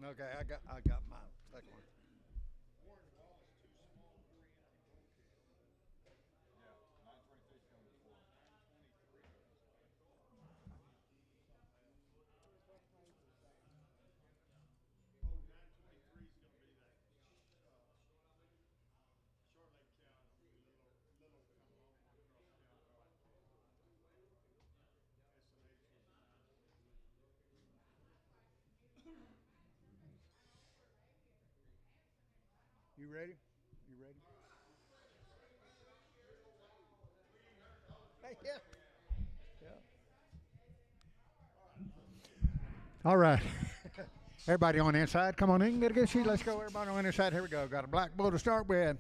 Okay, I got my second one. You ready? You ready? Hey, yeah. Yeah. All right. Everybody on the inside, come on in, get a good sheet. Let's go. Everybody on the inside. Here we go. Got a black bull to start with.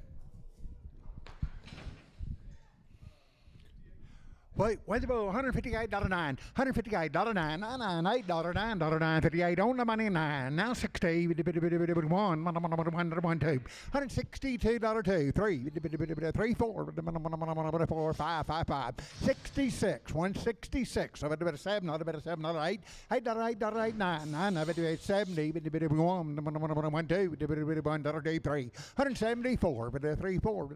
Wait the ball, $158.9, $158.9, $998.9, on the money, 9, now 60, 1, 2, $162.2, 3, 3, 4, 4, 5, 5, 5, 66, 166, 7, 7, 8, 8.8, 9, 9, 70, 1, 2, 3, 174, 3, 4,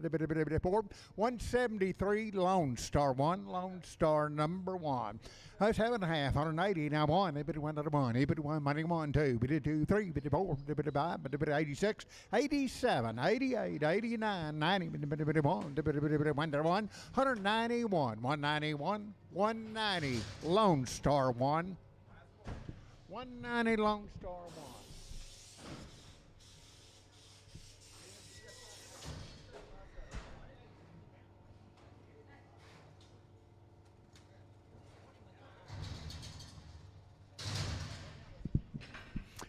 173, Lone Star 1, Lone Star number 1. That's 7.5, 180, now 1, 1, money 1, 2, 2, 3, 4, 5, 86, 87, 88, 89, 90, 1, 191, 191, 190, Lone Star 1, 190, Lone Star 1.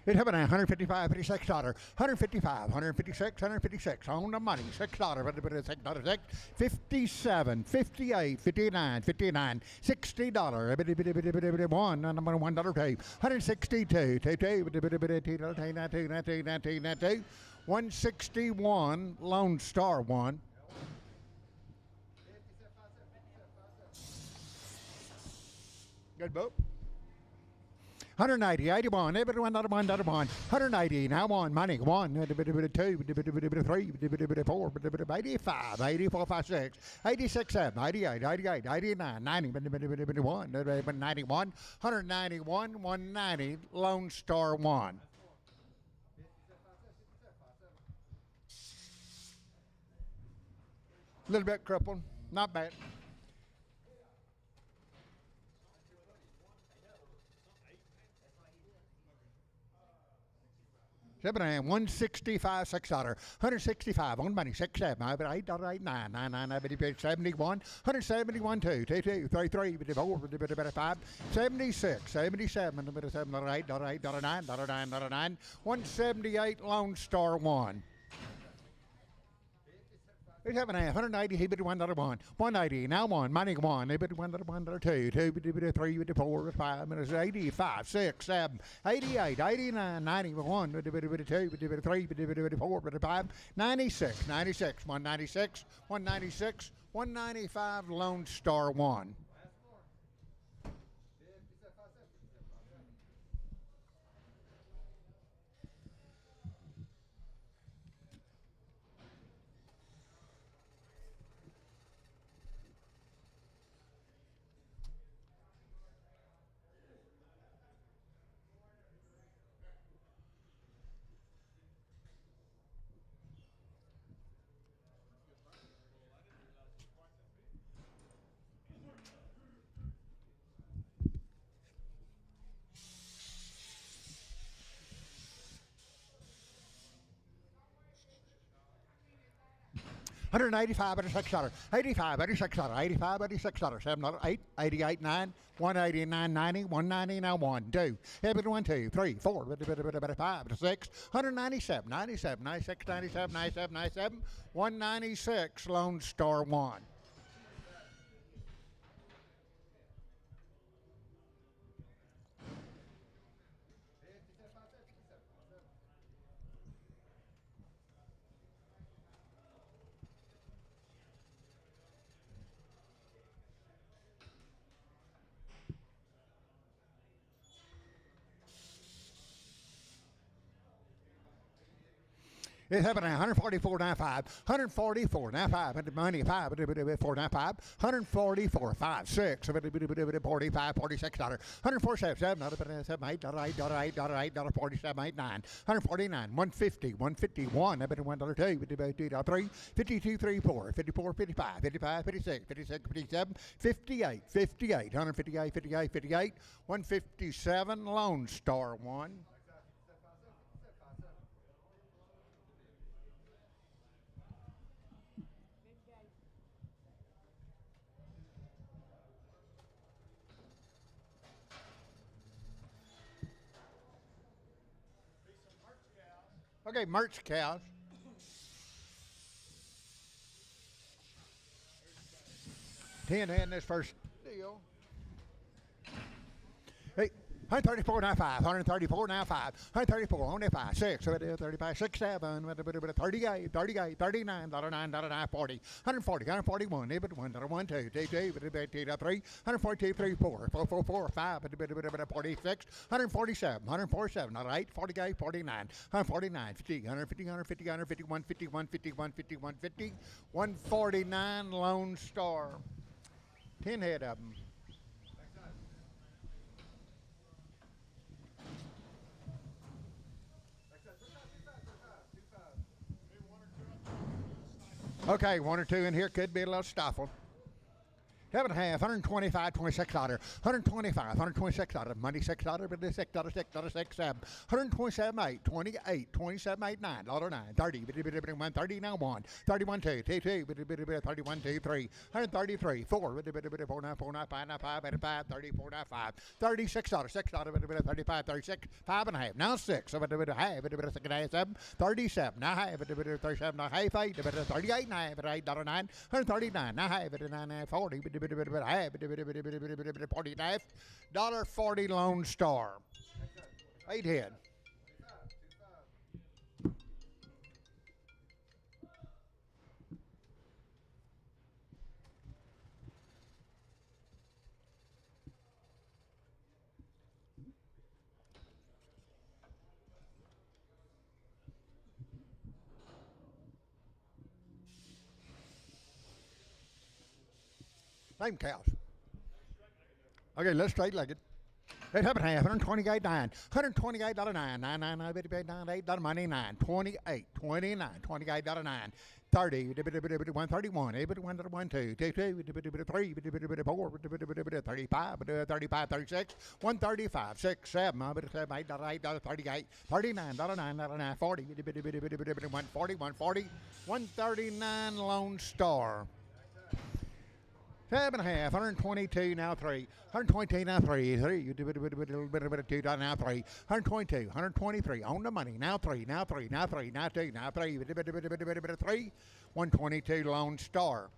It happened at 155, $56, 155, 156, 156 on the money, $6, $6, 57, 58, 59, 59, $60, one, $1, $2, 162, 161, Lone Star 1. Good boat. 180, 81, everyone, another one, 180, now 1, money, 1, 2, 3, 4, 85, 84, 56, 86, 7, 88, 88, 89, 90, 1, 91, 191, 190, Lone Star 1. A little bit crippled, not bad. 7 165, $6, 165 on money, 6, 7, $8, 9, 9, 9, 71, 171, 2, 2, 2, 3, 3, 4, 5, 76, 77, $8, $8, 9, $9, 9, 178, Lone Star 1. It's 7.5, 180, he bid $1, 180, now 1, money 1, he bid $1, 2, 2, 3, 4, 5, 85, 6, 7, 88, 89, 91, 2, 3, 4, 5, 96, 96, 196, 196, 195, Lone Star 1. 185, $86, 85, $86, 85, $86, 7, 8, 88, 9, 189, 90, 190, now 1, 2, 1, 2, 3, 4, 5, 6, 197, 97, 96, 97, 97, 97, 196, Lone Star 1. It's happening 144.95, 144.95, and the money 5.495, 144, 5, 6, 45, 46 dollars, 147, $8, 47, 8, 9, 149, 150, 151, $1, 2, $3, 52, 3, 4, 54, 55, 55, 56, 56, 57, 58, 58, 158, 58, 58, 157, Lone Star 1. Okay, merch cows. 10 in this first deal. Hey, 134 now 5, 134 now 5, 134 on the 5, 6, 35, 6, 7, 38, 38, 39, $9, $9, 40, 140, 141, 1, 2, 2, 3, 142, 3, 4, 4, 4, 4, 5, 46, 147, 147, 8, 48, 49, 149, 50, 150, 150, 151, 51, 51, 51, 50, 149 Lone Star. 10 head of them. Okay, 1 or 2 in here could be a little stifled. 7.5, $125, $26, $126, money $6, but $6, 6, 7, 127, 8, 28, 27, 8, 9, $9, 30, 130, now 1, 31, 2, 2, 2, 31, 2, 3, 133, 4, 4, 9, 4, 9, 5, 9, 5, 5, 34, 9, 5, $36, $6, 35, 36, 5.5, now 6, half, 7, 37, now half, 37, now half, 8, 38, now half, $8, 9, 139, now half, 9, 40, $49, Lone Star. 8 head. Same cows. Okay, let's straight legged. 8.5, 128, 9, $128, 9, 9, 9, 9, 8, money 9, 28, 29, $28, 9, 30, 131, 1, 2, 2, 3, 4, 35, 35, 36, 135, 6, 7, $8, 38, $39, 9, 40, 140, 140, 139 Lone Star. 7.5, 122 now 3, 122 now 3, 3, 2 now 3, 122, 123 on the money now 3, now 3, now 3, now 2, now 3, 3, 122 Lone Star.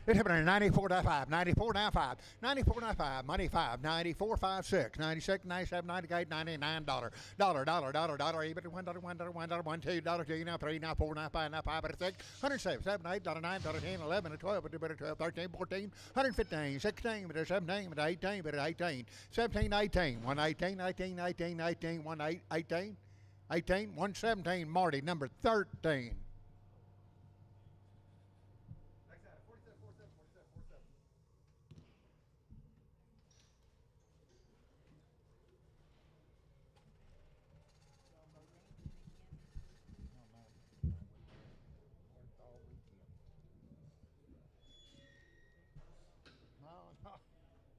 It's happening 94.5, 94.5, 94.5, money 5, 94, 5, 6, 96, 97, 98, $99, dollar, even $1, $1, $2, 2, now 3, now 4, now 5, now 5, 6, 107, 7, 8, 9, 10, 11, 12, 12, 13, 14, 115, 16, 17, 18, 18, 17, 18, 118, 18, 18, 18, 18, 18, 18, 117, Marty, number 13. No,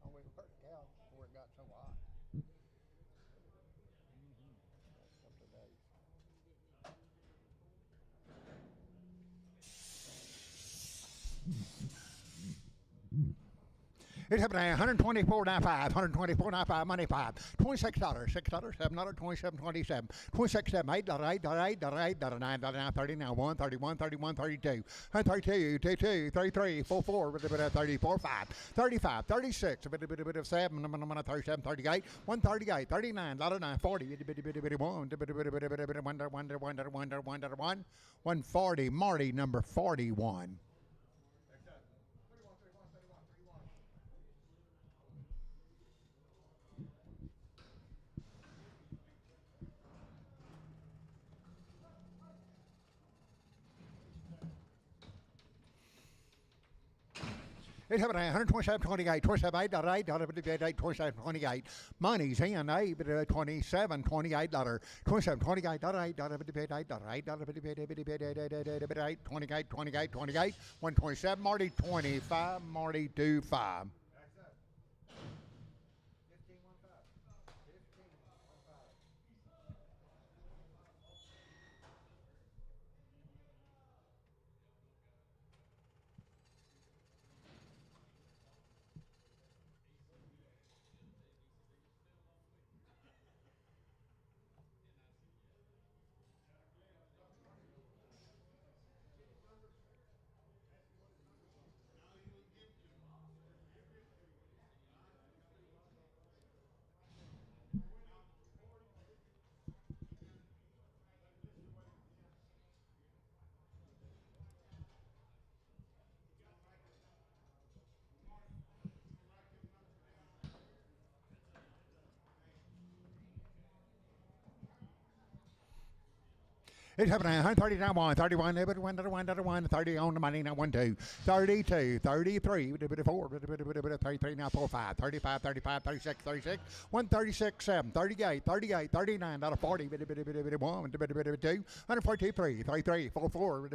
we worked out before it got so hot. Couple of days. It happened at 124.95, 124.95, money five, $26, $6, $7, 27, 27, 26, $7, $8, $8, $8, $8, $9, $9, 30, now 1, 31, 31, 32, 32, 32, 33, 44, 34, 5, 35, 36, a bit of 7, 37, 38, 138, 39, 9, 40, 1, 140, Marty number 41. It happened at 127.28, 27.8, 27.28. Money's in, $27.28, $27.28, $8, 28, 28, 28, 127, Marty 25, Marty 25. It's happening 139, 1, 31, 30 on the money, now 1, 2, 32, 33, 4, 33, now 4, 5, 35, 35, 36, 36, 136, 7, 38, 38, 39, out of 40, 1, 142, 3, 33, 4, 4,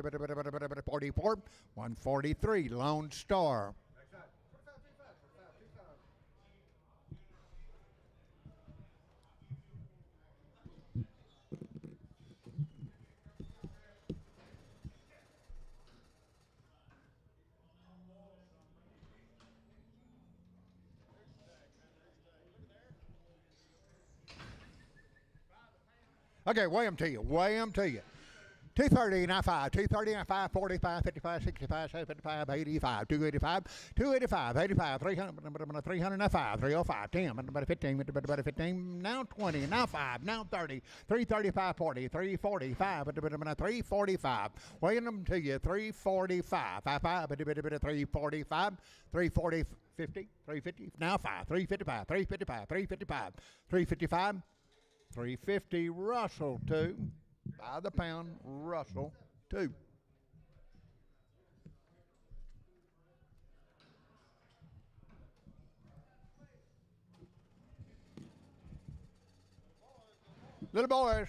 44, 143, Lone Star. Okay, weigh them to you. Weigh them to you. 230, now 5, 230, now 5, 45, 55, 65, 75, 85, 285, 285, 85, 300, 300, now 5, 305, 10, 15, 15, now 20, now 5, now 30, 335, 40, 345, 345, weighing them to you, 345, 55, 345, 340, 50, 350, now 5, 355, 355, 355, 355, 350, Russell 2. By the pound, Russell 2. Little boys.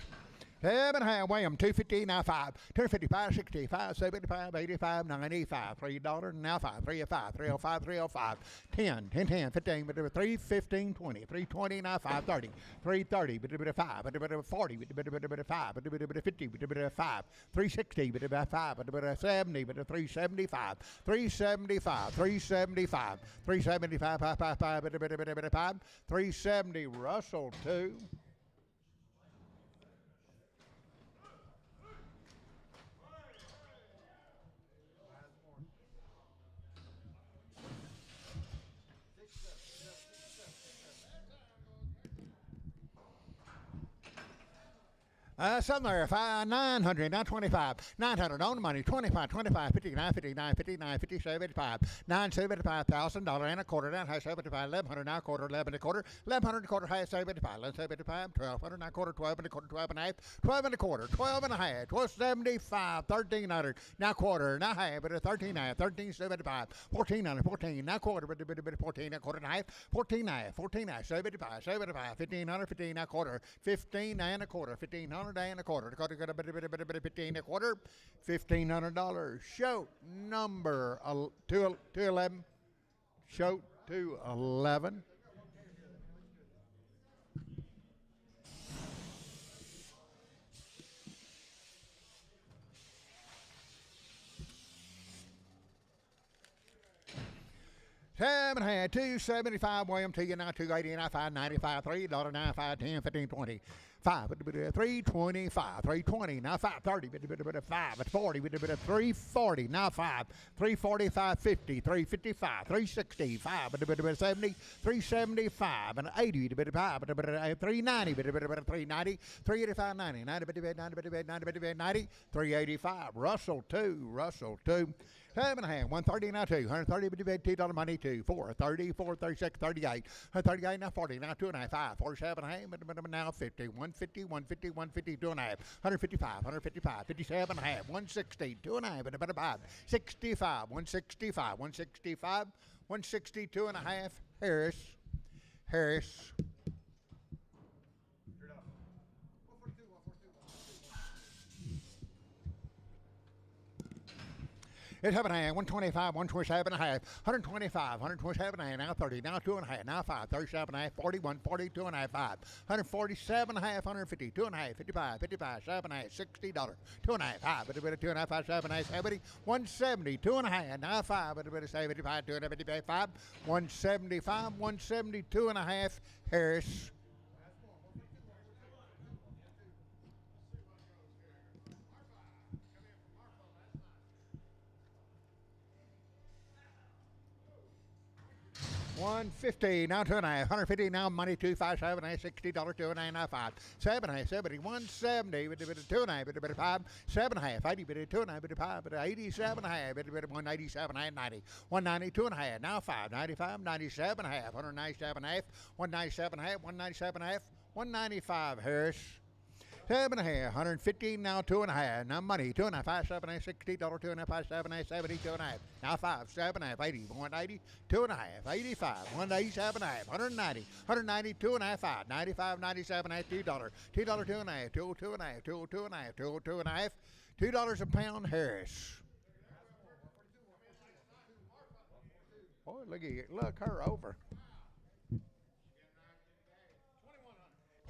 7.5, weigh them, 250, now 5, 255, 65, 75, 85, 95, $3, now 5, 305, 305, 305, 10, 10, 10, 15, 3, 15, 20, 320, now 5, 30, 330, 5, 40, 5, 50, 5, 360, 5, 70, 375, 375, 375, 375, 5, 370, Russell 2. Something there, 900, now 25, 900 on the money, 25, 25, 59, 59, 59, 50, 75, $975,000 and a quarter, down high 75, 1100, now quarter, 11 and a quarter, 1100 and a quarter, high 75, 1175, 1200, now quarter, 12 and a quarter, 12 and a half, 12 and a quarter, 12 and a half, 1275, 1300, now quarter, now half, 13 half, 1375, 1400, 14, now quarter, 14, now quarter and a half, 14 half, 14 half, 75, 75, 1500, 15, now quarter, 15 and a quarter, 1500 and a quarter, 15 and a quarter, $1,500. Show number 211. Show 211. 7 had 275 William T now 280 and I 595 $3.95 10 15 20 5 325 320 now 530 5 at 40 340 now 5 345 50 355 365 70 375 and 80 390 390 385 90 90 385 Russell 2 7 and a half, 130 now 2, 130 $2 money 2, 4, 30, 4, 36, 38, 38 now 40, now 2 and a half, 5, 47 and a half, now 50, 150, 150, 150, 2 and a half, 155, 155, 57 and a half, 160, 2 and a half, 5, 65, 165, 165, 162 and a half, Harris. It's 7 and a half, 125, 127 and a half, 125, 127 and a half, now 30, now 2 and a half, now 5, 37 and a half, 41, 42 and a half, 5, 147 and a half, 150, 2 and a half, 55, 55, 7 and a half, $60, 2 and a half, 5, 2 and a half, 5, 7 and a half, 70, 170, 2 and a half, now 5, 75, 2 and a half, 55, 175, 172 and a half, Harris. $150 now 2 and a half, 150 now money 2 5 7 8 $60 2 and a half now 5 7 and a half 70 170 2 and a half 5 7 and a half 80 2 and a half 5 87 and a half 187 and 90 190 2 and a half now 5 95 97 and a half 197 and a half 197 and a half 197 and a half 195 Harris. 7 and a half, 150 now 2 and a half. Now money 2 and a half, 5 7 8 $60 2 and a half, 5 7 8 70 2 and a half. Now 5 7 and a half 80 180 2 and a half 85 187 and a half 190 190 2 and a half 5 95 97 and a half $2 $2 2 and a half 2 2 and a half 2 2 and a half 2 2 and a half $2 a pound Harris. Boy, look her over.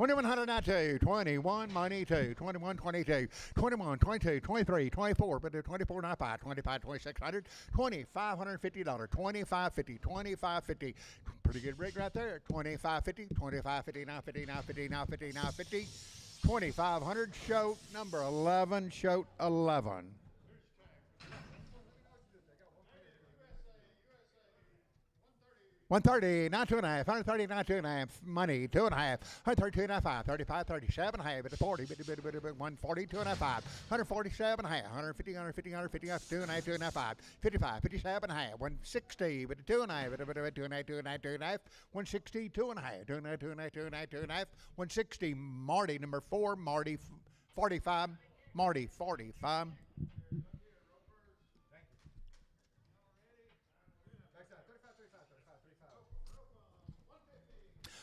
2100 now 2, 21 money 2, 21 22, 21 22, 23, 24, but 24 now 5, 25 2600, $2,550, 2550, 2550. Pretty good rig right there. 2550, 2550 now 50 now 50 now 50 now 50. 2500 shoat number 11 shoat 11. 130, now 2 and a half, 130, now 2 and a half, money, 2 and a half, 132 and a half, 5, 35, 37 and a half, 40, 140, 2 and a half, 5, 147 and a half, 150, 150, 150, 2 and a half, 2 and a half, 5, 55, 57 and a half, 160, 2 and a half, 2 and a half, 2 and a half, 2 and a half, 160, 2 and a half, 2 and a half, 2 and a half, 2 and a half, 2 and a half, 160, Marty, number 4, Marty, 45, Marty, 45.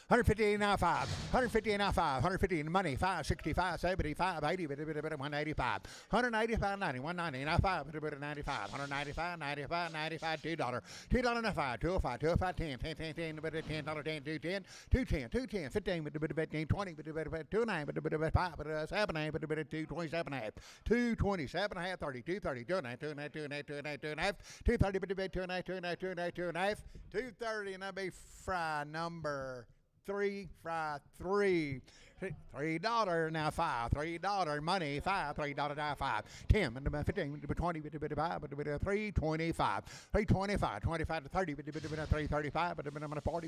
150 now 5, 150 now 5, 150 money 5, 65, 75, 80, 185, 185, 90, 190 now 5, 95, 195, 95, 95, $2, $2 now 5, 205, 205, 10, 10, 10, 10, $10, 10, 210, 210, 210, 15, 15, 20, 29, 5, 7, 227 half, 227 half, 30, 230, 2 and a half, 2 and a half, 2 and a half, 2 and a half, 2 and a half, 230, 2 and a half, 2 and a half, 2 and a half, 2 and a half, 230, and that'll be fry number 3, fry 3. $3 now 5, $3 money 5, $3 now 5, 10, 15, 20, 25, 325, 325, 25 to 30, 335, 40,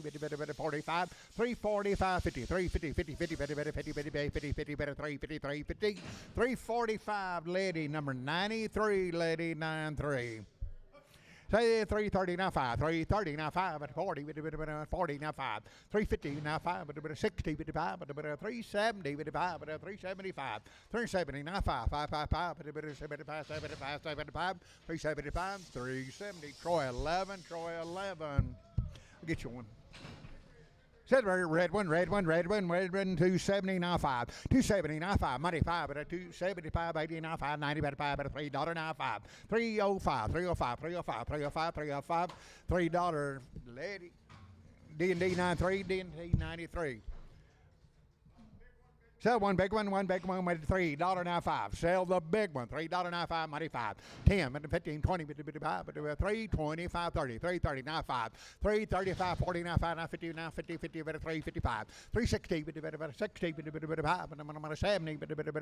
45, 345, 50, 350, 50, 50, 50, 50, 50, 50, 353, 50, 345, lady number 93, lady 93. Say 330 now 5, 330 now 5, 40, 40 now 5, 350 now 5, 60, 55, 370, 375, 370 now 5, 555, 75, 75, 75, 375, 370, Troy 11, I'll get you one. Said red one, 270 now 5, 270 now 5, money 5, 275, 80 now 5, 90 5, $3 now 5, 305, 305, 305, 305, 305, $3, lady, D&D 93, D&D 93. Sell one big one, with $3.95. Sell the big one, $3.95, money 5. 10, 15, 20, 25, 3, 25, 30, 330, now 5. 335, 40, now 5, now 50, now 50, 50, 355. 360, 60, 5, 70,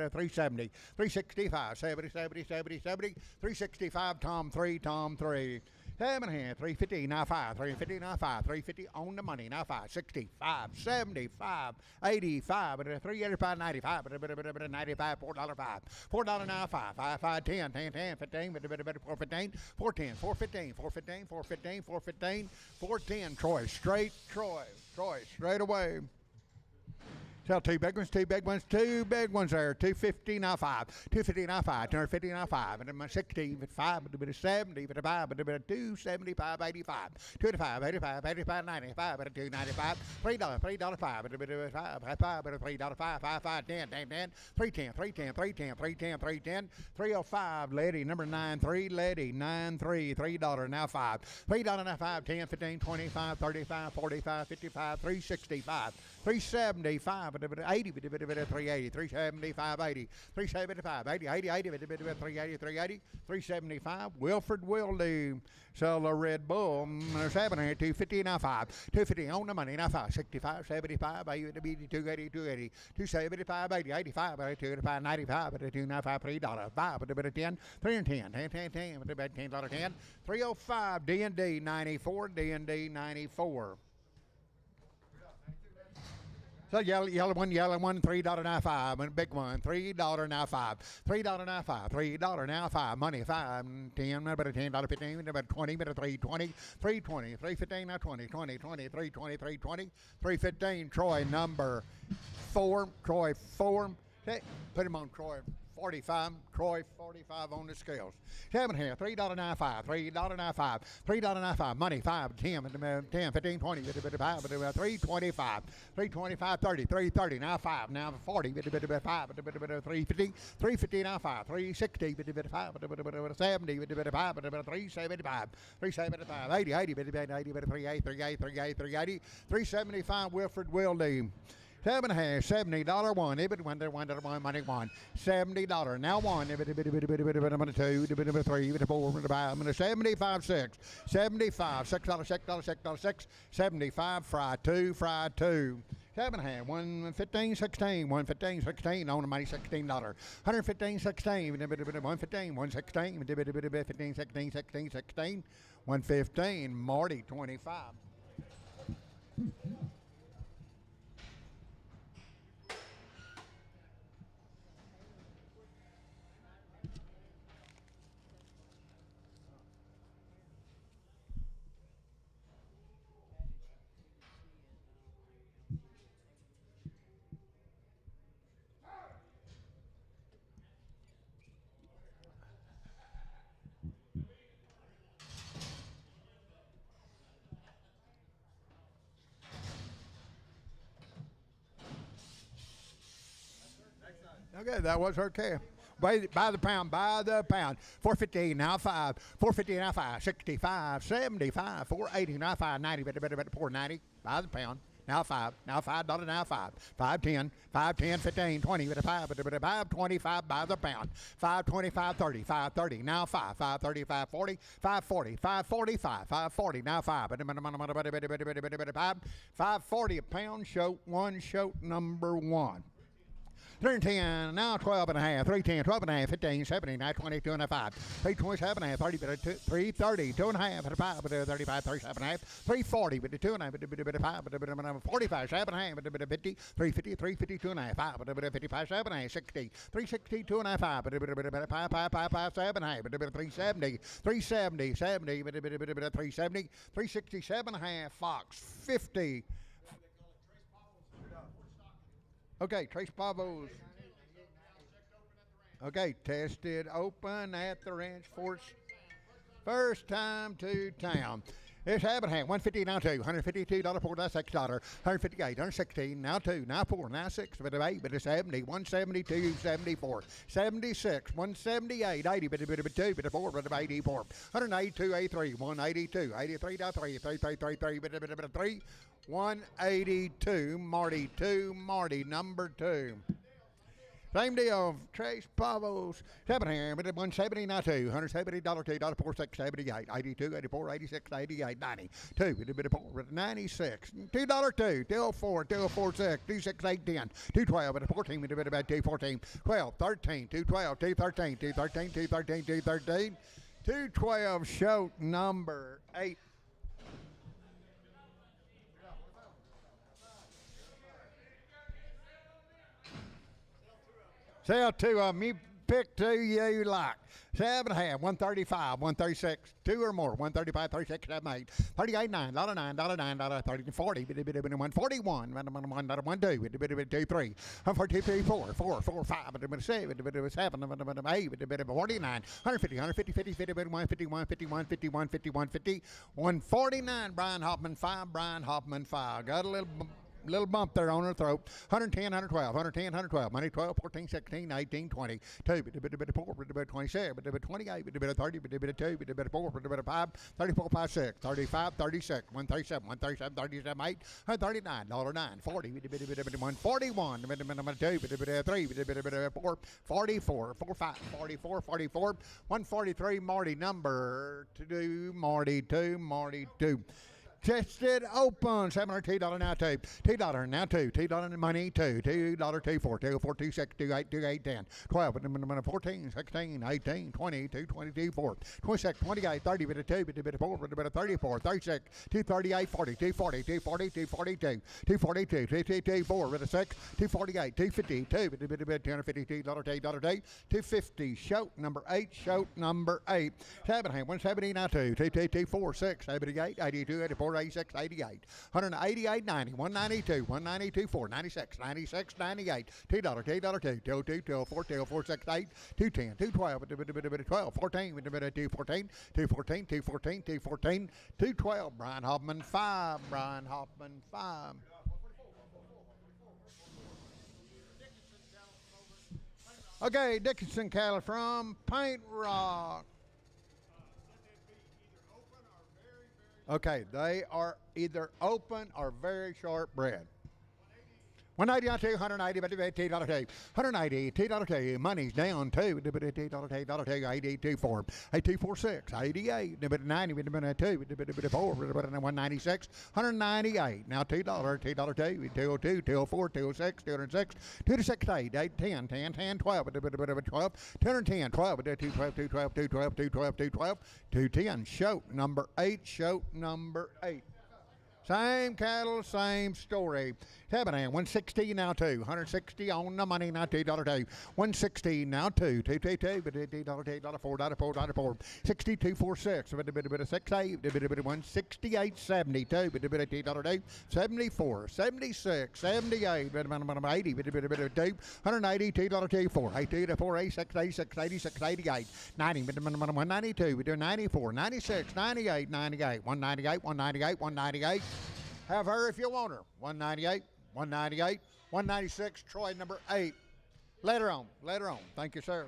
370. 365, 70, 70, 70, 70. 365, Tom 3, Tom 3. 7 here, 350, now 5, 350, now 5, 350 on the money, now 5, 65, 75, 85, 385, 95, 95, $4.05, $4 now 5, 5, 5, 10, 10, 10, 15, 415, 410, 415, 415, 415, 415, 410, Troy, straight away. Sell two big ones there. 250 now 5. 250 now 5. 250 now 5. And then 60, 5, 70, 5, 275, 85. 25, 85, 85, 95, 295. $3, $3, 5, $3, 5, 5, 5, 10, 10, 10, 310, 310, 310, 310, 310, 305, Letty, number 93, Letty, 93, $3 now 5. $3 now 5, 10, 15, 25, 35, 45, 55, 365, 375, 80, 380, 375, 80, 375, 80, 80, 80, 380, 380, 375. Wilford will do. Sell the Red Bull. There's 7 here. 250 now 5. 250 on the money now 5. 65, 75, 80, 280, 280, 275, 80, 85, 285, 95, 295, $3, 5, 10, 310, 10, 10, 10, $10, 10, 305, D&D 94, D&D 94. So yellow one, $3.95, and big one, $3.95, $3.95, $3.95, money 5, 10, about $10, 15, about 20, about 320, 320, 315, now 20, 20, 20, 320, 320, 315, Troy number 4, Troy 4, hey, put him on Troy 45, Troy 45 on the scales. 7 here, $3.95, $3.95, $3.95, money 5, 10, 10, 15, 20, 5, 325, 325, 30, 330, now 5, now 40, 5, 350, 350, now 5, 360, 5, 70, 5, 375, 375, 80, 80, 80, 380, 380, 380, 375, Wilford Wildy. 7 hash, $70 one, $1, money 1, $70 now 1, $2, $3, $4, $5, 75 6, 75 $6, 6, 75 fry 2. 7 hand, 115, 16, 115, 16 on the money, $16. 115, 16, 115, 116, 15, 16, 16, 16, 115, Marty 25. Okay, that was her care. By the pound. 450 now 5. 450 now 5. 65, 75, 480 now 5. 90, 490 by the pound. Now 5. Now $5 now 5. 510, 510, 15, 20, 5, 525 by the pound. 525, 30, 530 now 5. 530, 540, 540, 545, 540 now 5. 540 a pound. Shoat 1, shoat number 1. 310, now 12 and a half, 310, 12 and a half, 15, 17, now 22 and a half, 327 and a half, 30, 330, 2 and a half, 5, 35, 37 and a half, 340, 2 and a half, 45, 7 and a half, 50, 350, 352 and a half, 5, 55, 7 and a half, 60, 360, 2 and a half, 5, 5, 7 and a half, 370, 370, 70, 370, 367 and a half, Fox, 50. Okay, Trace Pavos. Okay, tested open at the ranch for first time to town. It's Abraham, 150 now 2, $152 for that $6, 158, 116, now 2, now 4, now 6, 8, 70, 172, 74, 76, 178, 80, 2, 4, 84, 182, 83, 182, 83, 3, 3, 182, Marty 2, Marty number 2. Same deal. Trace Pavos. 7 here. But 170 now two. $170 $2 $4 78 82 84 86 88 90 2 bit of 4 96 $2 2 204 204 6 26 8 10 212 at 14 bit of about 214 12 13 212 213 213 213 213 212 show number 8. Sell two of them. You pick two you like. 7.5, 135, 136, 2 or more, 135, 36, 7, 8, 38, 9, $9, $9, 30, 40, 141, 1, 2, 2, 3, 4, 2, 3, 4, 4, 4, 5, 7, 7, 8, 49, 150, 150, 50, 51, 51, 51, 51, 51, 50, 149, Brian Hoffman, 5, Brian Hoffman, 5. Got a little bump there on her throat. 110, 112, 110, 112, money 12, 14, 16, 18, 20, 2, 4, 27, 28, 30, 2, 4, 5, 34, 5, 6, 35, 36, 137, 137, 37, 8, 39, $9, 40, 141, 2, 3, 4, 44, 45, 44, 44, 143, Marty number 2, Marty 2, Marty 2. Tested open. $700 now two. $2 now two. $2 money two. $2 2 4 2 4 2 6 2 8 2 8 10 12 14 16 18 20 2 22 4 26 28 30 bit of 2 bit of 4 bit of 34 36 238 40 240 240 242 242 222 4 bit of 6 248 252 bit of 252 $250 show number 8 show number 8 170 now 2 2 4 6 78 82 84 86, 88, 188, 90, 192, 192, 4, 96, 96, 98, $2, $2, 2, 2, 2, 4, 2, 4, 6, 8, 210, 212, 12, 14, 214, 214, 214, 214, 212, Brian Hoffman, 5, Brian Hoffman, 5. Okay, Dickinson cattle from Paint Rock. Okay, they are either open or very short bred. 180 on 2, 180, $2, 180, $2, money's down $2, $2, 82 4, 8246, 88, 90, 2, 4, 196, 198, now $2, $2, 2, 202, 204, 206, 206, 206, 8, 8, 10, 10, 10, 12, 12, 210, 12, 212, 212, 212, 212, 212, 210, show number 8, show number 8. Same cattle, same story. 160 now 2, 160 on the money now $2, 2, 160 now 2, 2, 2, 2, $4, 4, 4, 62 46, 68, 168 72, $2, 74, 76, 78, 80, 180 $2, 4, 82 4, 86, 86, 86, 88, 90, 192, 94, 96, 98, 98, 198, 198, 198. Have her if you want her. 198, 198, 196, Troy number 8. Later on. Thank you, sir.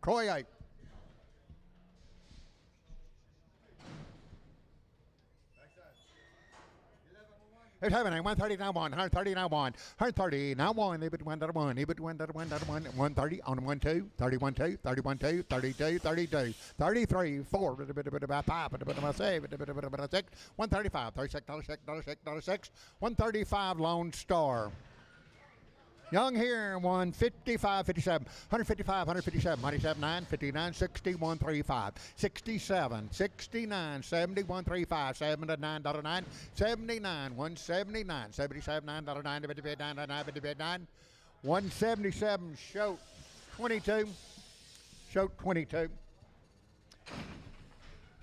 Troy 8. It's happening. 130 now 1, 130 now 1, 130 now 1. They put 1 to 1. They put 1 to 1 to 1. 130 on 1 2, 31 2, 31 2, 32, 32, 33 4, 5, 6, 135, 36, 36, 36, 135 Lone Star. Young here, 155, 57, 155, 157, 97, 9, 59, 61, 35, 67, 69, 71, 35, $79, 9, 79, 179, 77, $9, 55, 9, 177, show 22, show 22.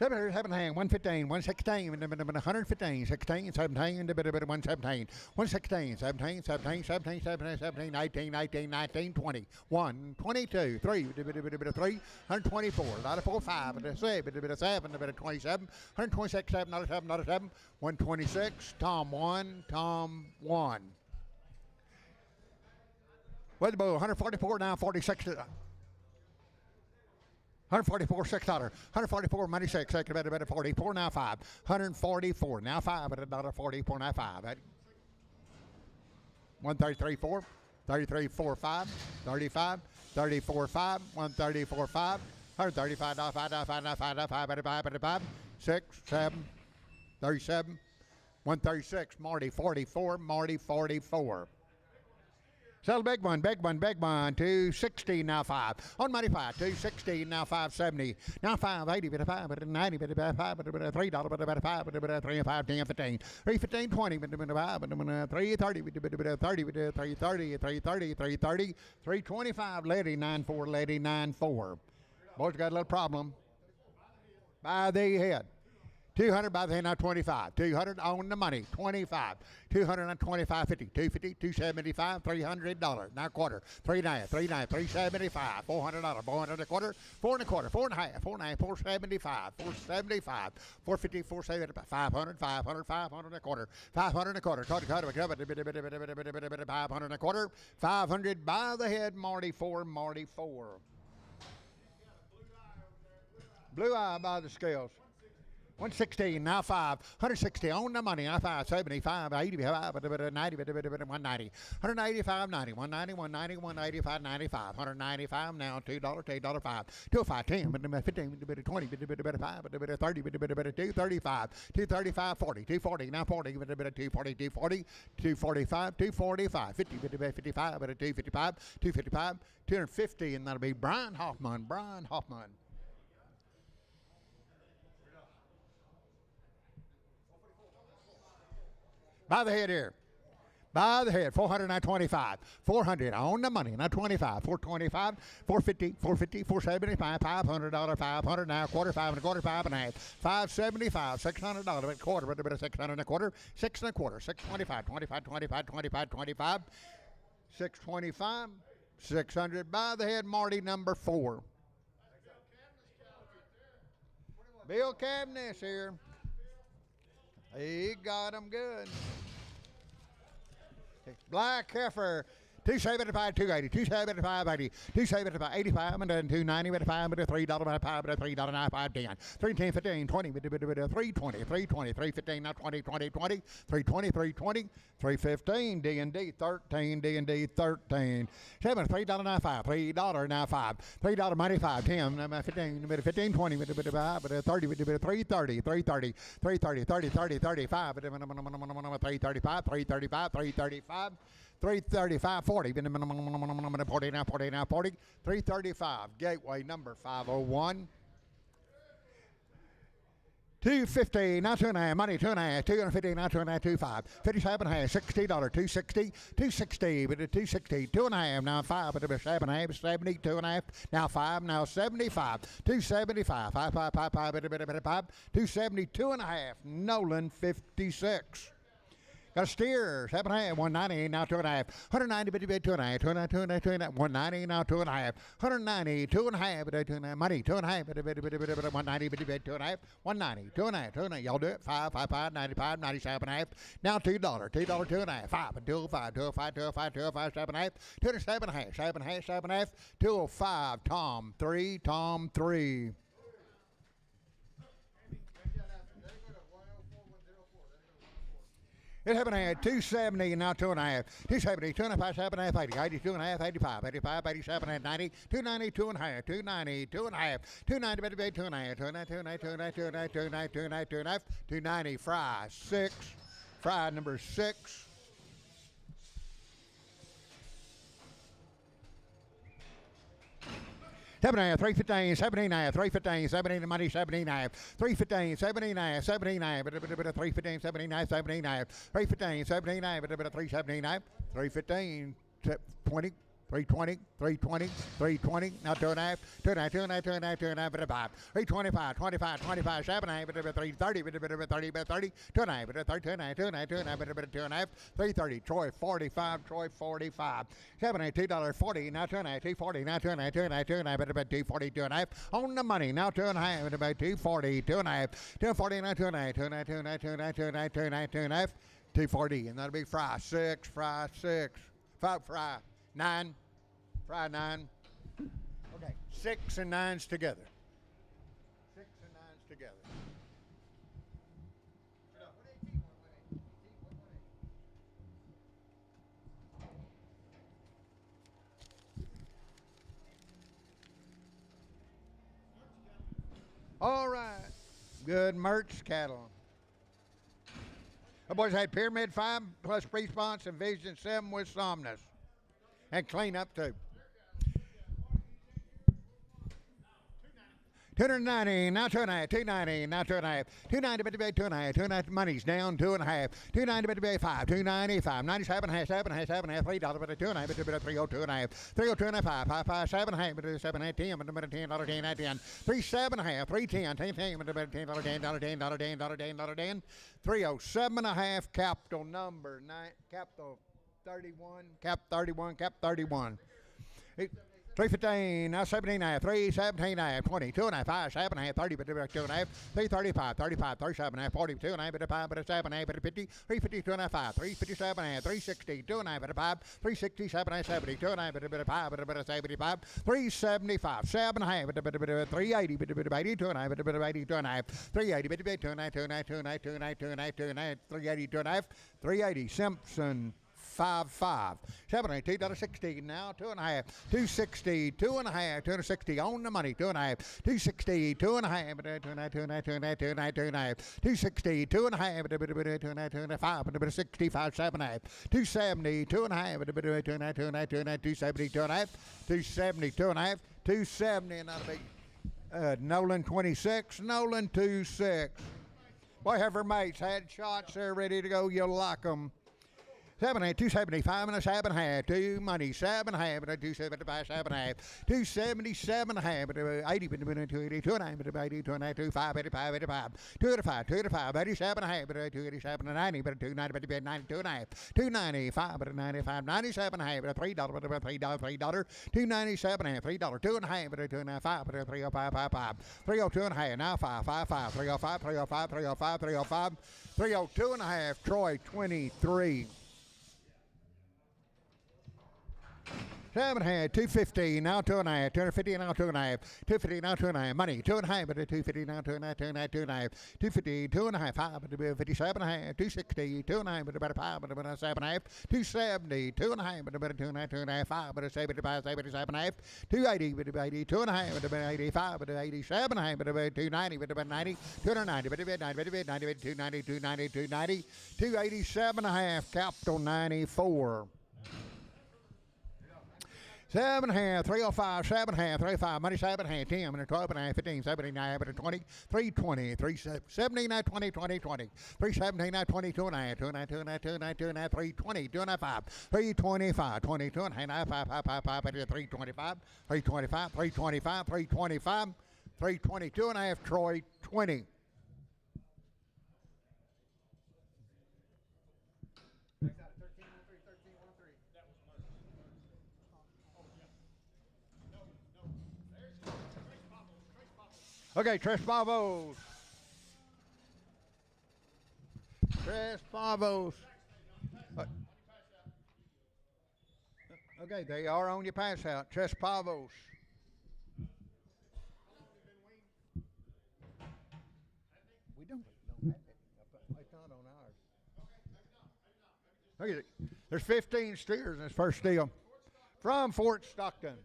115, 116, 115, 16, 17, 117, 116, 17, 17, 17, 17, 18, 18, 19, 20, 1, 22, 3, 3, 124, 4, 5, 7, 7, 27, 126, 7, 7, 126, Tom 1, Tom 1. With the bull, 144 now, 46. 144, $6. 144, money 6. Second bet, 44 now 5. 144 now 5 at $1.44 now 5. At 133, 4. 33.45, 35, 34.5, 134.5, $135, 6, 7, 37, 136, Marty 44, Marty 44. Sell the big one, 260 now 5. On money 5, 260 now 570. Now 580, bit of 5, bit of 90, bit of 5, bit of $3, bit of 5, bit of 3 and 5, 10, 15. 315, 20, bit of 5, bit of 330, bit of 30, bit of 330, 330, 330, 325, lady 94, lady 94. Boys got a little problem. By the head. 200 by the head, now 25. 200 on the money, 25. 200 on 25, 50. 250, 275, $300. Now quarter. 390, 375, $400. 400 a quarter, 4 and a quarter, 4 and a half, 4 and a half, 475, 475, 450, 475, 500, 500, 500 a quarter, 500 a quarter, 500 a quarter, 500 by the head, Marty 4, Marty 4. Blue eye by the scales. 116, now 5, 160 on the money, now 5, 75, 85, 90, 190, 185, 90, 190, 190, 185, 95, 195, now $2, $5, 205, 10, 15, 20, 5, 30, 235, 235, 40, 240, now 40, 240, 240, 245, 245, 50, 55, 255, 255, 250, and that'll be Brian Hoffman, Brian Hoffman. By the head here. By the head. 400, now 25. 400 on the money. Now 25. 425, 450, 450, 475, $500, 500 now quarter, 5 and a quarter, 5 and a half. 575, $600 a quarter, but a bit of 600 and a quarter, 6 and a quarter, 625, 25, 25, 25, 25, 625, 600 by the head, Marty number 4. Bill Cabness here. He got him good. Black heifer, 275, 280, 275, 80, 275, 85, and then 290, but $5, but $3, but $5, but $3, now 5, 10, 310, 15, 20, but 320, 320, 315, now 20, 20, 20, 320, 320, 315, D&D 13, D&D 13, 7, $3 now 5, $3 now 5, $3 money 5, 10, 15, 15, 20, but 5, but 30, but 330, 330, 330, 30, 30, 35, but 335, 335, 335. 335, 40, 40 now, 40 now, 40, 335, gateway number 501. 250, now 2.5, money 2.5, 250, now 2.5, 25, 57 and a half, $60, 260, 260, but 260, 2.5, now 5, but 7.5, 70, 2.5, now 5, now 75, 275, 5, 5, 5, 5, 270, 2.5, Nolan 56. Got a steer, 7.5, 190, now 2.5, 190, 2.5, 2.5, 190, now 2.5, 190, 2.5, money, 2.5, 190, 2.5, 190, 2.5, y'all do it, 5, 5, 5, 95, 97.5, now $2, $2, 2.5, 5, 205, 205, 205, 205, 7.5, 207.5, 7.5, 7.5, 205, Tom 3, Tom 3. It happened at 270 and now 2.5. 270, 2.5, 7.5, 80, 82 and a half, 85, 85, 87 and 90, 290, 2.5, 290, 2.5, 290, 2.5, 290, 290, 290, fry 6, fry number 6. Seven and a half, 315, 79, 315, 17, money, 79, 315, 79, 79, but a 315, 79, 79, 315, 79, but a 379, 315, 20, 320, 320, 320, now 2.5, 2.5, 2.5, 2.5, 2.5, but a 5, 325, 25, 25, 7.5, but a 330, but a 30, but 30, 2.5, but a 2.5, 2.5, 2.5, but a 2.5, 330, Troy 45, Troy 45, 7.5, $2.40, now 2.5, 240, now 2.5, 2.5, 2.5, but about 240, 2.5, on the money, now 2.5, but about 240, 2.5, 240, now 2.5, 2.5, 2.5, 2.5, 2.5, 2.5, 2.5, 240, and that'll be fry 6, fry 6, 5, fry 9. Fry 9. Okay, 6 and 9s together. 6 and 9s together. Good merch cattle. The boys had Pyramid 5 plus response and Vision 7 with Somnus. And clean up too. 290, now 2.5, 290, now 2.5, 290, but 2.5, 2.5, money's down 2.5, 290, but 5, 295, 97, half, 7.5, $3, but 2.5, but 302 and a half, 302 and a half, 5, 5, 7.5, but 7, 10, but $10, 10, 10, 3, 7.5, 310, 10, 10, but $10, $10, $10, 307 and a half, capital number 9, capital 31, cap 31, cap 31. 315, now 17.5, 317.5, 20, 2.5, 5, 7.5, 30, but 2.5, 335, 35, 37.5, 42 and a half, but 5, but 7.5, but 50, 350, 2.5, 5, 357.5, 360, 2.5, but 5, 367, 70, 2.5, but 5, but 75, 375, 7.5, but 380, but 80, 2.5, but 80, 2.5, 380, but 2.5, 2.5, 2.5, 2.5, 2.5, 380, 2.5, 380, Simpson. 5.5, 7.8, $2.60 now, 2.5, 260, 2.5, 260 on the money, 2.5, 260, 2.5, 2.5, 260, 2.5, 2.5, 65, 7.5, 270, 2.5, 270, 2.5, 270, 2.5, 270, and that'll be Nolan 26, Nolan 26. Boy, have her mates had shots there ready to go. You'll like them. 7.5, 275 and a 7.5, 2 money, 7.5 and a 275, 7.5, 277.5, 80, 280, 290, 80, 295, 85, 85, 285, 285, 87.5, 287 and 90, 290, 92.5, 295, 95, 97.5, $3, $3, $297.5, $3, 2.5, 295, 305, 55, 302 and a half, now 5, 5, 5, 305, 305, 305, 305, 302 and a half, Troy 23. 7.5, 250, now 2.5, 250, now 2.5, 250, now 2.5, money, 2.5, but 250, now 2.5, 2.5, 2.5, 250, 2.5, 5, but 57.5, 260, 2.5, but about 5, but 7.5, 270, 2.5, but about 2.5, 2.5, 5, but 75, 77.5, 280, but 80, 2.5, but 85, but 87.5, but 290, but 90, 290, but 90, but 90, 290, 290, 290, 287.5, capital 94. 7.5, 305, 7.5, 35, money 7.5, 10, 12.5, 15, 79, 20, 320, 379, 20, 20, 20, 379, 22 and a half, 2.5, 2.5, 2.5, 2.5, 320, 2.5, 325, 22 and a half, 5, 5, 5, 5, 325, 325, 325, 325, 322 and a half, Troy 20. Okay, Tres Pavos. Tres Pavos. Okay, they are on your pass out. Tres Pavos. We don't have it. It's not on ours. Okay, there's 15 steers in this first deal from Fort Stockton.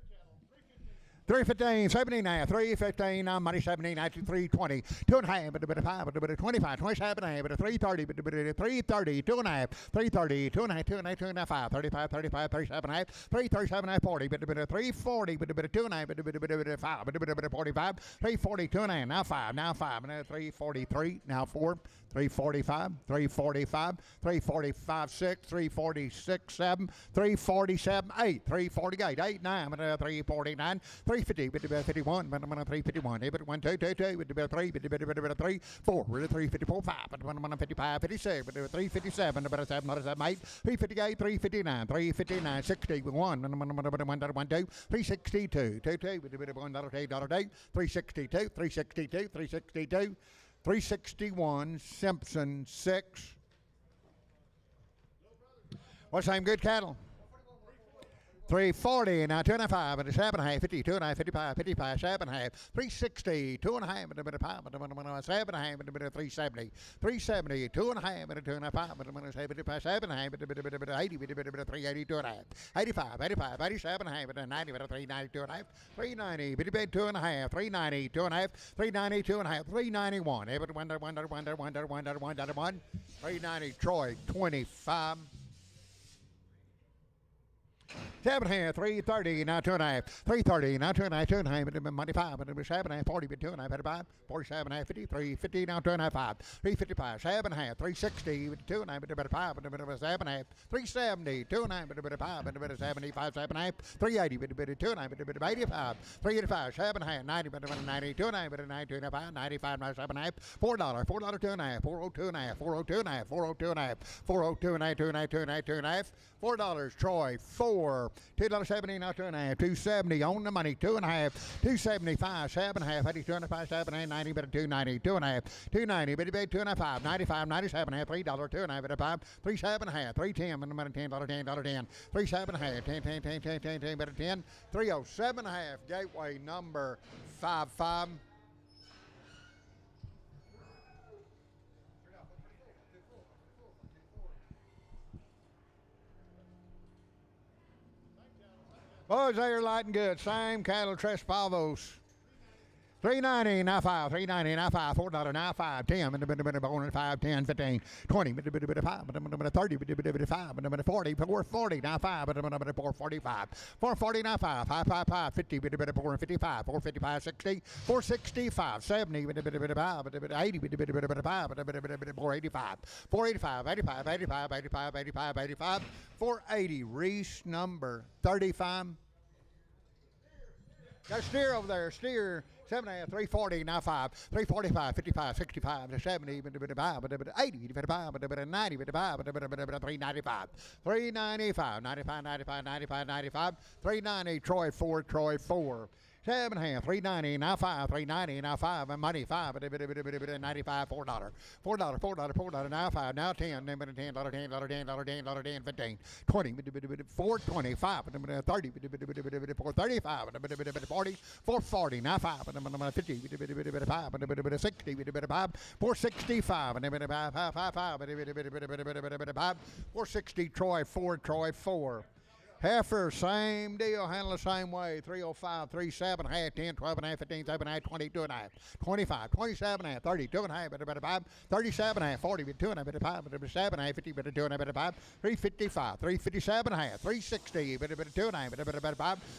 315, 17.5, 315, now money 79, 320, 2.5, but 5, but 25, 27.5, but 330, but 330, 2.5, 330, 2.5, 2.5, 2.5, 35, 35, 37.5, 337.5, 40, but 340, but 2.5, but 5, but 45, 340, 2.5, now 5, now 5, and 343, now 4, 345, 345, 345, 6, 346, 7, 347, 8, 348, 8, 9, 349, 350, 51, 351, 1, 2, 2, 2, 3, 3, 4, 354, 5, 55, 56, 357, 7, 8, 358, 359, 359, 61, 1, 2, 362, 2, 2, 1, 362, 362, 362, 361, Simpson 6. What's the name? Good cattle. 340, now 2.5, and a 7.5, 50, 2.5, 55, 55, 7.5, 360, 2.5, and a bit of 5, and a 7.5, and a bit of 370, 370, 2.5, and a 2.5, and a bit of 75, 7.5, and a bit of 80, and a bit of 380, 2.5, 85, 85, 87.5, and a 90, and a 390, 2.5, 390, bitty bit 2.5, 390, 2.5, 390, 2.5, 391, able to 1, 390, Troy, 25. 7.5, 330, now 2.5, 330, now 2.5, 2.5, money 5, and 7.5, 40, 2.5, 5, 47.5, 50, 350, now 2.5, 5, 355, 7.5, 360, 2.5, 5, and 7.5, 370, 2.5, 5, and 75, 7.5, 380, 2.5, 85, 385, 7.5, 90, 90, 2.5, 95, 95, 7.5, $4, $4, 2.5, 402.5, 402.5, 402.5, 402.5, 2.5, $4, Troy, 4, $2.70, now 2.5, 270 on the money, 2.5, 275, 7.5, 80, 205, 7.5, 90, but 290, 2.5, 290, bitty bit 2.5, 95, 97.5, $3, 2.5, 5, 37.5, 310, and the money $10, $10, 10, 37.5, 10, 10, 10, 10, 10, 10, but 10, 307.5, gateway number 55. Boys, they are light and good. Same cattle, Tres Pavos. 390, now 5, 390, now 5, $4, now 5, 10, and a bit of bonus, 5, 10, 15, 20, but a bit of 5, but a bit of 30, but a bit of 5, but a bit of 40, 440, now 5, but a bit of 445, 440, now 5, 555, 50, but a bit of 455, 455, 60, 465, 70, but a bit of 5, but a bit of 80, but a bit of 5, but a bit of 485, 485, 85, 85, 85, 85, 85, 480, Reese number 35. Got steer over there, steer. 7.5, 340, now 5, 345, 55, 65, 70, 85, 80, 85, 90, 85, 395, 395, 95, 95, 95, 95, 390, Troy 4, Troy 4. 7.5, 390, now 5, 390, now 5, and money 5, 95, $4, $4, now 5, now 10, $10, $10, $10, $10, $10, 10, 15, 20, 425, 30, 435, 40, 440, now 5, 50, 5, 60, 5, 465, 460, Troy 4, Troy 4. Heifer, same deal, handle the same way. 305, 37, half, 10, 12 and a half, 15, 7 and a half, 22 and a half, 25, 27 and a half, 32 and a half, 37 and a half, 40, 2 and a half, 7 and a half, 50, 2 and a half, 355, 357 and a half, 360, 2 and a half,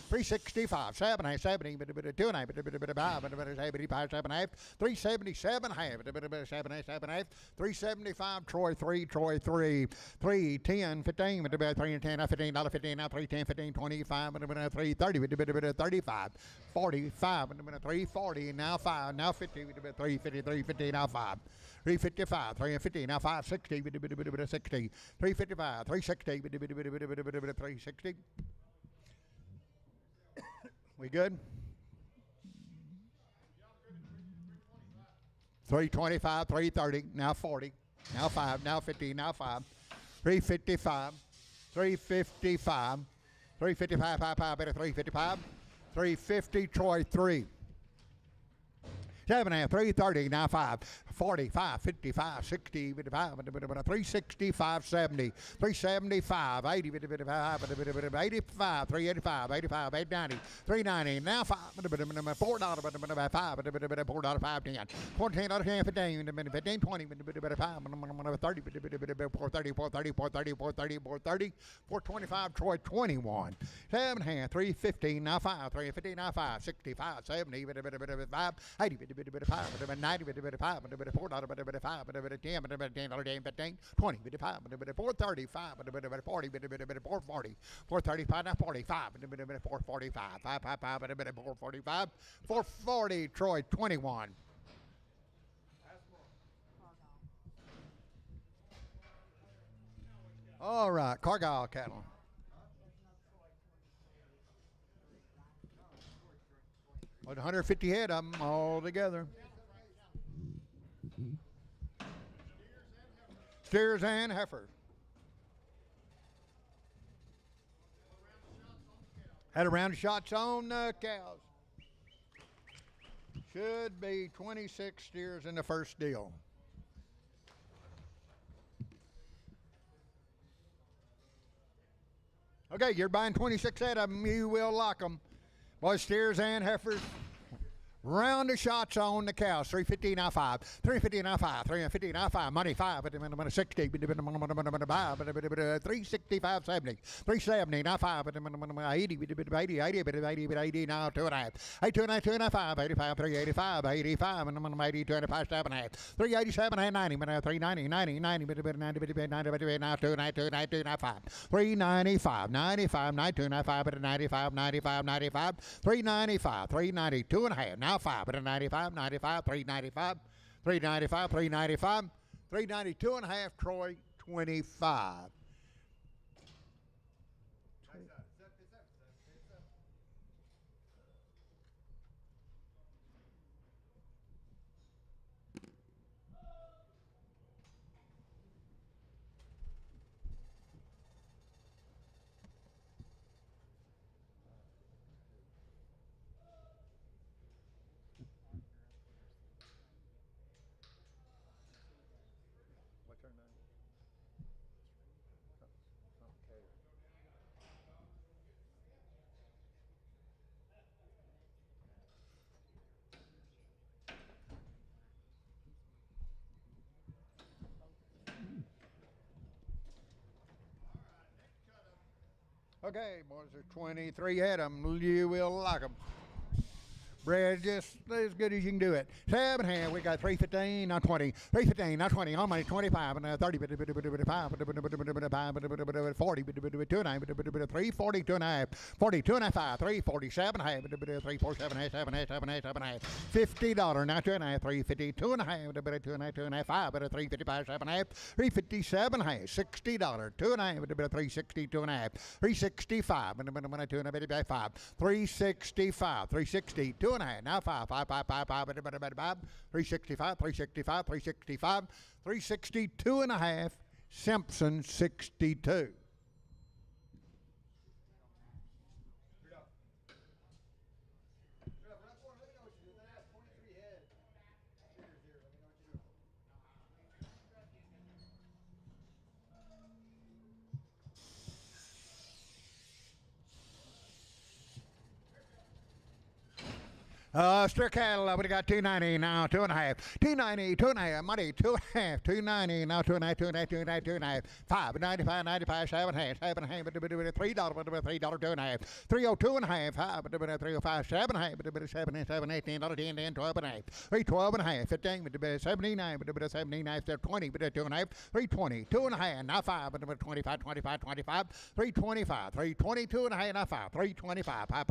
365, 7 and a half, 70, 2 and a half, 75, 7 and a half, 377 and a half, 7 and a half, 375, Troy 3, Troy 3, 310, 15, 3 and 10, $15, 15, now 310, 15, 25, 330, 35, 45, 340, now 5, now 50, 350, 350, now 5. 355, 350, now 560, 60, 355, 360, 360. We good? 325, 330, now 40, now 5, now 50, now 5, 355. 355, 355, 355, 350, Troy 3. 7 and a half, 330, now 5, 45, 55, 60, 365, 70, 375, 80, 85, 385, 85, 890, 390, now 5, $4, 5, $4, 5, 10, 14, 10, 15, 15, 20, 5, 30, 430, 430, 430, 430, 430, 425, Troy 21. 7 and a half, 315, now 5, 350, now 5, 65, 70, 5, 80, 5, 90, 5, $4, 5, 10, 15, 20, 5, 435, 40, 440, 435, now 45, 445, 555, 445, 440, Troy 21. All right, Cargyle cattle. With 150 head of them all together. Steers and heifers. Had a round of shots on the cows. Should be 26 steers in the first deal. Okay, you're buying 26 head of them. You will lock them. Boys, steers and heifers. Round of shots on the cows. 350 now 5. 350 now 5. 350 now 5. Money 5. 60. 365 70. 370 now 5. 80 now 2.5. 82 now 5. 85 385. 85 80 25 7.5. 387 and 90. 390 90 90 now 2 now 5. 395 95 92 now 5. 95 95 95. 395 390 2.5. Now 5, but a 95, 95, 395, 395, 395, 392 and a half, Troy, 25. Okay, boys, there's 23 head of them. You will like them. Bread just as good as you can do it. 7 hand, we got 315, now 20. 315, now 20. On money, 25 and 30, 5, 40, 29, 340, 2.5, 40, 2.5, 347, half, 347, 7, $50, now 2.5, 350, 2.5, 2.5, 5, 355, 7.5, 357, half, $60, 2.5, 360, 2.5, 365, 2.5, 365, 360, 2.5. Now 5, 365, 365, 365, 362 and a half, Simpson 62. Steer cattle, we got 290 now, 2.5, 290, 2.5, money, 2.5, 290 now, 2.5, 2.5, 2.5, 2.5, 5, 95, 95, 7.5, 7.5, $3, $3, 2.5, 302 and a half, 5, 305, 7.5, 7, 7, 18, 10, 10, 12 and a half, 312 and a half, 15, 79, 79, 20, 2.5, 320, 2.5, now 5, 25, 25, 25, 325, 322 and a half, now 5, 325, 5,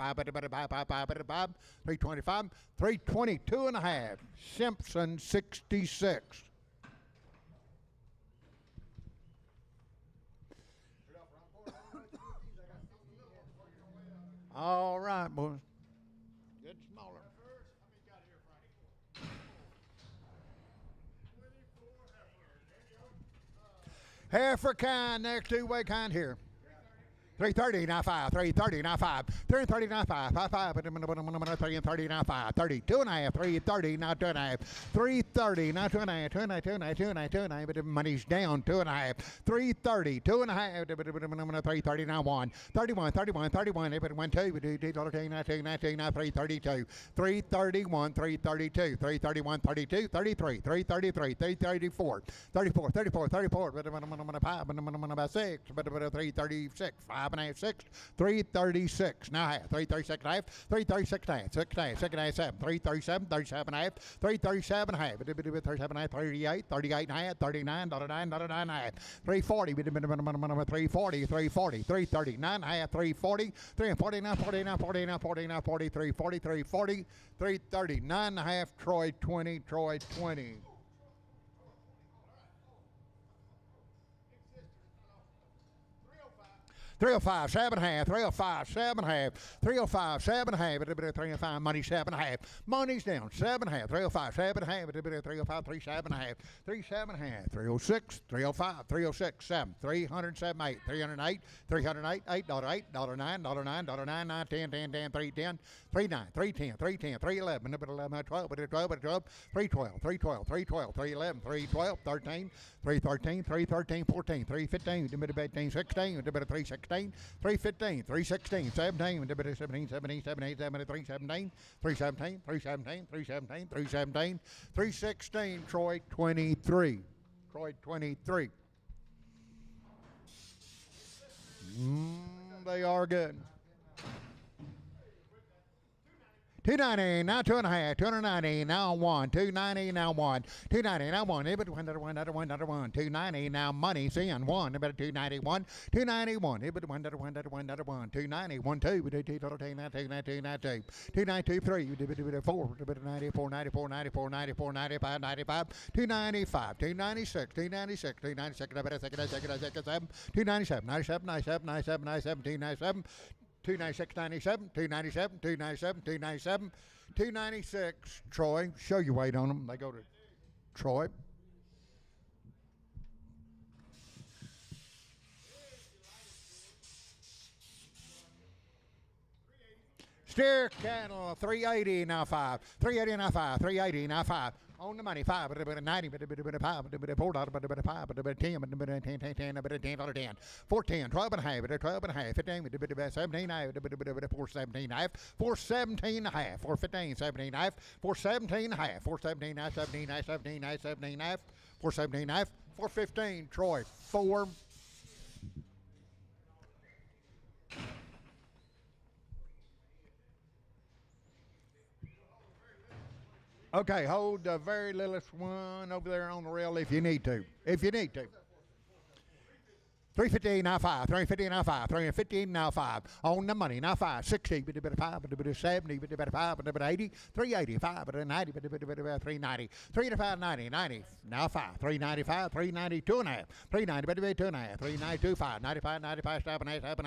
325. 322 and a half, Simpson 66. All right, boys. Good smaller. Heifer kind, next two-way kind here. 330 now 5, 330 now 5, 330 now 5, 5, 330 now 5, 32 and a half, 330 now 2 and a half, 330 now 2 and a half, 2 and a half, 2 and a half, 2 and a half, 2 and a half, but the money's down 2 and a half, 330, 2 and a half, 330 now 1, 31, 31, 31, 1, 2, 2, now 2, now 2, now 332, 331, 332, 331, 32, 33, 333, 334, 34, 34, 34, 5, 6, 336, 5 and a half, 6, 336, now half, 336 and a half, 336 and a half, 6 and a half, 6 and a half, 7, 337, 37 and a half, 337 and a half, 37 and a half, 38, 38 and a half, 39, 39, 39 and a half, 340, 340, 340, 339 and a half, 340, 349, 49, 49, 49, 40, 340, 340, 339 and a half, Troy 20, Troy 20. 305, 7.5, 305, 7.5, 305, 7.5, 305, money 7.5, money's down, 7.5, 305, 7.5, 305, 37.5, 37.5, 306, 305, 306, 7, 307, 8, 308, 308, $8, $8, $9, $9, $9, 9, 10, 10, 10, 310, 39, 310, 310, 311, 11, 12, 12, 12, 312, 312, 312, 311, 312, 13, 313, 313, 14, 315, 15, 16, 316, 315, 316, 17, 17, 17, 17, 317, 317, 317, 317, 317, 316, Troy 23. Troy 23. They are good. 290, now 2.5, 290, now 1, 290, now 1, 290, now 1, another 1, 290, now money's in 1, about 291, 291, another 1, 290, 1, 2, 292, 3, 4, 94, 94, 94, 94, 95, 95, 295, 296, 296, 296, 297, 97, 97, 97, 97, 297, 296, 97, 297, 297, 297, 296. Troy, show your weight on them. They go to Troy. Steer cattle, 380 now 5, 380 now 5, 380 now 5. On the money, 5, but 90, but 5, but 4, but 5, but 10, but 10, 10, 10, but 10, 10, 14, 12 and a half, but 12 and a half, 15, but 17, 417, 417 and a half, 415, 17 and a half, 417 and a half, 417, 17, 17, 17 and a half, 417 and a half, 415, Troy, 4. Okay, hold the very littlest one over there on the rail if you need to. If you need to. 315 now 5, 315 now 5, 315 now 5. On the money now 5, 60, but 5, but 70, but 5, but 80, 385, but 90, but 390, 385, 90, 90. Now 5, 395, 392 and a half, 390, but 2 and a half, 392, 5, 95, 95, 7 and a half,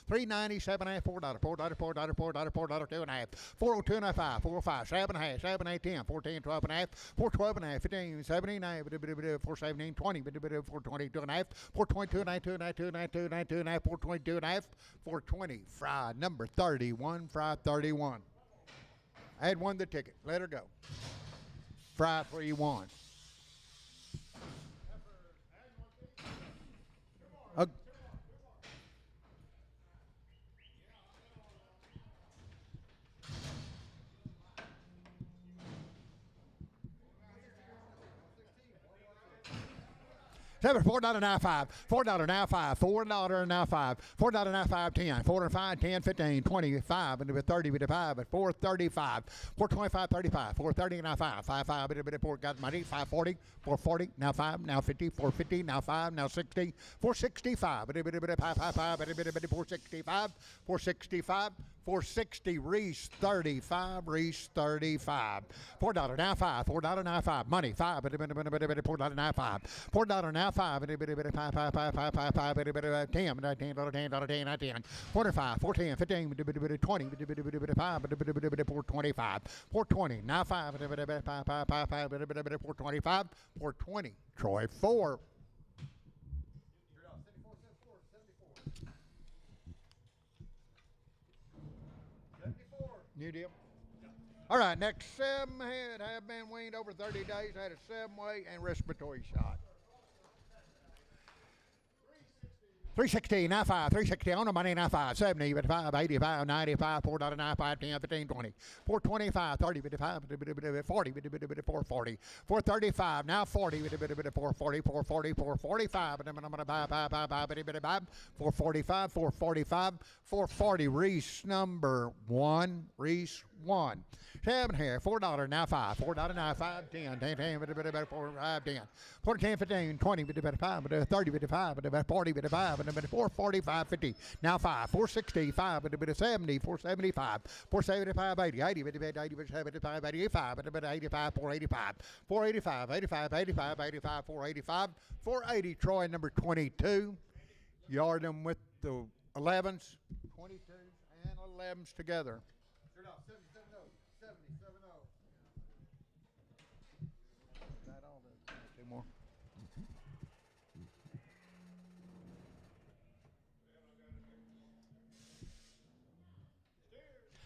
397 and a half, $4, $4, 2 and a half, 402 and a half, 405, 7 and a half, 7, 8, 10, 14, 12 and a half, 412 and a half, 15, 79, 417, 20, 422 and a half, 422 and a half, 292, 422 and a half, 420. Fry number 31, Fry 31. I had won the ticket. Let her go. Fry 3-1. Okay. 7, $4.95, $4.95, $4.95, $4.95, 10, 4 5, 10, 15, 25, and 30, 5, at 435, 425, 35, 430, now 5, 5, 5, 4 got money, 540, 440, now 5, now 50, 450, now 5, now 60, 465, 5, 465, 465, 460, Reese 35, Reese 35. $4 now 5, $4 now 5, money 5, $4 now 5, $4 now 5, 10, 10, 45, 14, 15, 20, 5, 425, 420, now 5, 425, 420, Troy 4. New deal. All right, next 7 head have been weaned over 30 days, had a 7-way and respiratory shot. 360, now 5, 360 on the money, now 5, 70, 5, 85, 95, $4.95, 10, 15, 20, 425, 30, 55, 40, 440, 435, now 40, 440, 440, 445, 445, 445, 440, Reese number 1, Reese 1. 7 here, $4 now 5, $4 now 5, 10, 10, 10, 4, 5, 10, 4, 10, 15, 20, 5, 30, 5, 40, 5, 445, 50, now 5, 465, 70, 475, 475, 80, 80, 75, 85, 85, 485, 485, 85, 85, 85, 485, 480, Troy number 22. Yard them with the 11s, 22s, and 11s together. Start off 70, 70, 70. Is that all? Two more.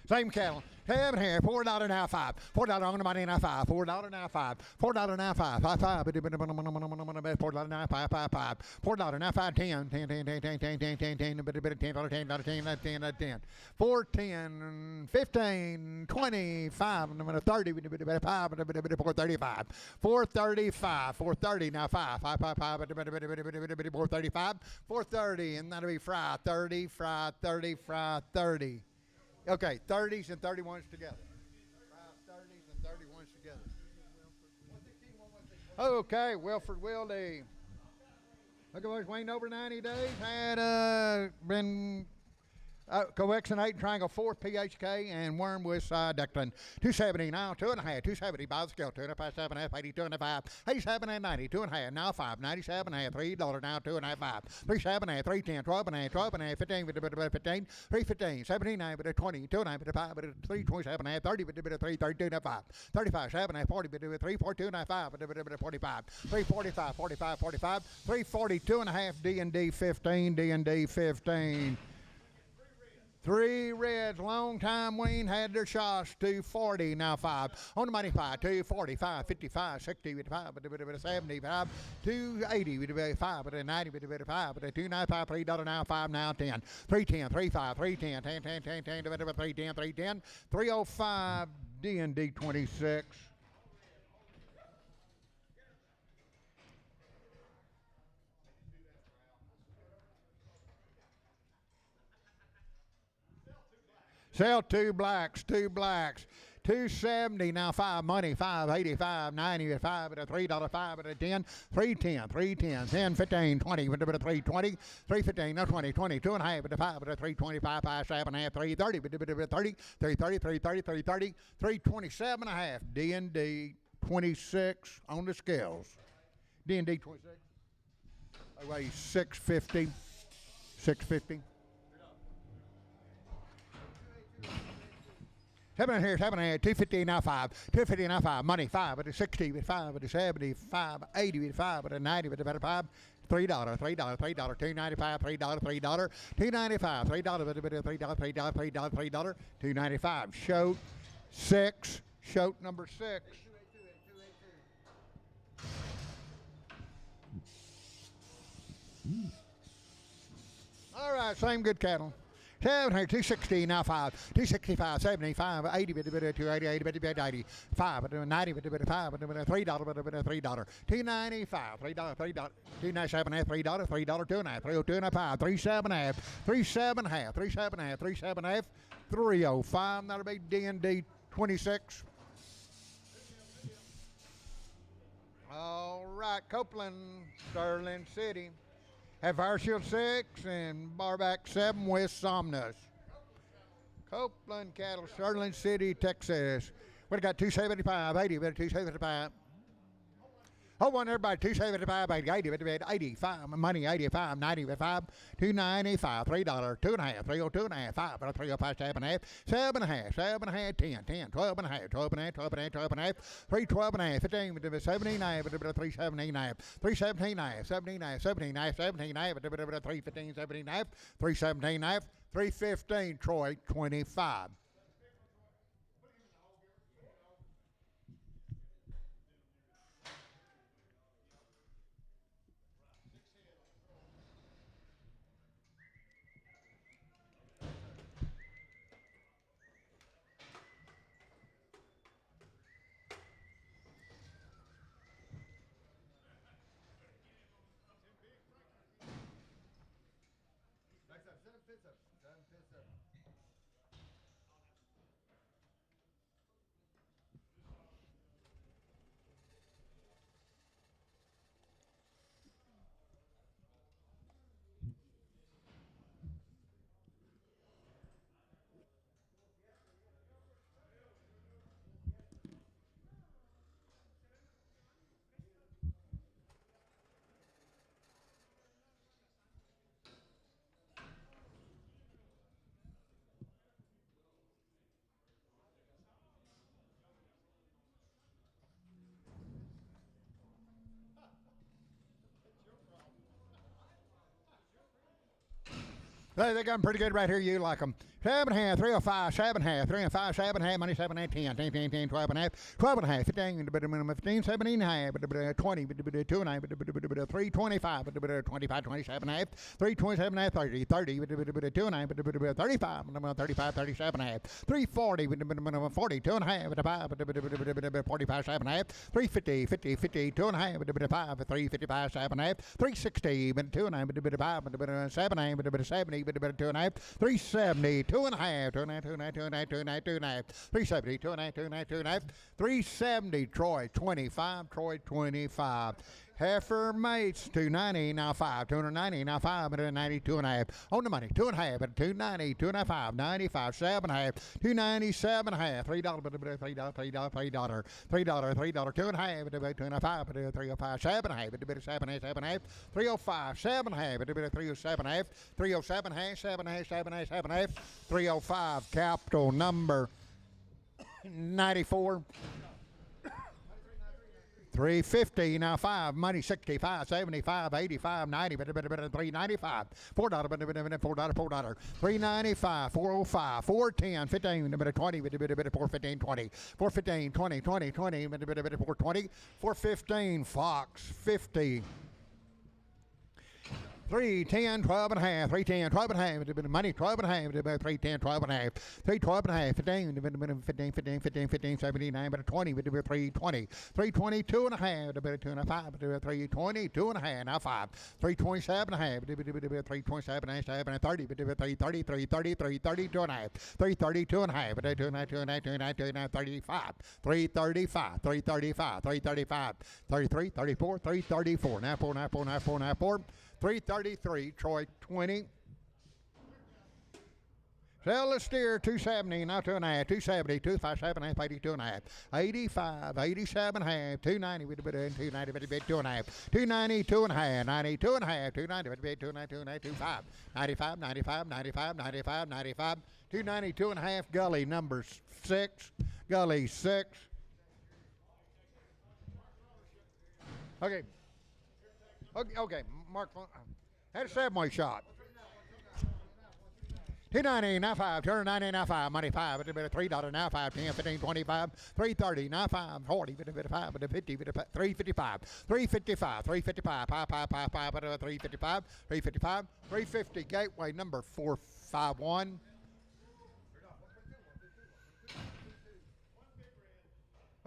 Same cattle. Seven here, $4.95. $4 on the money and $5. $4.95. $4.95. $5. $4.95. $4.95. 10. 10. 10. 10. 10. 10. 10. 10. 10. $10. 10. 10. 10. 4. 10. 15. 25. 30. 5. 435. 435. 430. Now 5. 5. 5. 5. 435. 430. And that'll be fry. 30. Fry. 30. Fry. 30. Okay, 30s and 31s together. 30s and 31s together. Okay, Wilford Wildy. Look at what's Wayne over 90 days. Had been coexonate triangle 4 PHK and wormwood side duckling. 270 now, 2.5, 270 by the scale, 2.5, 7.5, 82 and a 5, 87 and 90, 2.5, now 5, 97 and $3 now, 2.5, 5, 37 and 310, 12 and 12 and 15 with a bit of 15, 315, 79 with a 20, 2.9 with a 5 with a 327 and 30 with a bit of 3, 32 and a 5, 35, 7 and 40 with a 3, 42 and a 5 with a bit of 45, 345, 45, 45, 342 and a half D&D 15, D&D 15. 3 reds, long time Wayne had their shots, 240, now 5. On the money 5, 240, 5, 55, 60, with 5, with a 75, 280, with a 5, with a 90, with a 5, with a 295, $3 now, 5 now, 10, 310, 35, 310, 10, 10, 10, 10, 310, 310, 305, D&D 26. Sell 2 blacks, 2 blacks. 270 now 5 money 585 90 at 5 at a $3 5 at a 10 310 310 10 15 20 with a bit of 320 315 no 20 20 2 and a half at a 5 at a 325 5 7 and a half 330 with a bit of 30 330 330 330 327 and a half D&D 26 on the scales. D&D 26 I weigh 650 650. 7 here, 7 here, 250 now 5, 250 now 5, money 5 with a 60 with 5 with a 75, 80 with 5 with a 90 with a better 5, $3, $3, $3, $2.95, $3, $3, $2.95, $3 with a bit of $3, $3, $3, $3, $2.95. Shoat 6, shoat number 6. All right, same good cattle. 7 here, 260 now 5, 265, 75, 80 with a bit of 280, 80 with a bit of 80, 5 with a 90 with a bit of 5 with a bit of $3 with a bit of $3, $2.95, $3, $3, $2.97, $3, $3, $2.5, $302.5, 37.5, 37.5, 37.5, 37.5, 305. That'll be D&D 26. All right, Copeland, Sterling City. Have Fire Shield 6 and Barback 7 with Somnus. Copeland Cattle, Sterling City, Texas. We've got 275, 80, we got 275. Hold on, everybody. 275, 80, 80, 85, money, 85, 90, 5, 295, $3, 2.5, 302 and a half, 5, 305, 7.5, 7.5, 7.5, 10, 10, 12 and a half, 12 and a half, 12 and a half, 12 and a half, 312 and a half, 15, 79, 379, 317, 79, 79, 79, 315, 79, 317, 315, Troy, 25. They got them pretty good right here. You like them. 7.5, 305, 7.5, 305, 7.5, money 7.5, 10, 10, 10, 10, 12.5, 12.5, 15, 15, 17.5, 20, 2.5, 325, 25, 27.5, 327.5, 30, 30, 2.5, 35, 35, 37.5, 340, 40, 2.5, 45, 7.5, 350, 50, 50, 2.5, 5, 355, 7.5, 360, 2.5, 7, 70, 2.5, 370. 2.5, 370, 2.5, 370, Troy 25, Troy 25. Heifer mates 290 now 5, 290 now 5, 190, 2.5 on the money, 2.5 at 290, 2.5, 95, 7.5, 297 half, $3, $3, $3, $3, $3, 2.5, 2.5, 305, 7.5, 7 half, 305, 7 half, 307 half, 307 half, 7 half, 7 half, 7 half, 305 capital number 94. 350 now 5 money 65 75 85 90 395 $4 $4 395 405 410 15 20 415 20 415 20 20 20 420 415 Fox 50 310, 12 and a half, 310, 12 and a half, money 12 and a half, 310, 12 and a half, 312 and a half, 15, 79, 20, 320, 322 and a half, 205, 320, 2 and a half, now 5, 327 and a half, 327 and a half, 30, 330, 330, 330, 2 and a half, 330, 2 and a half, 35, 335, 335, 335, 33, 34, 334, now 4, now 4, now 4, now 4. 333, Troy 20. Sell the steer 270, now 2.5, 270, 257, 82 and a half, 85, 87 half, 290, 290, 2 and a half, 290, 2 and a half, 92 and a half, 290, 290, 25, 95, 95, 95, 95, 95, 292 and a half, Gully number 6, Gully 6. Okay. Okay, Mark, had a 7-way shot. 290 now 5, 290 now 5, money 5, $3 now 5, 10, 15, 25, 330 now 5, 40, 55, 50, 355, 355, 355, 355, 355, 350, gateway number 451.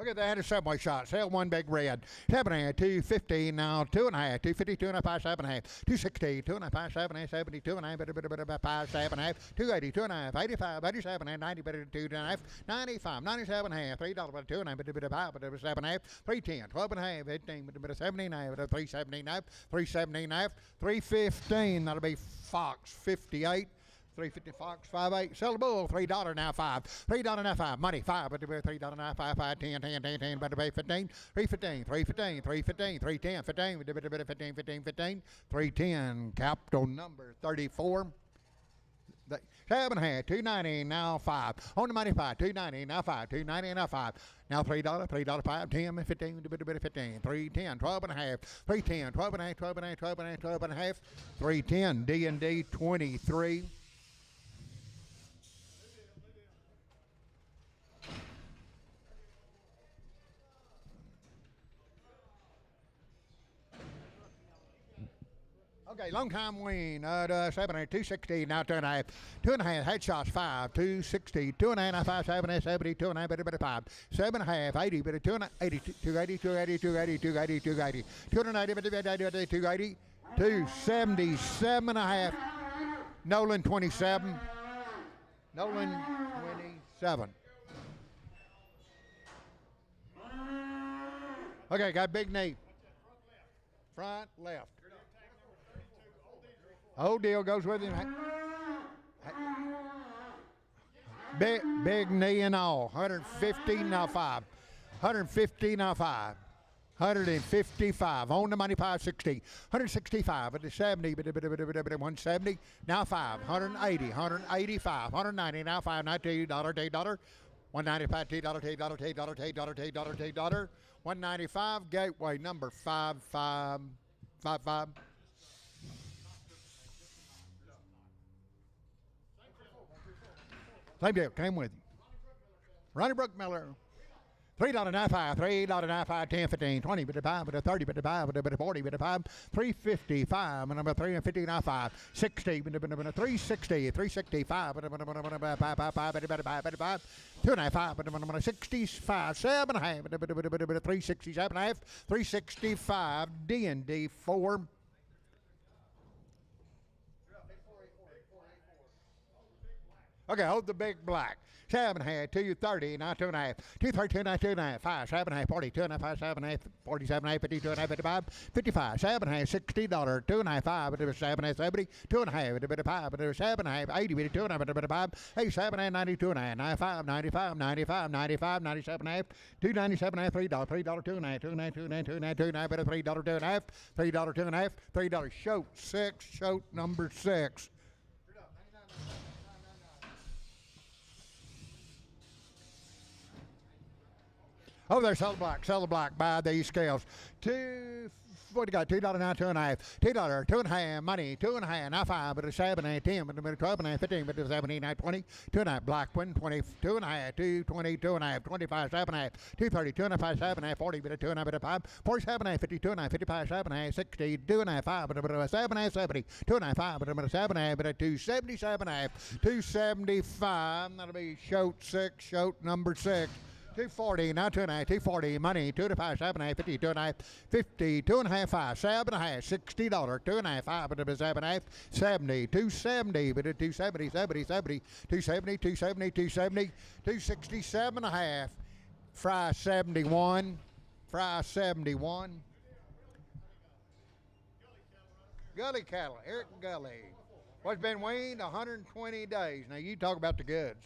Okay, they had a 7-way shot. Sell one big red. 7.5, 250 now, 2.5, 250, 2.5, 7.5, 260, 2.5, 7.5, 70, 2.5, 5, 7.5, 280, 2.5, 85, 87, and 90, 2.5, 95, 97 half, $3, 2.5, 5, 7.5, 310, 12.5, 15, 79, 379, 379, 315. That'll be Fox 58. 350 Fox 58. Sell the bull $3 now 5. $3 now 5. Money 5. $3 now 5. 5 10 10 10 10. Better pay 15. 315 315 315 310 15 15 15 310. Capital number 34. 7.5, 290 now 5. On the money 5, 290 now 5, 290 now 5. Now $3, $3, 5, 10, 15, 15, 310, 12 and a half, 310, 12 and a half, 12 and a half, 12 and a half, 12 and a half, 310, D&D 23. Okay, long time win. 260 now 2.5. 2.5 headshots 5. 260 2.5 5 7 70 2.5 5 7.5 80 280 280 280 280 280 280 290 280 277 and a half. Nolan 27. Nolan 27. Okay, got big knee. Front left. Old deal goes with him. Big knee and all. 150 now 5. 150 now 5. 155. On the money 560. 165 at the 70. 170 now 5. 180. 185. 190 now 5. $90. $195. $195. 195. Gateway number 5555. Same deal. Came with you. Ronnie Brook Miller. $3.95, $3.95, 10, 15, 20, bit of 5, bit of 30, bit of 5, bit of 40, bit of 5, 355, and number 350, now 5, 60, bit of 360, 365, bit of 5, bit of 5, 2.5, bit of 65, 7.5, bit of 367, 365, D&D 4. Okay, hold the big black. 7.5, 230, now 2.5, 232, now 2.5, 5, 7.5, 40, 2.5, 5, 7.5, 47.5, 52.5, 55, 55, 7.5, $60, 2.5, 5, bit of 7.5, 70, 2.5, bit of 5, bit of 7.5, 80, bit of 2.5, bit of 5, 87.5, 92.5, 95, 95, 95, 95, 97.5, 297.5, $3, $3, 2.5, 2.5, 2.5, 2.5, 2.5, bit of $3, 2.5, $3, 2.5, $3, shoat 6, shoat number 6. Oh, there, sell the black, buy these scales. What do you got? $2 now, $2.5. $2, 2.5, money, 2.5, now 5, but a 7, 8, 10, but a 12.5, 15, but a 17, 9, 20, 2.5, black one, 20, 2.5, 220, 2.5, 25, 7.5, 230, 2.5, 7.5, 40, but a 2.5, but a 5, 47, 50, 2.5, 55, 7.5, 60, 2.5, 5, but a 7.5, 70, 2.5, 5, but a 7.5, but a 277, 275, that'll be shoat 6, shoat number 6. 240, now 2.5, 240, money, 2.5, 7.5, 50, 2.5, 50, 2.5, 5, 7.5, $60, 2.5, 5, but it was 7.5, 70, 270, but it 270, 70, 70, 270, 270, 270, 267.5, fry 71, fry 71. Gully cattle, Eric Gully. What's been weaned 120 days. Now you talk about the goods.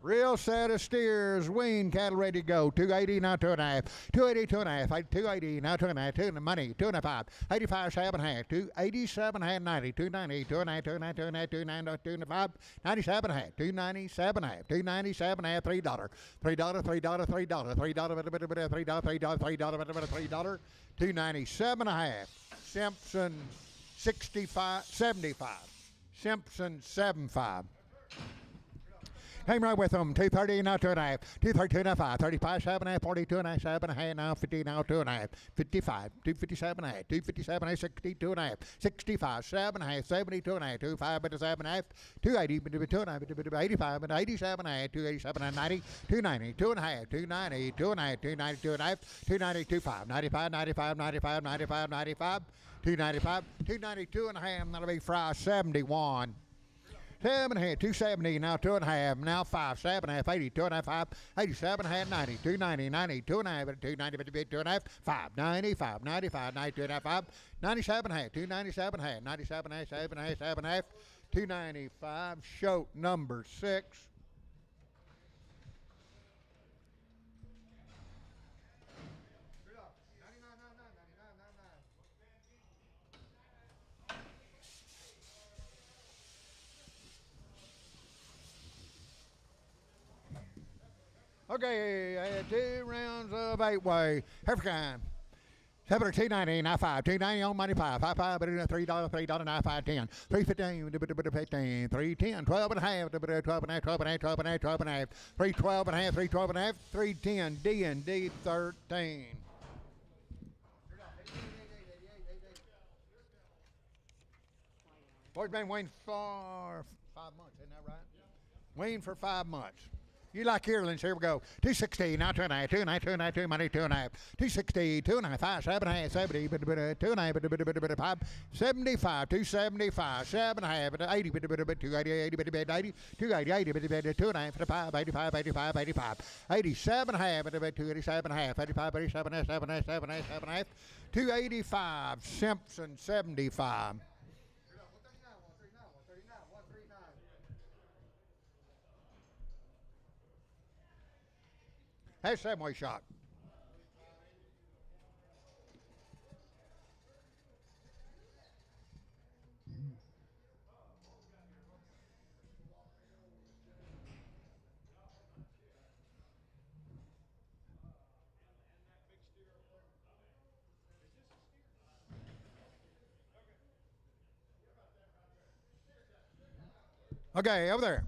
Real set of steers, wean cattle ready to go. 280 now 2.5, 280 2.5, 280 now 2.5, 2 money 2.5, 85 7.5, 287 half 90, 290 2.5, 2.5, 2.5, 2.5, 97 half, 297 half, 297 half, $3, $3, $3, $3, $3, $3, $297.5. Simpson 65, 75. Simpson 75. Came right with them. 230 now 2.5, 230 now 5, 35 7.5, 42 and a half, 7.5 now 50 now 2.5, 55, 257 half, 257 half, 62 and a half, 65 7.5, 72 and a half, 25 but 7.5, 280 but 2.5, 85 but 87 half, 287 and 90, 290, 2.5, 290, 2.5, 290, 2.5, 290, 25, 95, 95, 95, 95, 95, 295, 292 and a half. That'll be fry 71. 7.5, 270, now 2.5, now 5, 7.5, 80, 2.5, 5, 87, 90, 290, 90, 2.5, 290, 2.5, 5, 95, 95, 90, 2.5, 97, 297, 97, 7.5, 7.5, 295, shoat number 6. Okay, I had 2 rounds of 8-way. African. 7 or 290, now 5. 290 on money 5. 5, 5, but $3, $3, now 5, 10. 315, 15, 310, 12 and a half, 12 and a half, 12 and a half, 12 and a half, 12 and a half, 312 and a half, 312 and a half, 310, D&D 13. Boy's been waiting for 5 months, isn't that right? Waiting for 5 months. You like yearlings, here we go. 260, now 2.5, 2.5, 2.5, 2 money, 2.5. 260, 2.5, 5, 7.5, 70, 2.5, 5, 75, 275, 7.5, 80, 280, 80, 80, 280, 80, 2.5, 5, 85, 85, 85, 87, half, 287, half, 85, 87, 7, 7, 7, 285, Simpson 75. That's 7-way shot. Okay, over there.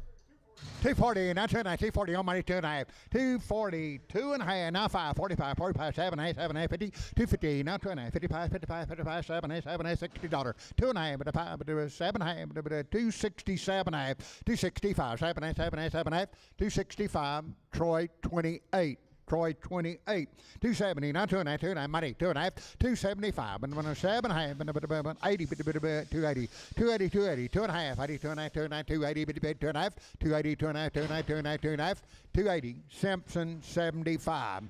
240, now 2.5, 240 on money, 2.5, 240, 2.5, now 5, 45, 45, 7.5, 7.5, 50, 250, now 2.5, 55, 55, 55, 7.5, 7.5, $60, 2.5, but a 5, but a 7.5, but a 267, 265, 7.5, 7.5, 7.5, 265, Troy 28. Troy 28, 270, now 2.5, 2.5, money, 2.5, 275, and 7.5, 80, 280, 280, 280, 2.5, 80, 2.5, 2.5, 280, 2.5, 280, 2.5, 2.5, 2.5, 2.5, 280, Simpson 75.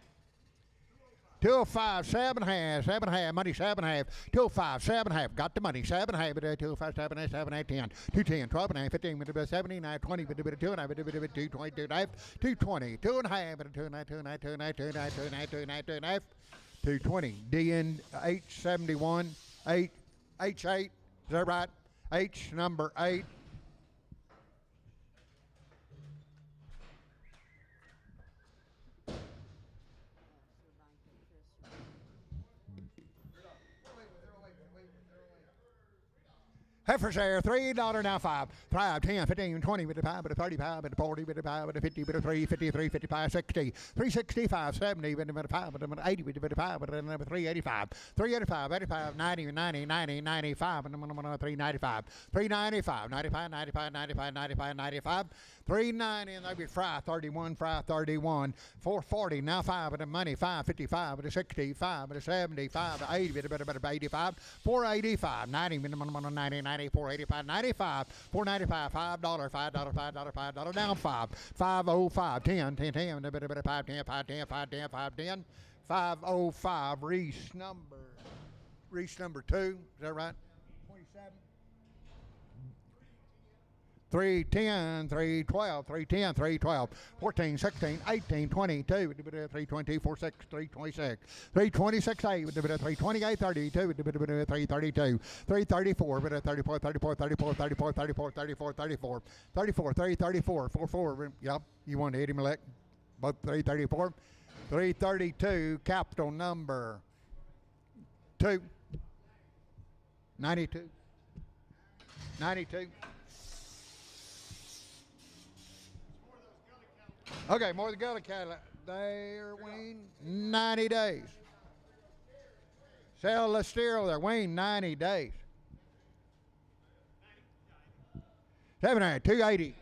205, 7.5, 7.5, money, 7.5, 205, 7.5, got the money, 7.5, 205, 7.5, 7.5, 10, 210, 12.5, 15, 79, 20, 2.5, 220, 220, 2.5, 2.5, 2.5, 2.5, 2.5, 2.5, 2.5, 220, DN 71, 8, H8, is that right? H number 8. Heifers there, $3 now 5, 5, 10, 15, 20, 25, 35, 40, 45, 50, 3, 53, 55, 60, 365, 70, 5, 80, 55, 385, 385, 85, 90, 90, 90, 95, 395, 395, 95, 95, 95, 95, 95, 390, and that'd be Fry 31, Fry 31, 440, now 5 of the money, 555, with a 65, with a 75, 80, 85, 485, 90, 90, 485, 95, 495, $5, $5, down 5, 505, 10, 10, 10, 5, 10, 5, 10, 5, 10, 5, 10, 505, Reese number 2, is that right? 27. 310, 312, 310, 312, 14, 16, 18, 22, 320, 46, 326, 326, 8, 328, 32, 332, 334, 34, 34, 34, 34, 34, 34, 34, 34, 34, 44, yep, you want to hit him, elect, both 334, 332, capital number 2, 92, 92. Okay, more than Gully cattle. There, Wayne, 90 days. Sell the steer there, Wayne, 90 days. 700, 280.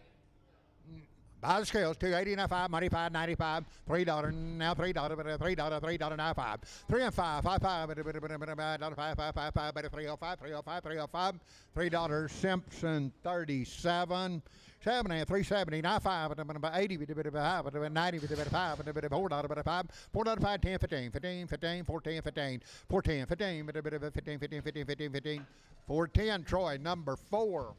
Buy the scales, 280 now 5, money 5, 95, $3, now $3, but $3, now 5. 3 and 5, 5, 5, $5, 5, 5, 305, 305, 305, $3, Simpson 37. 7 370, now 5, 80, 5, 90, 5, $4, 5, $4, 5, 10, 15, 15, 15, 14, 15, 14, 15, 15, 15, 15, 15, 15, 410, Troy, number 4.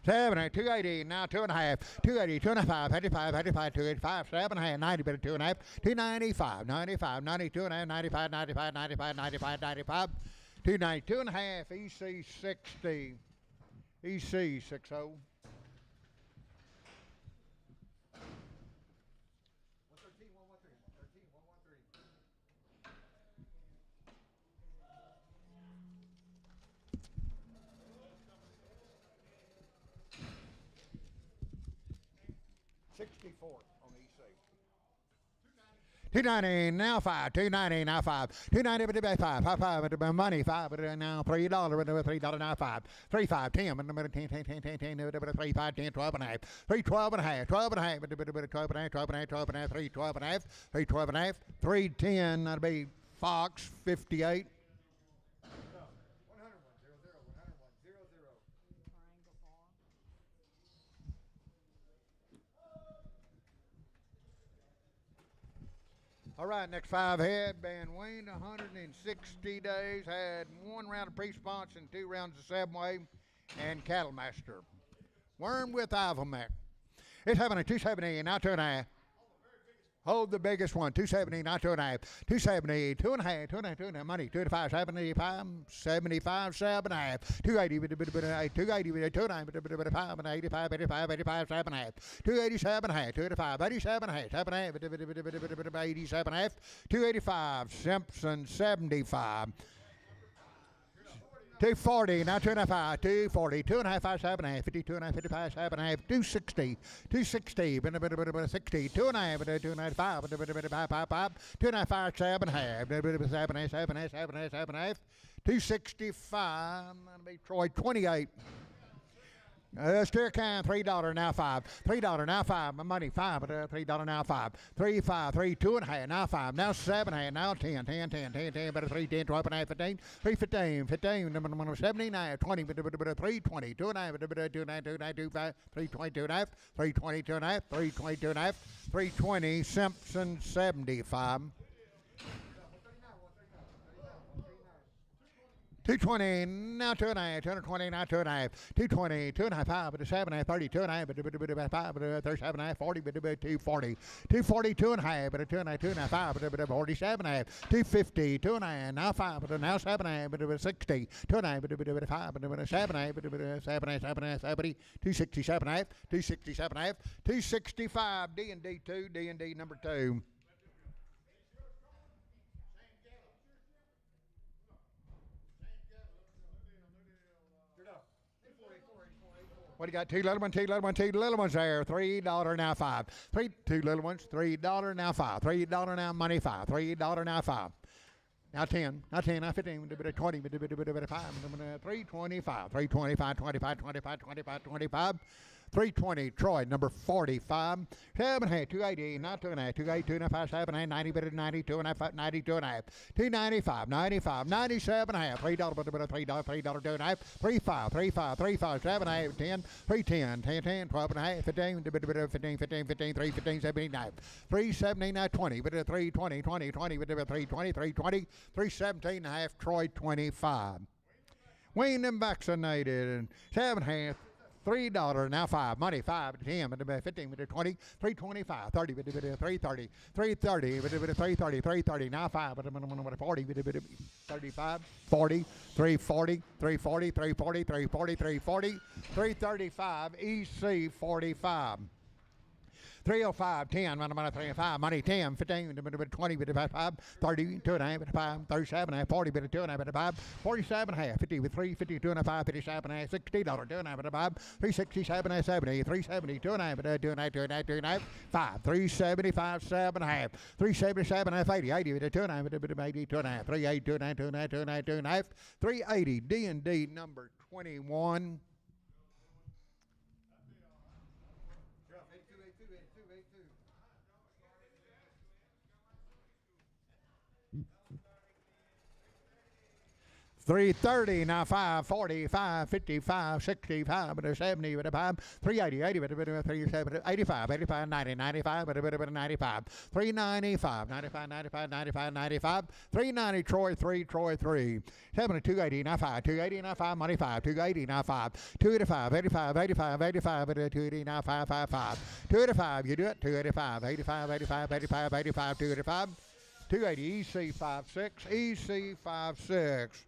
7, 280, now 2.5, 280, 2.5, 85, 85, 285, 7.5, 90, 2.5, 295, 95, 92, 95, 95, 95, 95, 95, 290, 2.5, EC 60, EC 60. 64 on EC. 290 now 5, 290 now 5, 290 5, 5, 5, money 5, now $3, $3 now 5, 3, 5, 10, 10, 10, 10, 10, 10, 3, 5, 10, 12 and a half, 3, 12 and a half, 12 and a half, 12 and a half, 12 and a half, 12 and a half, 12 and a half, 3, 12 and a half, 3, 12 and a half, 310, that'll be Fox 58. All right, next 5 head, been weaned 160 days, had 1 round of pre-response and 2 rounds of 7-way, and Cattle Master. Worm with Ivomac. It's having a 270, now 2.5. Hold the biggest one, 270, now 2.5. 270, 2.5, 2.5, 2.5, money, 285, 75, 75, 7.5. 280, 280, 290, 85, 85, 85, 7.5. 287, 285, 87, 7.5, 87, 285, Simpson 75. 240, now 2.5, 240, 2.5, 7 and a half, 52 and a half, 55, 7 and a half, 260, 260, bit a 60, 2.5, bit a 2.5, bit a 5, 2.5, 7 and a half, bit a 7 and a half, 7 and a half, 7 and a half, 7 and a half, 265, that'll be Troy, 28. Steer can $3 now 5. $3 now 5. My money 5, but $3 now 5. 3 5 3 2.5 now 5 now 7.5 now 10 10 10 10 10 better 3 10 12 and a half 15 3 15 15 number 79 20 3 20 2 and a half 2 9 2 9 2 5 3 22 and a half 3 22 and a half 3 22 and a half 320 Simpson 75. 220, now 2.5, 220, now 2.5, 220, 2.5, 5, but 7.5, 30, 2.5, but 5, but 37.5, 40, but 240, 240, 2.5, but 2.5, 2.5, but 47.5, 250, 2.5, now 5, but now 7.5, but 60, 2.5, but 5, but 7.5, but 7.5, 70, 267.5, 267.5, 265, D&D 2, D&D number 2. What do you got? Two little ones, two little ones, two little ones there. $3 now 5. Two little ones, $3 now 5. $3 now money 5. $3 now 5. Now 10, now 10, now 15, 20, 5, 325, 325, 25, 25, 25, 25. 320, Troy, number 45. 7.5, 280, not 2.5, 280, 2.5, 7.5, 90, 90, 2.5, 92 and a half, 295, 95, 97.5, $3, $3, $3, 2.5, 35, 35, 35, 7.5, 10, 310, 10, 10, 12 and a half, 15, 15, 15, 15, 3, 15, 79, 379, 20, 320, 20, 20, 320, 320, 317 and a half, Troy, 25. Weaned and vaccinated, 7.5. $3 now 5 money 5 10 15 20 325 30 330 330 330 330 now 5 40 35 40 340 340 340 340 340 335 EC 45 305, 10, 305, money 10, 15, 20, 5, 30, 2 and a half, 5, 37 and a half, 40, 2 and a half, 5, 47 and a half, 50 with 3, 52 and a half, 57 and a half, $60, 2 and a half, 5, 367 and a half, 70, 370, 2 and a half, 2 and a half, 2 and a half, 2 and a half, 5, 375, 7 and a half, 377 and a half, 80, 80 with 2 and a half, 80, 2 and a half, 380, 2 and a half, 2 and a half, 2 and a half, 2 and a half, 380, D&D number 21. $330 now 5, 45, 55, 65, 70, 5, 380, 80, 370, 85, 85, 90, 95, 95, 395, 95, 95, 95, 95, 390, Troy 3, Troy 3, 70, 280 now 5, 280 now 5, money 5, 280 now 5, 285, 85, 85, 85, 280 now 5, 5, 5, 285, you do it, 285, 85, 85, 85, 85, 285. 280 EC 56, EC 56.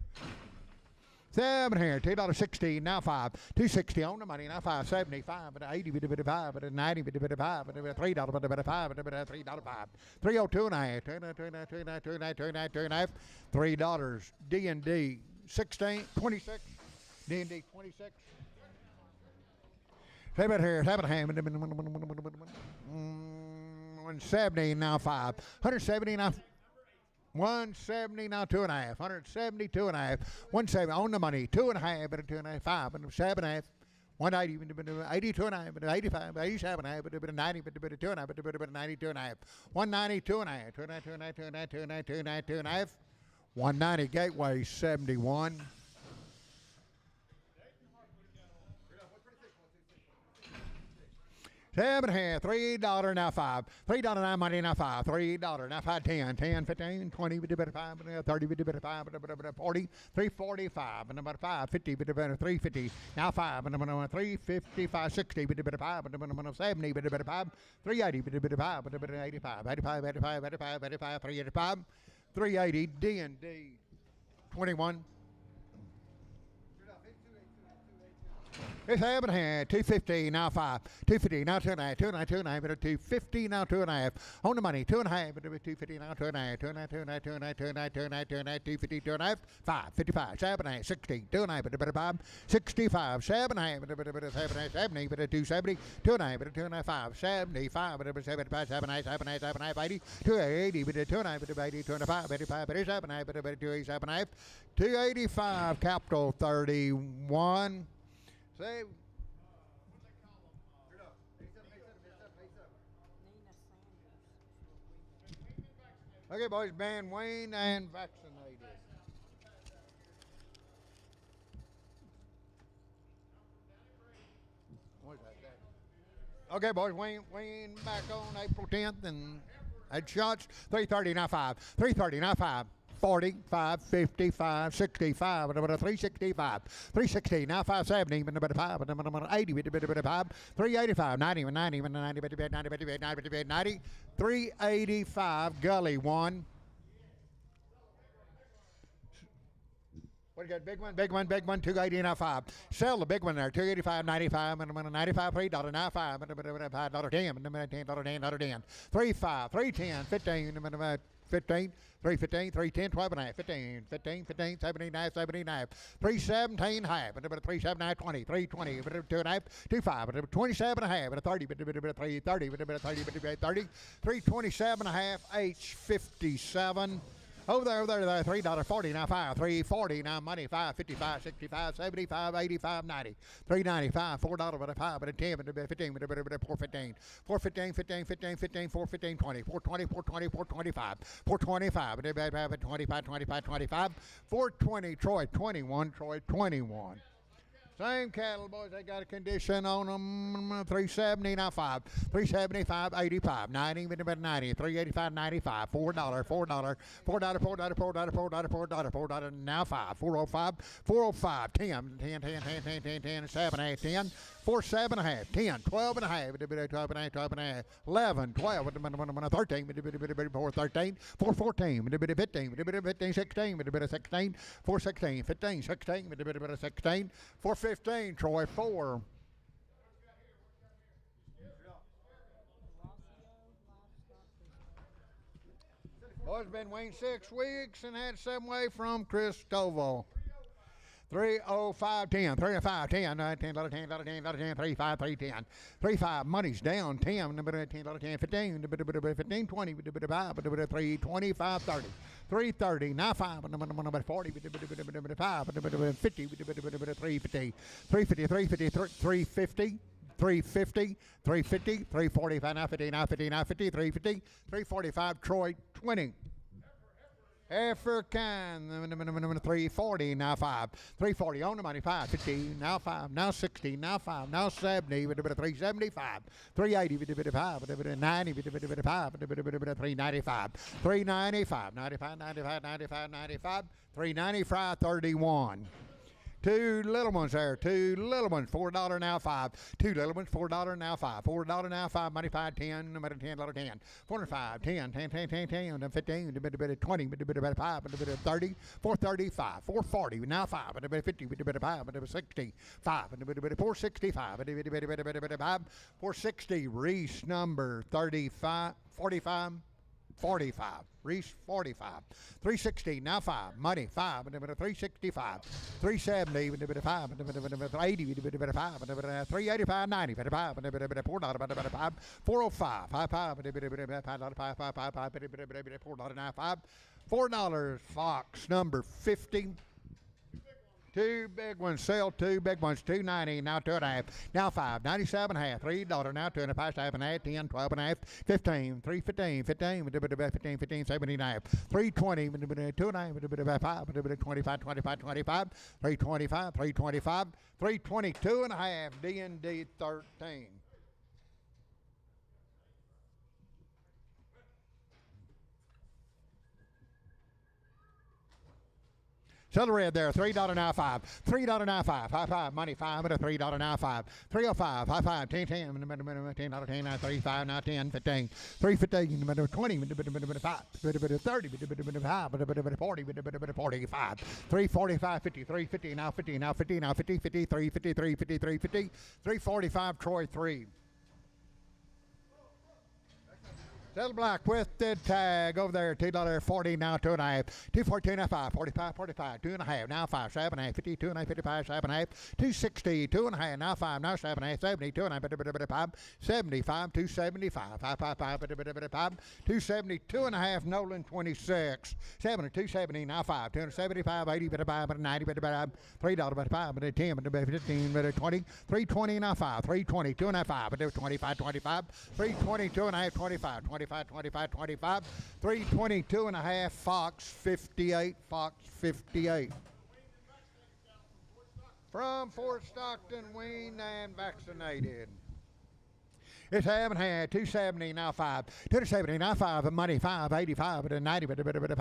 7 here, $2.16, now 5. 260 on the money, now 5. 75, but 80, but 5, but 90, but 5, but $3, but 5, but $3.05. 302 and a half, 2 $3. D&D 16, 26. D&D 26. 7 here, 7 ham. 170 now 5. 170 now 170 now 2 and a half. 172 and a half. 170 on the money. 2 and a half, but 2 and a half, 5, and 7 and a half. 180, 82 and a half, but 85, 87 and a half, but 90, but 2 and a half, but 92 and a half. 192 and a half. 2 and a half, 2 and a half, 2 and a half, 2 and a half, 2 and a half, 2 and a half. 190 Gateway 71. 7 here, $3 now 5. $3 now money now 5. $3 now 5, 10, 10, 15, 20, 5, 30, 5, 40, 345, and about 5, 50, 350, now 5, and 355, 60, 5, 70, 5, 380, 5, 85, 85, 85, 85, 85, 385, 380, D&D 21. It's happening. 250 now 5. 250 now 2.5. 2.5. 2.5. 250 now 2.5. On the money 2.5. 250 now 2.5. 2.5. 2.5. 2.5. 2.5. 2.5. 2.5. 250 2.5. 5. 55. 7.5. 60. 2.5. 5. 65. 7.5. 7.5. 70. 270. 2.5. 2.5. 5. 75. 75. 7.5. 7.5. 7.5. 80. 280. 2.5. 80. 2.5. 85. 7.5. 287.5. 285. Capital 31. Say. Okay, boys, band Wayne and vaccinated. What is that? Okay, boys, Wayne back on April 10th and had shots. 330, now 5. 330, now 5. 45, 55, 65, 365, 360, now 570, 5, 80, 5, 385, 90, 90, 90, 90, 385, Gully 1. What you got? Big one, big one, big one, 280 now 5. Sell the big one there, 285, 95, 95, $3, now 5, $5, $10, $10, 3, 5, 310, 15, 15, 315, 310, 12 and a half, 15, 15, 15, 79, 79, 317 half, 379, 20, 320, 2 and a half, 25, 27 and a half, 30, 330, 30, 327 and a half, H57. Over there, $3.40 now 5, 340 now money 5, 55, 65, 75, 85, 90, 395, $4 but a 5, but a 10, but a 15, but a 415, 415, 15, 15, 15, 415, 20, 420, 420, 425, 425, but a 25, 25, 25, 420, Troy 21, Troy 21. Same cattle, boys, they got a condition on them. 370 now 5, 375, 85, 90, 90, 385, 95, $4, $4, $4, $4, $4, $4, $4, $4, now 5, 405, 405, 10, 10, 10, 10, 10, 10, 10, 7, 8, 10, 4, 7 and a half, 10, 12 and a half, 12 and a half, 12 and a half, 11, 12, 13, 4, 13, 4, 14, 15, 15, 16, 16, 4, 16, 15, 16, 16, 4, 15, Troy 4. Boys been waiting 6 weeks and had some way from Cristoval. 305, 10, 305, 10, 10, 10, 10, 10, 3, 5, 3, 10, 3, 5, money's down, 10, 10, 10, 15, 15, 20, 5, 3, 25, 30, 330, now 5, 40, 5, 50, 350, 350, 350, 350. 350, 350, 345, now 50, now 50, now 50, 350, 345, Troy 20. African, 340, now 5, 340, on the money, 550, now 5, now 60, now 5, now 70, 375, 380, 5, 90, 5, 395, 395, 95, 95, 95, 95, 395, 31. 2 little ones there, 2 little ones, $4 now 5, 2 little ones, $4 now 5, $4 now 5, money 5, 10, $10, 10, 405, 10, 10, 10, 10, 10, 15, 20, 5, 30, 435, 440, now 5, 50, 5, 60, 5, 465, 460, Reese number 35, 45, 45, Reese 45, 360, now 5, money 5, 365, 370, 5, 80, 5, 385, 90, 5, $4, 405, 55, $4, $4, Fox number 50. 2 big ones, sell 2 big ones, 290, now 2.5, now 5, 97 and a half, $3, now 2 and a half, 5 and a half, 10, 12 and a half, 15, 315, 15, 15, 15, 70 and a half, 320, 2 and a half, 5, 25, 25, 25, 325, 325, 322 and a half, D&D 13. Sell the red there, $3.95. $3.95. High five, money five at a $3.95. 305, high five, 10, 10, $10, 10, 35, now 10, 15. 315, 20, 5, 30, 40, 45. 345, 50, 350, now 50, now 50, now 50, 50, 350, 350, 350, 345, Troy 3. Sell black with the tag over there, $2.40, now 2.5, 214.5, 45, 45, 2.5, now 5, 7.5, 50, 2.5, 55, 7.5, 260, 2.5, now 5, now 7.5, 70, 2.5, 75, 275, 555, 270, 2.5, Nolan 26, 70, 270, now 5, 275, 80, 90, $3, $5, 10, 15, 20, 320, now 5, 320, 2.5, 25, 25, 320, 2.5, 25, 25, 25, 25, 322 and a half, Fox 58, Fox 58. From Fort Stockton, weaned and vaccinated. It's haven't had 270, now 5, 270, now 5, money 5, 85, but a 90, but a $3, but a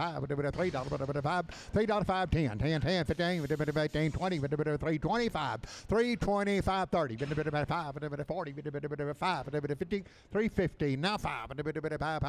$5, 10, 10, 10, 15, 15, 20, but a 325, 325, 30, but a 5, but a 40, but a 5, but a 50, 350, now 5, but a 5,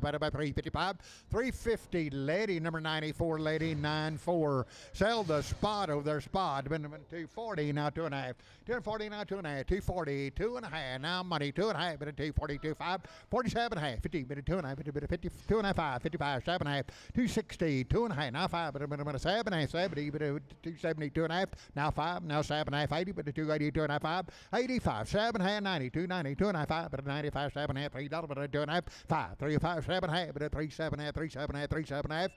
355, 350, lady number 94, lady 94. Sell the spot over their spot, 240, now 2.5, 240, now 2.5, 240, 2.5, now money 2.5. But a 242, 5, 47 and a half, 50, but a 2.5, but a 52 and a half, 55, 7 and a half, 260, 2.5, now 5, but a 7 and a half, 70, but a 272 and a half, now 5, now 7 and a half, 80, but a 282 and a half, 5, 85, 7 and a half, 90, 290, 2 and a half, 5, but a 95, 7 and a half, $3, but a 2 and a half, 5, 305, 7 and a half, but a 37 and a half, 37 and a half, 37 and a half,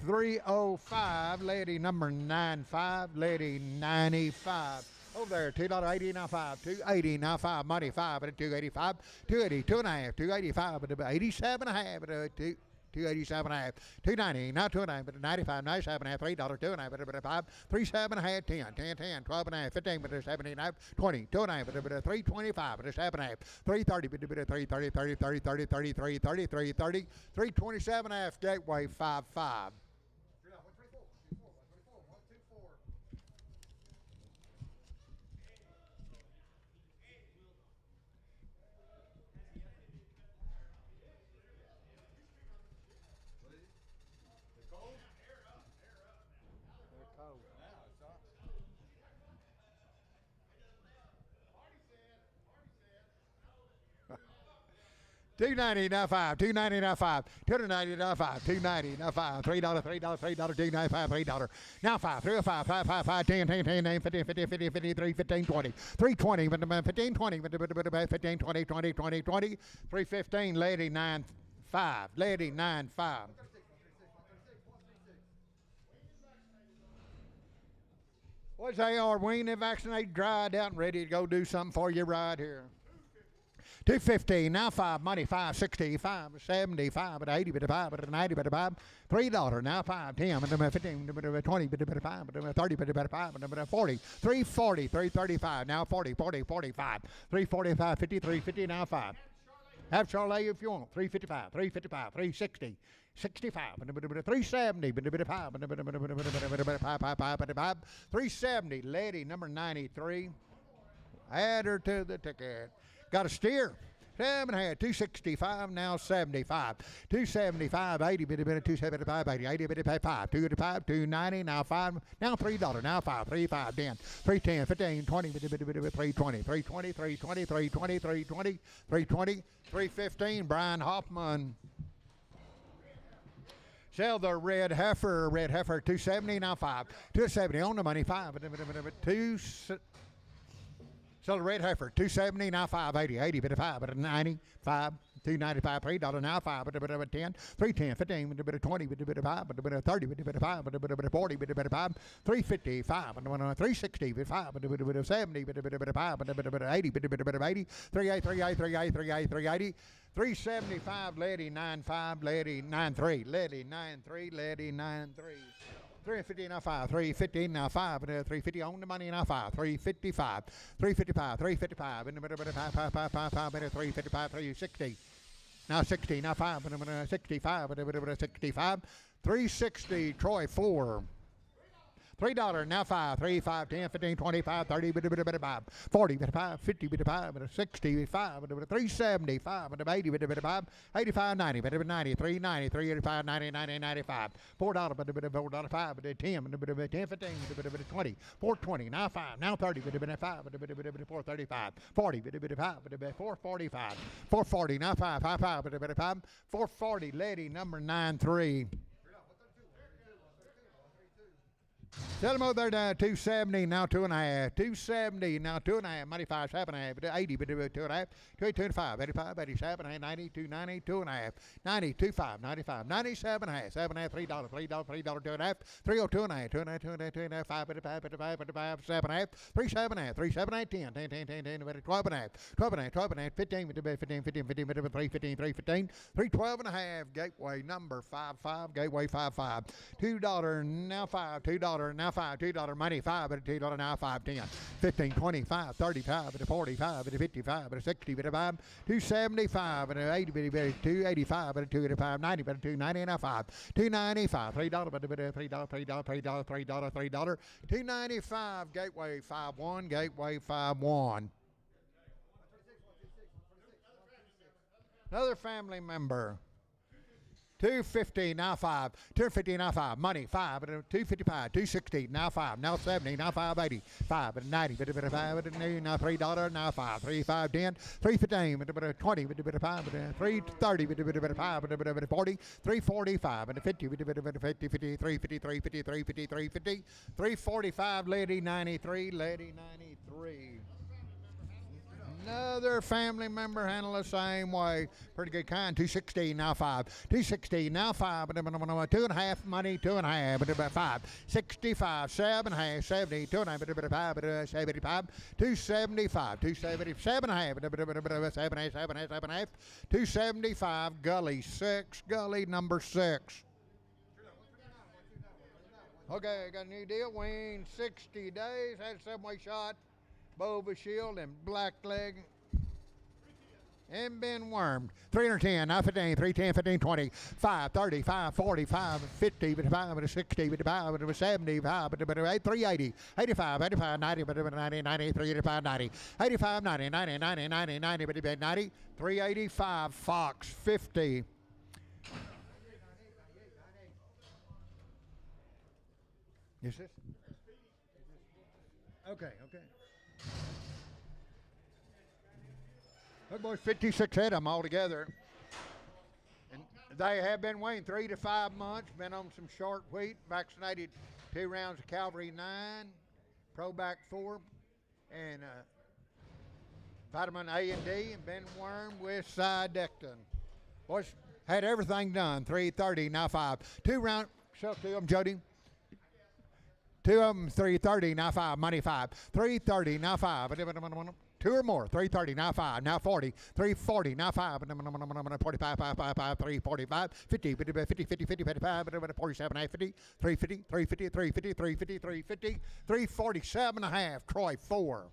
305, lady number 95, lady 95. Over there, $2.80, now 5, 280, now 5, money 5, but a 285, 280, 2.5, 285, but a 87 and a half, but a 287 and a half, 290, now 2.5, but a 95, 97 and a half, $3, 2.5, but a 5, 37 and a half, 10, 10, 10, 12 and a half, 15, but a 17 and a half, 20, 2.5, but a 325, but a 7 and a half, 330, but a 330, 30, 30, 30, 30, 30, 30, 30, 30, 327 and a half, Gateway 5-5. $2.90, now 5, $2.90, now 5, $2.90, now 5, $2.90, now 5, $3, $3, $3, $2.95, $3, now 5, 305, 5, 5, 5, 10, 10, 10, 10, 50, 50, 50, 53, 15, 20, 320, 15, 20, 15, 20, 20, 20, 20, 315, lady 9, 5, lady 9, 5. What's AR weaned and vaccinated, dried out and ready to go do something for you right here. 250, now 5, money 5, 60, 5, 75, but 80, but 5, but 90, but 5, $3, now 5, 10, but 15, but 20, but 5, but 30, but 5, but 40, 340, 335, now 40, 40, 45, 345, 50, 350, now 5. Have Charlie if you want, 355, 355, 360. 65, 370, 370, lady number 93. Add her to the ticket. Got a steer. 7 and a half, 265, now 75. 275, 80, 275, 80, 80, 5, 285, 290, now 5, now $3, now 5, 35, 10, 310, 15, 20, 320, 320, 320, 320, 320, 320, 315, Brian Hoffman. Sell the red heifer, 270, now 5, 270 on the money, 5, 2. Sell the red heifer, 270, now 580, 80, but 5, but 90, 5, 295, $3, now 5, but 10, 310, 15, but 20, but 5, but 30, but 5, but 40, but 5, 350, 5, but 360, but 5, but 70, but 5, but 80, but 80, 38, 38, 38, 38, 380, 375, lady 95, lady 93, lady 93, lady 93. 350 now 5, 350 now 5, 350 on the money now 5, 355, 355, 355, and 355, 360, now 60, now 5, 65, 65, 360, Troy 4. $3 now 5, 3, 5, 10, 15, 25, 30, 40, 55, 50, 55, 65, 375, 80, 85, 90, 90, 390, 385, 90, 90, 95, $4, $4, 5, 10, 10, 15, 20, 420, now 5, now 30, 5, 435, 40, 5, 445, 440, now 5, 5, 5, 440, lady number 93. Tell them over there down 270, now 2.5. 270, now 2.5. 95, 7.5. 80, 2.5. 225, 85, 87, 90, 290, 2.5. 90, 25, 95, 97, 7.5. $3, $3, $2.5. 302 and a half, 2.5, 5, 55, 7.5. 37.5, 37.5, 10, 10, 10, 10, 10, 12.5, 12.5, 12.5, 15, 15, 15, 15, 3, 15, 3, 15, 312 and a half. Gateway number 55, gateway 55. $2 now 5, $2 now 5, $2 money 5, $2 now 5, 10, 15, 25, 35, 45, 55, 60, 5, 275, 80, 285, 285, 90, 290 now 5, 295, $3, $3, $3, $3, $3, $3, $295. Gateway 51, gateway 51. Another family member. 250 now 5, 250 now 5, money 5, 255, 260 now 5, now 70, now 580, 5 and 90, 5 now $3 now 5, 3 5 10, 315, 20, 5 330, 5 40, 345 and 50, 50, 50, 350, 350, 350, 350, 345, lady 93, lady 93. Another family member handled the same way. Pretty good kind. 260 now 5. 260 now 5. 2.5 money. 2.5. 5. 65. 7.5. 70. 2.5. 75. 275. 277 half. 7.5. 275. Gully 6. Gully number 6. Okay, got a new deal. Wayne 60 days. Had a subway shot. Bova shield and black leg and been wormed. 310, now 15, 310, 15, 20, 5, 30, 5, 45, 50, 55, 60, 55, 75, 380, 85, 85, 90, 90, 90, 385, 90, 85, 90, 90, 90, 90, 90, 90, 385, Fox 50. Is this? Okay. Look, boys, 56 head of them altogether. And they have been weighing 3 to 5 months, been on some short wheat, vaccinated 2 rounds of Cavalry 9, Probac 4, and vitamin A and D, and been wormed with Cydectin. Boys, had everything done. 330, now 5. 2 rounds, sell 2 of them, Jody. 2 of them, 330, now 5, money 5. 330, now 5. 2 or more, 330, now 5, now 40, 340, now 5, 45, 5, 5, 5, 345, 50, 50, 50, 50, 50, 55, 47, 50, 350, 350, 350, 350, 350, 347 and a half, Troy 4.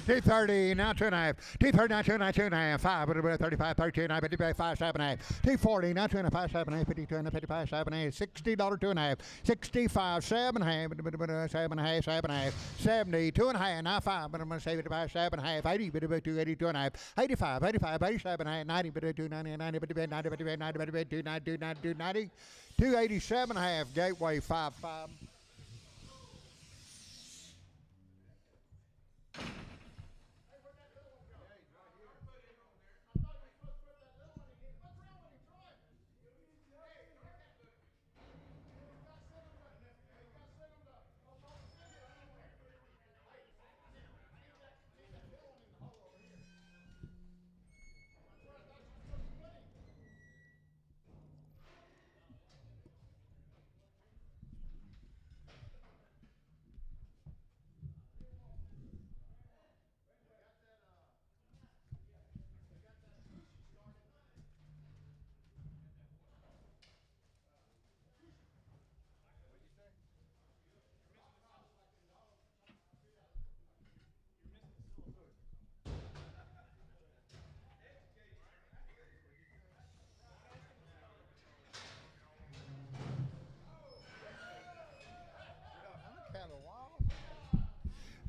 230, now 2.5. 230, now 2.5, 2.5. 5, 35, 32, 9, 55, 5, 7.5. 240, now 2.5, 7.5, 52, 55, 7.5. $60, 2.5. 65, 7.5, 7.5, 7.5. 70, 2.5, now 5, 75, 7.5. 80, 280, 2.5. 85, 85, 87, 90, 290, 90, 90, 90, 290, 287.5. Gateway 5, 5.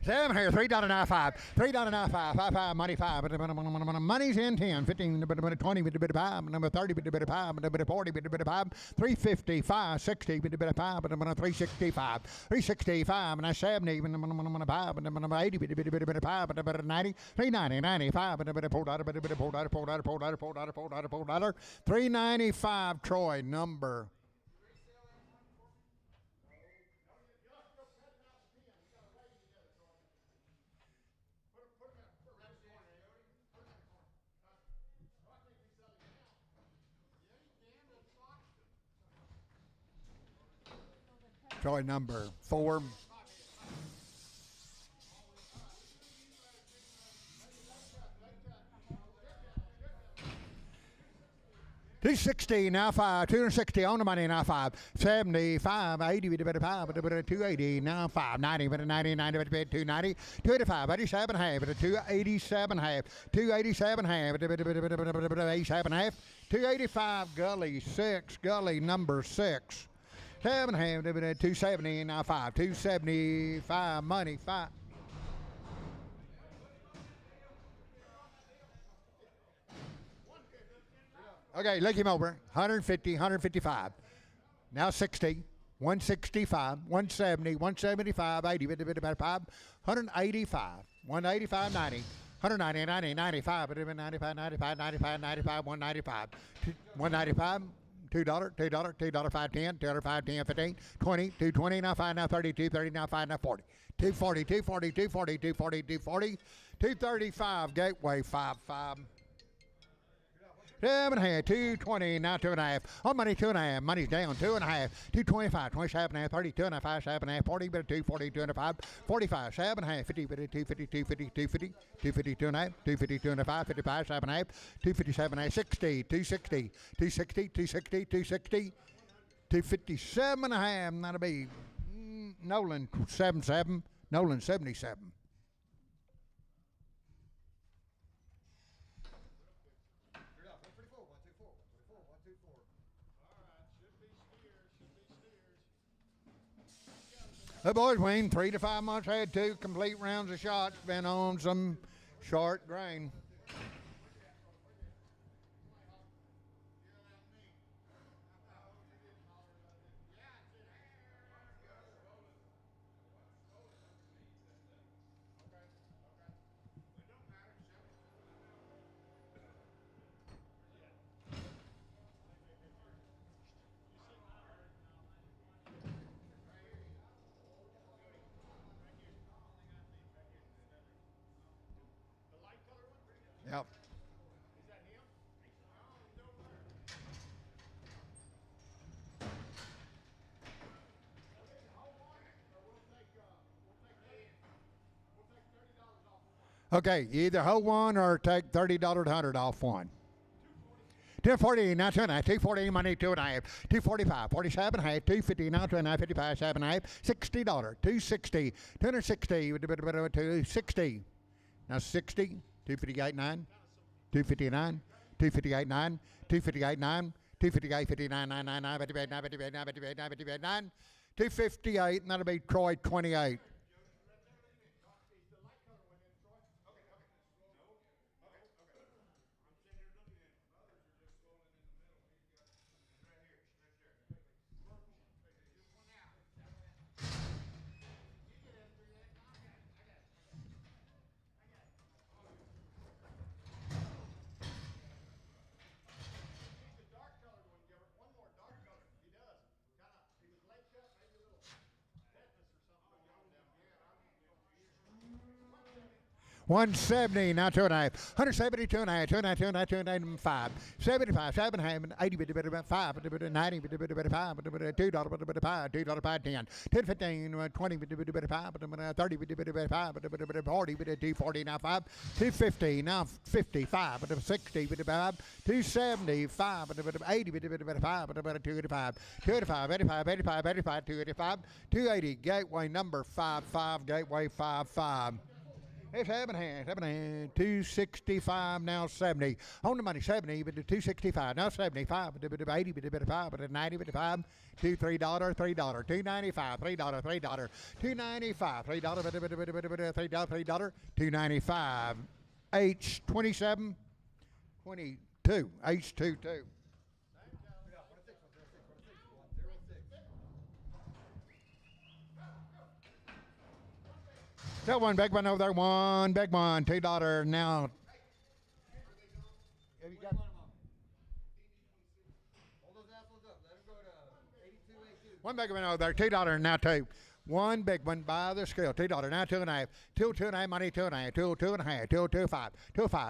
Seven here, $3.95, $3.95, 5, money 5, money's in 10, 15, 20, 5, number 30, 5, number 40, 5, 350, 5, 60, 5, 365, 365, and 70, 5, number 80, 5, number 90, 390, 95, $4, $395, Troy, number. Troy number 4. $260 now 5, $260 on the money now 5, 75, 80, 280 now 5, 90, 90, 290, 285, 87 half, 287 half, 287 half, 87 half, 285 Gully 6, Gully number 6. 7 half, 270 now 5, 275 money 5. Okay, look him over. 150, 155. Now 60, 165, 170, 175, 80, 185, 185, 90. 190, 90, 95, 95, 95, 95, 95, 195, 195, $2, 5, 10, $2, 5, 10, 15, 20, 220, now 5, now 30, 230, now 5, now 40, 240, 240, 240, 240, 240, 235, Gateway 5, 5. 7 half, 220, now 2.5. On money, 2.5. Money's down, 2.5. 225, 27 half, 32 and a 5, 7 half, 40, 240, 205, 45, 7 half, 50, 250, 250, 250, 250, 2.5, 250, 205, 55, 7 half, 257 half, 60, 260, 260, 260, 260, 257 and a half. That'll be Nolan 77, Nolan 77. The boys win 3 to 5 months. Had 2 complete rounds of shots. Been on some short grain. Yep. Okay, you either hold one or take $30 to 100 off one. 240 now 2.5, 240 money 2.5, 245, 47 half, 250 now 2.5, 55, 7 half, $60, 260, 260, 260. Now 60, 258.9, 259, 258.9, 258.9, 258.59, 58.9, 258, and that'll be Troy 28. $170, now 2.5. $170, 2.5, 2.5, 2.5, 2.5, 75, 7.5, 80, bit about 5, bit 90, bit about 5, bit $2, bit 5, $2, 5, 10, 10, 15, 20, bit 5, 30, bit 5, bit 40, bit 240, now 5, 250, now 55, bit 60, bit 5, 275, bit 80, bit 5, bit 285, 285, 85, 85, 85, 285, 280, gateway number 55, gateway 55. It's 265, now 70. On the money, 70, but 265, now 75, but 80, but 5, but 90, but 5, $2, $3, $3, $2.95, $3, $3, $2.95, $3, $3, $2.95. H27, 22, H22. That one big one over there, one big one, $2 now. Have you got one big one over there, $2 now two. One big one by the scale, $2 now 2.5, 2.5 money, 2.5, 2.5, 2.5, 2.5,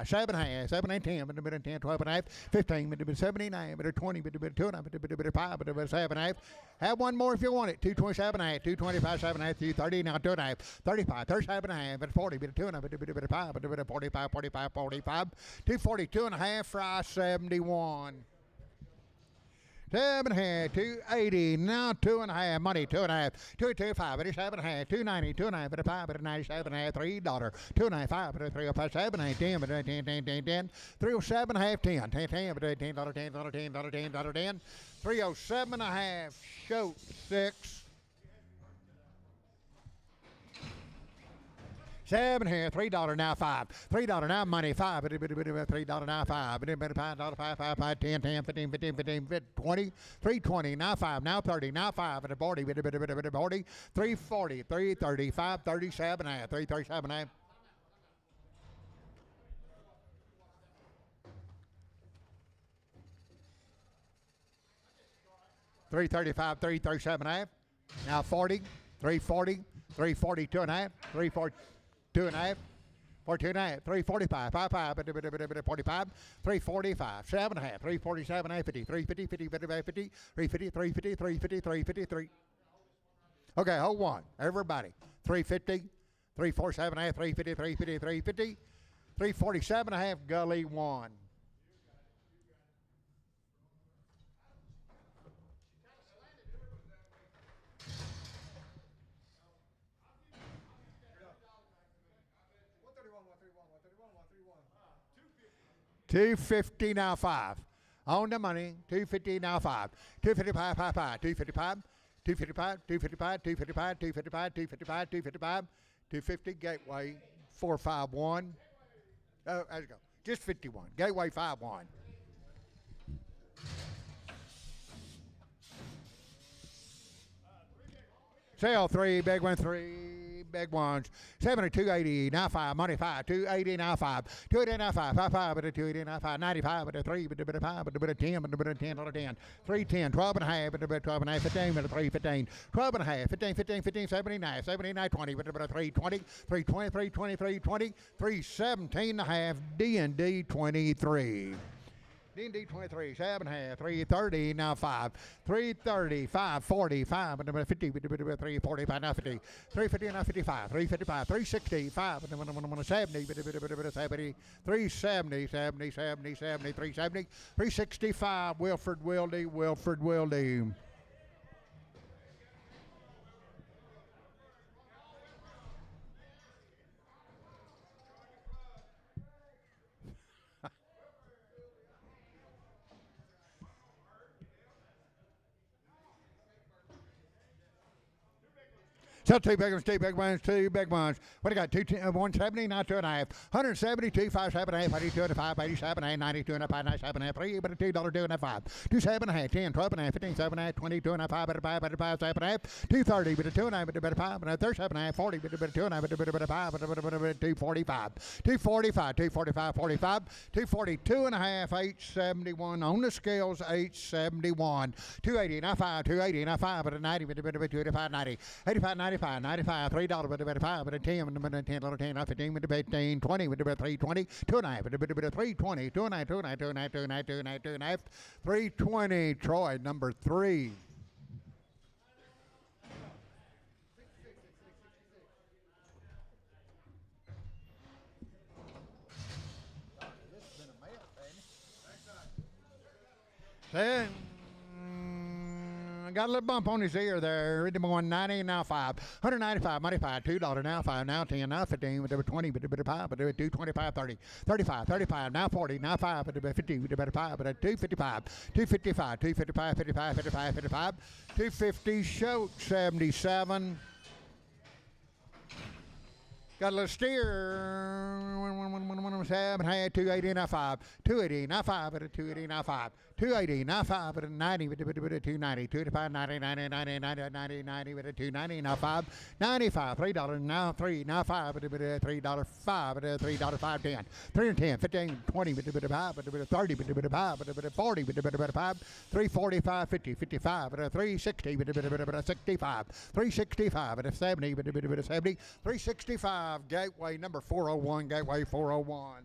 7.5, 7 and 10, but a bit of 10, 12.5, 15, but a bit 79, but a 20, but a bit 2.5, but a bit 5, but a bit 7.5. Have one more if you want it. 227.5, 225, 7.5, 230, now 2.5, 35, 37.5, but 40, but a 2.5, but a bit 5, but a bit 45, 45, 45, 242.5, fry 71. 7.5, 280, now 2.5, money, 2.5, 225, 87.5, 290, 2.5, but a 5, but a 97.5, $3, 2.5, 5, but a 305, 7.5, 10, but a 10, 10, 10, 10, 307.5, 10, 10, 10, but a $10, $10, $10, $10, $10, 307.5, shoot, 6. 7 here, $3 now 5. $3 now money, 5. $3 now 5. $5, 5, 5, 10, 10, 15, 15, 15, 20. 320 now 5, now 30, now 5, and 40, 40, 340, 330, 537, 337. 335, 337.5. Now 40, 340, 340, 2.5, 340. 2.5, 42.5, 345, 55, 45, 345, 7.5, 347, 50, 350, 50, 50, 350, 350, 350, 353. Okay, hold on, everybody. 350, 347.5, 350, 350, 350, 347.5, Gully 1. $250 now 5. On the money, $250 now 5. 255, 55, 255, 255, 255, 255, 255, 255, 255, 250, Gateway 451. Oh, there you go. Just 51. Gateway 51. Sale 3, big one 3, big ones. 70, 280, now 5, money 5, 280, now 5, 280, now 5, 5, but a 280, now 5, 95, but a 3, but a bit of 5, but a bit of 10, but a bit of 10, 10, 310, 12 and a half, but a bit of 12 and a half, 15, but a 3, 15, 12 and a half, 15, 15, 15, 79, 79, 20, but a bit of 320, 320, 320, 320, 317 and a half, D&D 23. D&D 23, 7.5, 330, now 5, 330, 540, 5, and 50, 345, now 50, 350, now 55, 355, 360, 5, and 70, 70, 370, 70, 70, 70, 370, 365, Wilford Wildy, Wilford Wildy. Sell two big ones, two big ones, two big ones. What do you got? 170, not 2.5. 172, 5.5, 82 and a 5, 87, 92 and a 5, 97 and a 3, but a $2, 2 and a 5. 2, 7 and a half, 10, 12 and a half, 15, 7 and a half, 22 and a 5, but a 5, but a 5, 7 and a half. 230, but a 2 and a half, but a 5, but a 37 and a half, 40, but a 2 and a half, but a 5, but a 245. 245, 245, 45, 242 and a half, 871 on the scales, 871. 280, not 5, 280, not 5, but a 90, but a 285, 90. 85, 95, 95, $3, but a 5, but a 10, but a 10, little 10, 15, but a 15, 20, but a 320, 2 and a half, but a 320, 2 and a half, 2 and a half, 2 and a half, 2 and a half, 2 and a half, 2 and a half, 320. Troy, number 3. Then got a little bump on his ear there. Read him 190, now 5. 195, money 5, $2, now 5, now 10, now 15, with a 20, but a 5, but a 2, 25, 30, 35, 35, now 40, now 5, but a 50, with a 5, but a 255, 255, 255, 55, 55, 55, 250, show 77. Got a little steer. 7, 280, now 5. 280, now 5, but a 280, now 5. 280, now 5, but a 90, but a 290. 285, 90, 90, 90, 90, 90, 90, but a 290, now 5. 95, $3, now 3, now 5, but a $3, 5, but a $3, 5, 10. 310, 15, 20, but a 5, but a 30, but a 5, but a 40, but a 5. 345, 50, 55, but a 360, but a 65. 365, but a 70, but a 70. 365, Gateway number 401, Gateway 401.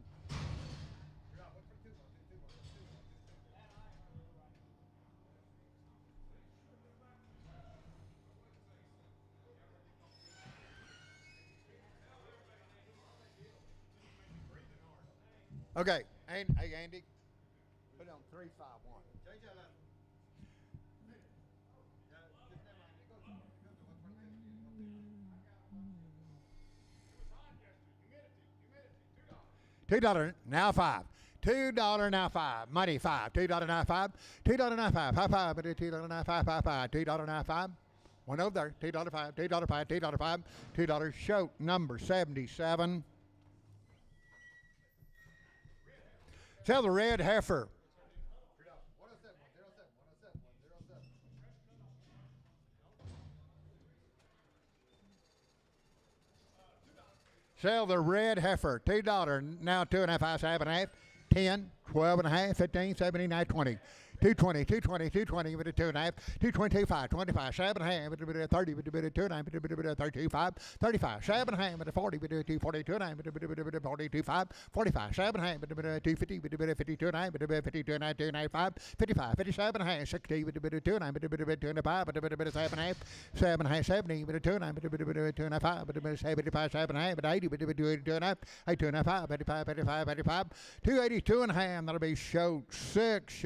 Okay, hey Andy, put it on 351. $2, now 5. $2, now 5. Money 5. $2, now 5. $2, now 5. 5, but a $2, now 5, 5, 5. $2, now 5. One over there. $2, 5. $2, 5. $2, 5. $2 show number 77. Sell the red heifer. Sell the red heifer. $2, now 2.5, 5, 7.5, 10, 12 and a half, 15, 17, 19, 20. 220, 220, 220 with a 2.5, 220, 5, 25, 7.5 with a 30 with a 2.9 with a 35, 35, 7.5 with a 40 with a 240, 2.9 with a 42, 5, 45, 7.5 with a 250 with a 52.9 with a 52.9, 2.95, 55, 57.5, 60 with a 2.9 with a 2.5 with a 7.5, 7.5, 70 with a 2.9 with a 2.5 with a 75, 7.5 with 80 with a 2.5, 8.5, 85, 85, 85, 282.5. That'll be show 6.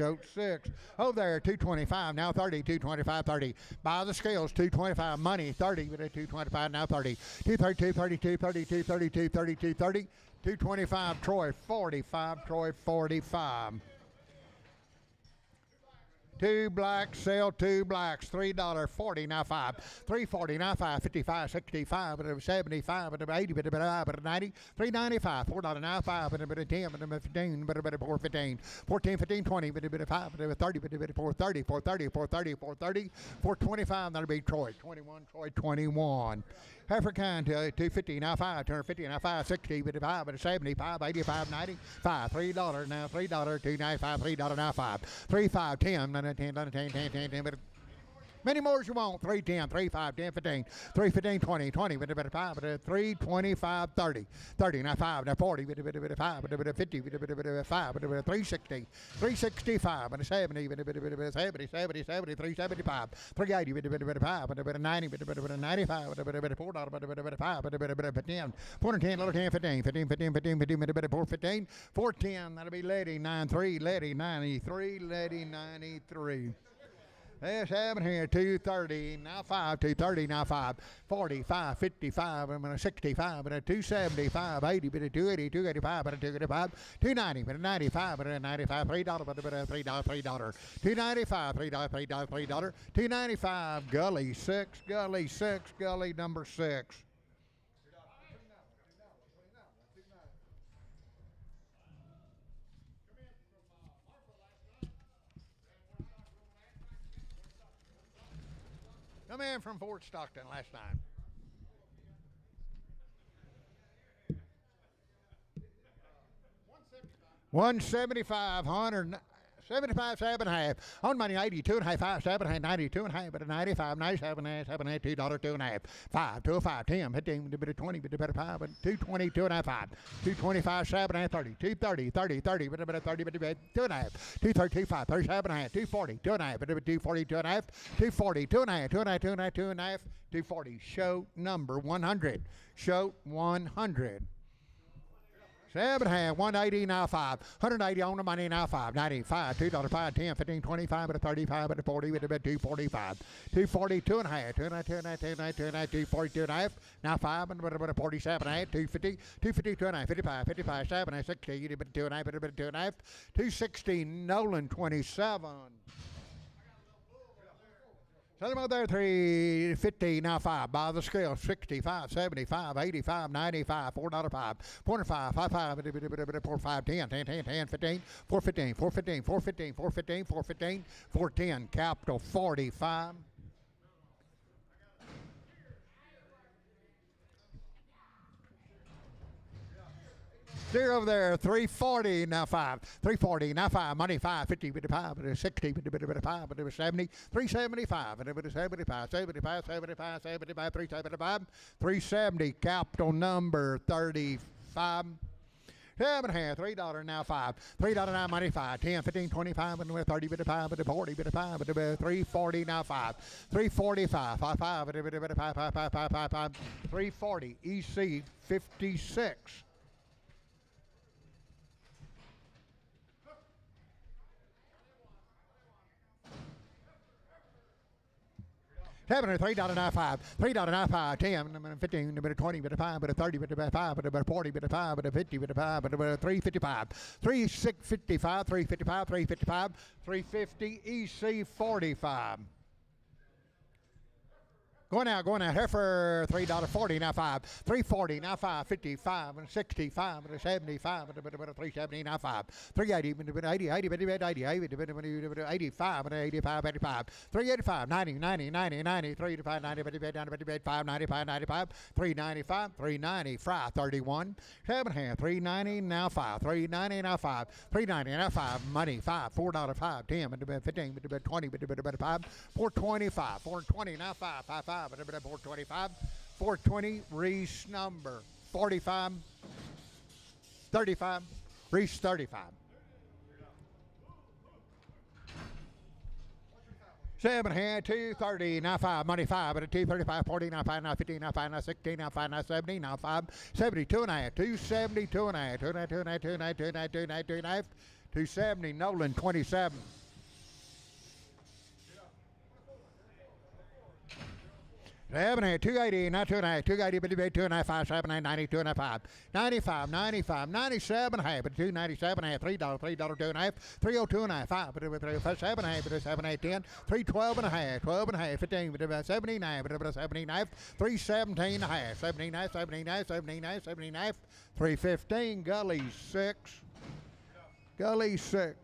Oh, there, 225, now 30, 225, 30. By the scales, 225, money, 30 with a 225, now 30. 232, 32, 32, 32, 32, 30. 225, Troy, 45, Troy, 45. 2 blacks, sell 2 blacks, $3, 40, now 5. 340, now 5, 55, 65, 75, 80, 90, 395, $4, now 5, 10, 15, 415, 14, 15, 20, 5, 30, 430, 430, 430, 430, 425, that'll be Troy, 21, Troy, 21. African 250, now 5, 250, now 5, 60, 55, 75, 85, 90, 5, $3, now $3, 295, $3, now 5, 3, 5, 10, 10, many more as you want. 3, 10, 3, 5, 10, 15, 3, 15, 20, 20, 5, 3, 25, 30, 30, now 5, now 40, 5, 50, 5, 360, 365, 70, 70, 70, 70, 375, 380, 5, 90, 95, $4, 5, 10, 410, little 10, 15, 15, 15, 15, 15, 415, 410, that'll be Lady 93, Lady 93, Lady 93. There's 7 here, 230, now 5, 230, now 5, 45, 55, I'm gonna 65, and a 275, 80, but a 280, 285, but a 285, 290, but a 95, but a 95, $3, but a $3, $3, 295, $3, $3, $3, 295, gully 6, gully 6, gully number 6. Come in from Fort Stockton last time. 175, 175, 7.5. On money, 82 and a half, 5, 7.5, 92 and a half, but a 95, 97 and a half, $7.5, $2, 2 and a half, 5, 2, 5, 10, 15, a bit of 20, but a bit of 5, but 220, 2 and a half, 5, 225, 7 and a half, 30, 230, 30, 30, but a bit of 30, but a bit 2 and a half, 230, 25, 37 and a half, 240, 2 and a half, but a bit 240, 2 and a half, 240, 2 and a half, 2 and a half, 2 and a half, 2 and a half, 240. Show number 100. Show 100. 7.5, 180, now 5. 180 on the money, now 5. 95, $2, 5, 10, 15, 25, but a 35, but a 40, but a bit 245. 240, 2 and a half, 2 and a half, 2 and a half, 2 and a half, 2 and a half, 240, 2 and a half. Now 5, but a 47 and a half, 250, 250, 2 and a half, 55, 55, 7 and a half, 60, but 2 and a half, but a bit 2 and a half. 260, Nolan 27. Set them out there, 350, now 5, by the scale, 65, 75, 85, 95, $4, 5, 405, 55, 45, 10, 10, 10, 10, 15, 415, 415, 415, 415, 415, 410, capital 45. Steer over there, 340, now 5, 340, now 5, money 5, 50, bit of 5, bit of 60, bit of 5, bit of 70, 375, bit of 75, 75, 75, 75, 375, 370, capital number 35. 7.5, $3, now 5, $3 now money 5, 10, 15, 25, and 30, bit of 5, bit of 40, bit of 5, bit of 340, now 5, 345, 5, 5, bit of 5, 5, 5, 5, 5, 5, 340, EC 56. 7 $3 now 5, $3 now 5, 10, 15, bit of 20, bit of 5, bit of 30, bit of 5, bit of 40, bit of 5, bit of 50, bit of 5, bit of 355, 355, 355, 355, 350, EC 45. Going out, heifer $3.40, now 5, 340, now 5, 55, and 65, and 75, and 370, now 5, 380, 80, 85, and 85, 85, 385, 90, 90, 90, 90, 385, 90, 5, 95, 95, 395, 390, fry 31, 7.5, 390, now 5, 390, now 5, 390, now 5, money 5, $4, 5, 10, 15, 20, 5, 425, 420, now 5, 5, 5. 425, 420, Reese number 45, 35, Reese 35. 7 here, 230, now 5, money 5, but a 235, 40, now 5, now 15, now 5, now 16, now 5, now 70, now 5, 72 and a half, 272 and a half, 292 and a half, 292 and a half, 292 and a half, 270, Nolan 27. 7 here, 280, now 2 and a half, 280, but 2 and a half, 5, 7, 8, 90, 2 and a half, 5, 95, 95, 97 and a half, but 297 and a half, $3, $3, 2 and a half, 302 and a half, 5, but 7 and a half, but 7, 8, 10, 312 and a half, 12 and a half, 15, but 79, but 79, 317 and a half, 79, 79, 79, 79, 315, Gully 6, Gully 6.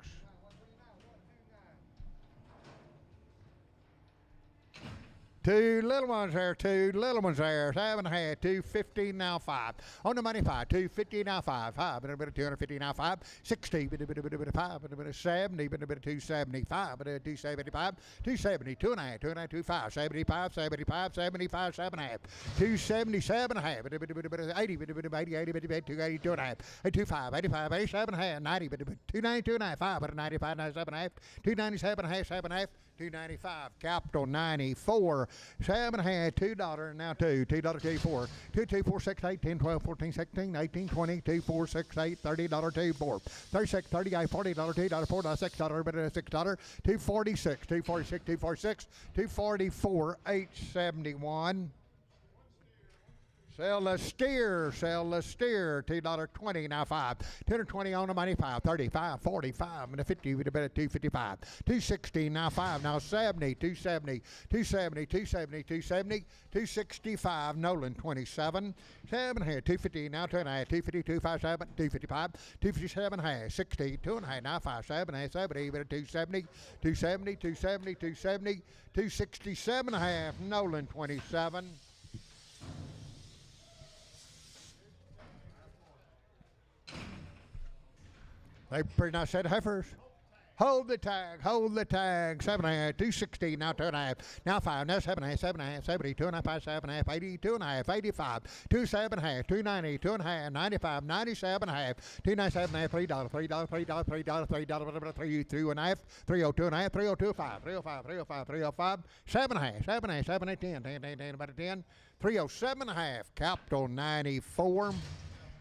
Two little ones there, 7 and a half, 250 now 5. On the money 5, 250 now 5, 5, but a bit of 250 now 5, 60, but a bit of 5, but a bit of 70, but a bit of 275, but a 275, 270, 2 and a half, 2 and a half, 25, 75, 75, 75, 7 and a half, 277 and a half, but a bit of 80, but a bit of 80, 80, but a bit 280, 2 and a half, 85, 85, 87 and a half, 90, but a bit 292 and a half, 5, but a 95, 97 and a half, 297 and a half, 7 and a half, 295. Capital 94. 7.5. $2. Now $2. $2 2 4. 2 2 4 6 8 10 12 14 16 18 20 2 4 6 8 $30 2 4 36 38 $40 $2 $4 $6 but $6 246 246 246 244 871. Sell the steer, $2.20, now 5. 220 on the money, 5, 35, 45, and a 50 with a bit of 255. 260, now 5, now 70, 270, 270, 270, 270, 265, Nolan 27. 7 here, 250, now 2.5, 250, 257, 255, 257 half, 60, 2.5, now 5, 7, 70, with a 270, 270, 270, 270, 267 half, Nolan 27. They pretty nice set of heifers. Hold the tag, 7.5, 260, now 2.5, now 5, now 7.5, 7.5, 70, 2.5, 7.5, 80, 2.5, 85, 2.7.5, 290, 2.5, 95, 97.5, 297.5, $3, $3, $3, $3, $3, 3, 2.5, 302.5, 302.5, 305, 305, 305, 7.5, 7.5, 7.5, 10, 10, 10, 10, about a 10, 307.5, Capital 94.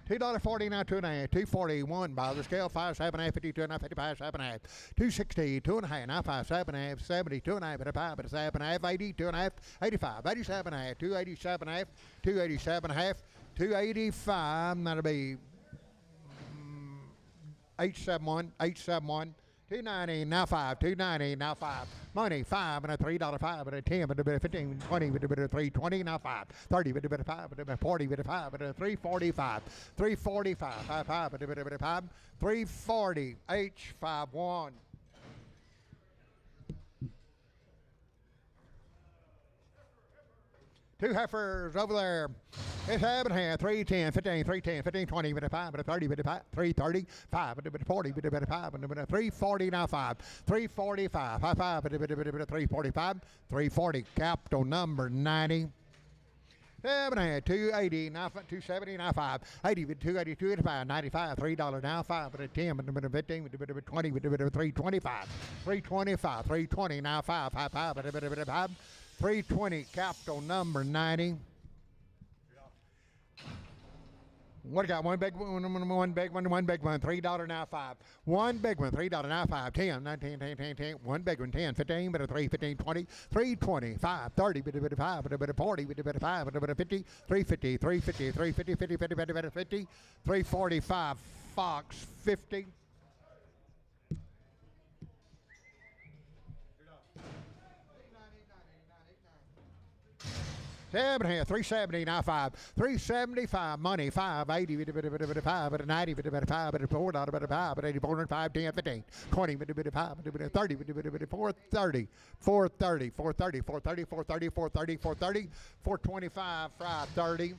$2.40 now 2.5, 241 by the scale 5 7.5 52 and 55 7.5 260 2.5 now 5 7.5 70 2.5 but a 5 but a 7.5 80 2.5 85 87.5 287.5 287.5 285 that'll be 871 871 290 now 5 290 now 5 money 5 and a $3 5 and a 10 but a bit of 15 20 with a bit of 320 now 5 30 with a bit of 5 but a bit of 40 with a 5 but a 345 345 5 5 but a bit of 5 340 H51. Two heifers over there. It's 7.5, 310, 15, 310, 15, 20, with a 5, but a 30, with a 5, 330, 5, but a bit of 40, with a bit of 5, but a bit of 340 now 5, 345, 5, 5, but a bit of 345, 340, capital number 90. 7.5, 280, now 270, now 5, 80 with 280, 285, 95, $3 now 5, but a 10, with a bit of 15, with a bit of 20, with a bit of 325, 325, 320, now 5, 5, 5, but a bit of 5. 320, capital number 90. What got? One big one, $3 now 5. One big one, $3 now 5. 10, 19, 10, 10, 10. One big one, 10, 15, but a 3, 15, 20, 320, 5, 30, but a bit of 5, but a bit of 40, but a bit of 5, but a bit of 50, 350, 350, 350, 50, 50, 50, 50, 50, 345, Fox 50. Seven here, 370 now 5, 375 money 580 with a bit of 5, but a 90 with a bit of 5, but a $4 but a 5, but 84 and 5, 10, 15, 20 with a bit of 5, but a bit of 30 with a bit of 430, 430, 430, 430, 430, 430, 430, 425, 530.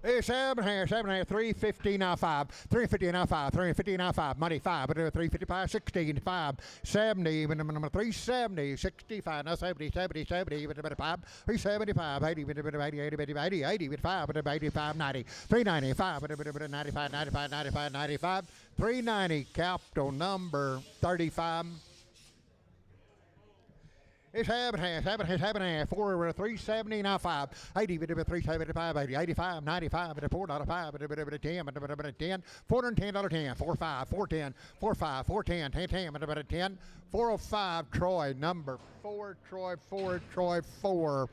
It's 7.5, 350 now 5, 350 now 5, 350 now 5, money 5, but 355, 16, 5, 70, even number 370, 65, now 70, 70, 70, even a bit of 5, 375, 80, with a bit of 80, 80, 80, 80, 80, with 5, but 85, 90, 395, but a bit of 95, 95, 95, 95, 390, capital number 35. It's 7.5, 4, 370 now 5, 80 with a bit of 375, 80, 85, 95, with a $4 5, with a bit of 10, with a bit of 10, $410 10, 45, 410, 45, 410, 10, 10, with a bit of 10, 405 Troy, number 4, Troy 4, Troy 4.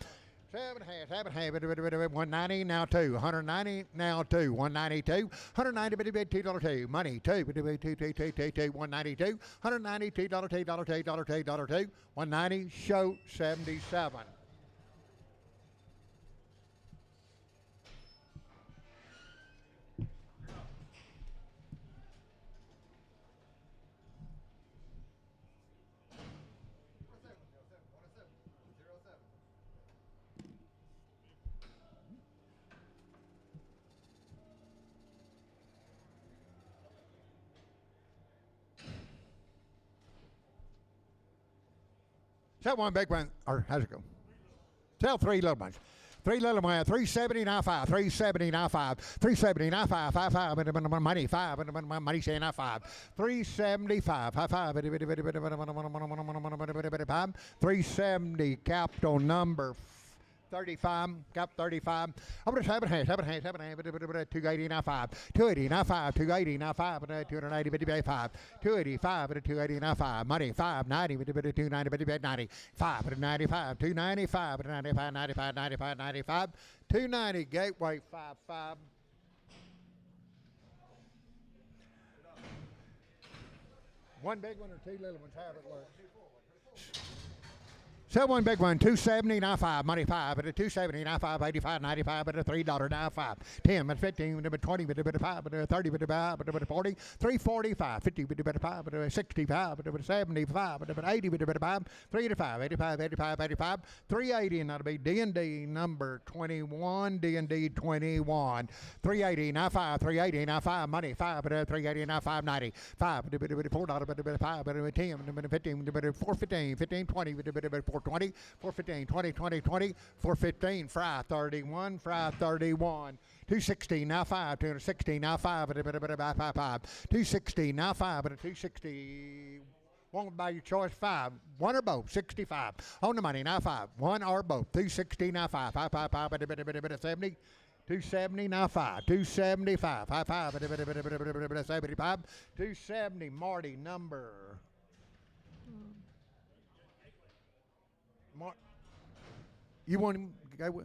7.5, 190 now 2, 190 now 2, 192, 190 $2 2, money 2, 192, 190 $2, 190 show 77. Is that one big one, or how's it go? Sell three little ones. Three little ones, 370 now five, 370 now five, 370 now five, money five, money say now five, 375, high five, 370 capital number 35, cap 35. I'm going to have it, 280 now 5, 280 now 5, 280 now 5, 290, 5, 285, 280 now 5, money 590, 290, 90, 5, 95, 295, 95, 95, 95, 95, 290, gateway 55. One big one or two little ones, have it work. Sell one big one, 270 now 5, money 5, at a 270 now 5, 85, 95, at a $3 now 5, 10, at 15, at 20, at 5, at 30, at 40, 345, 50, at 5, at 65, at 75, at 80, at 5, 385, 85, 85, 85, 380, and that'll be D&D number 21, D&D 21, 380 now 5, 380 now 5, money 5, at 380 now 590, 5, at $4, at 5, at 10, at 15, at 415, 15, 20, at 420, 415, 20, 20, 20, 415, fry 31, fry 31, 260 now 5, 260 now 5, 260 now 5, 260. Won't buy your choice 5, one or both, 65. On the money now 5, one or both, 260 now 5, 70. 270 now 5, 275, 75, 270, Marty number. You want him gateway?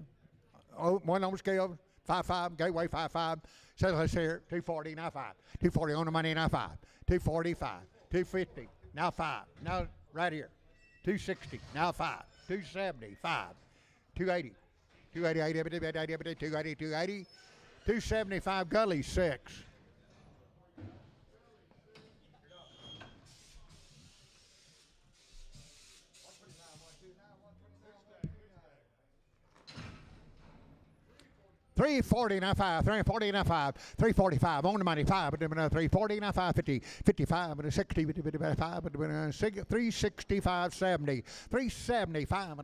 Oh, one on the scale, 5-5, gateway 5-5. So let's hear 240 now 5, 240 on the money now 5, 245, 250 now 5, now right here, 260 now 5, 270 5, 280, 280, 280, 275 gully 6. $340 now 5, $340 now 5, $345 on the money 5, $340 now 550, 55, 60, 55, 365, 70, 375,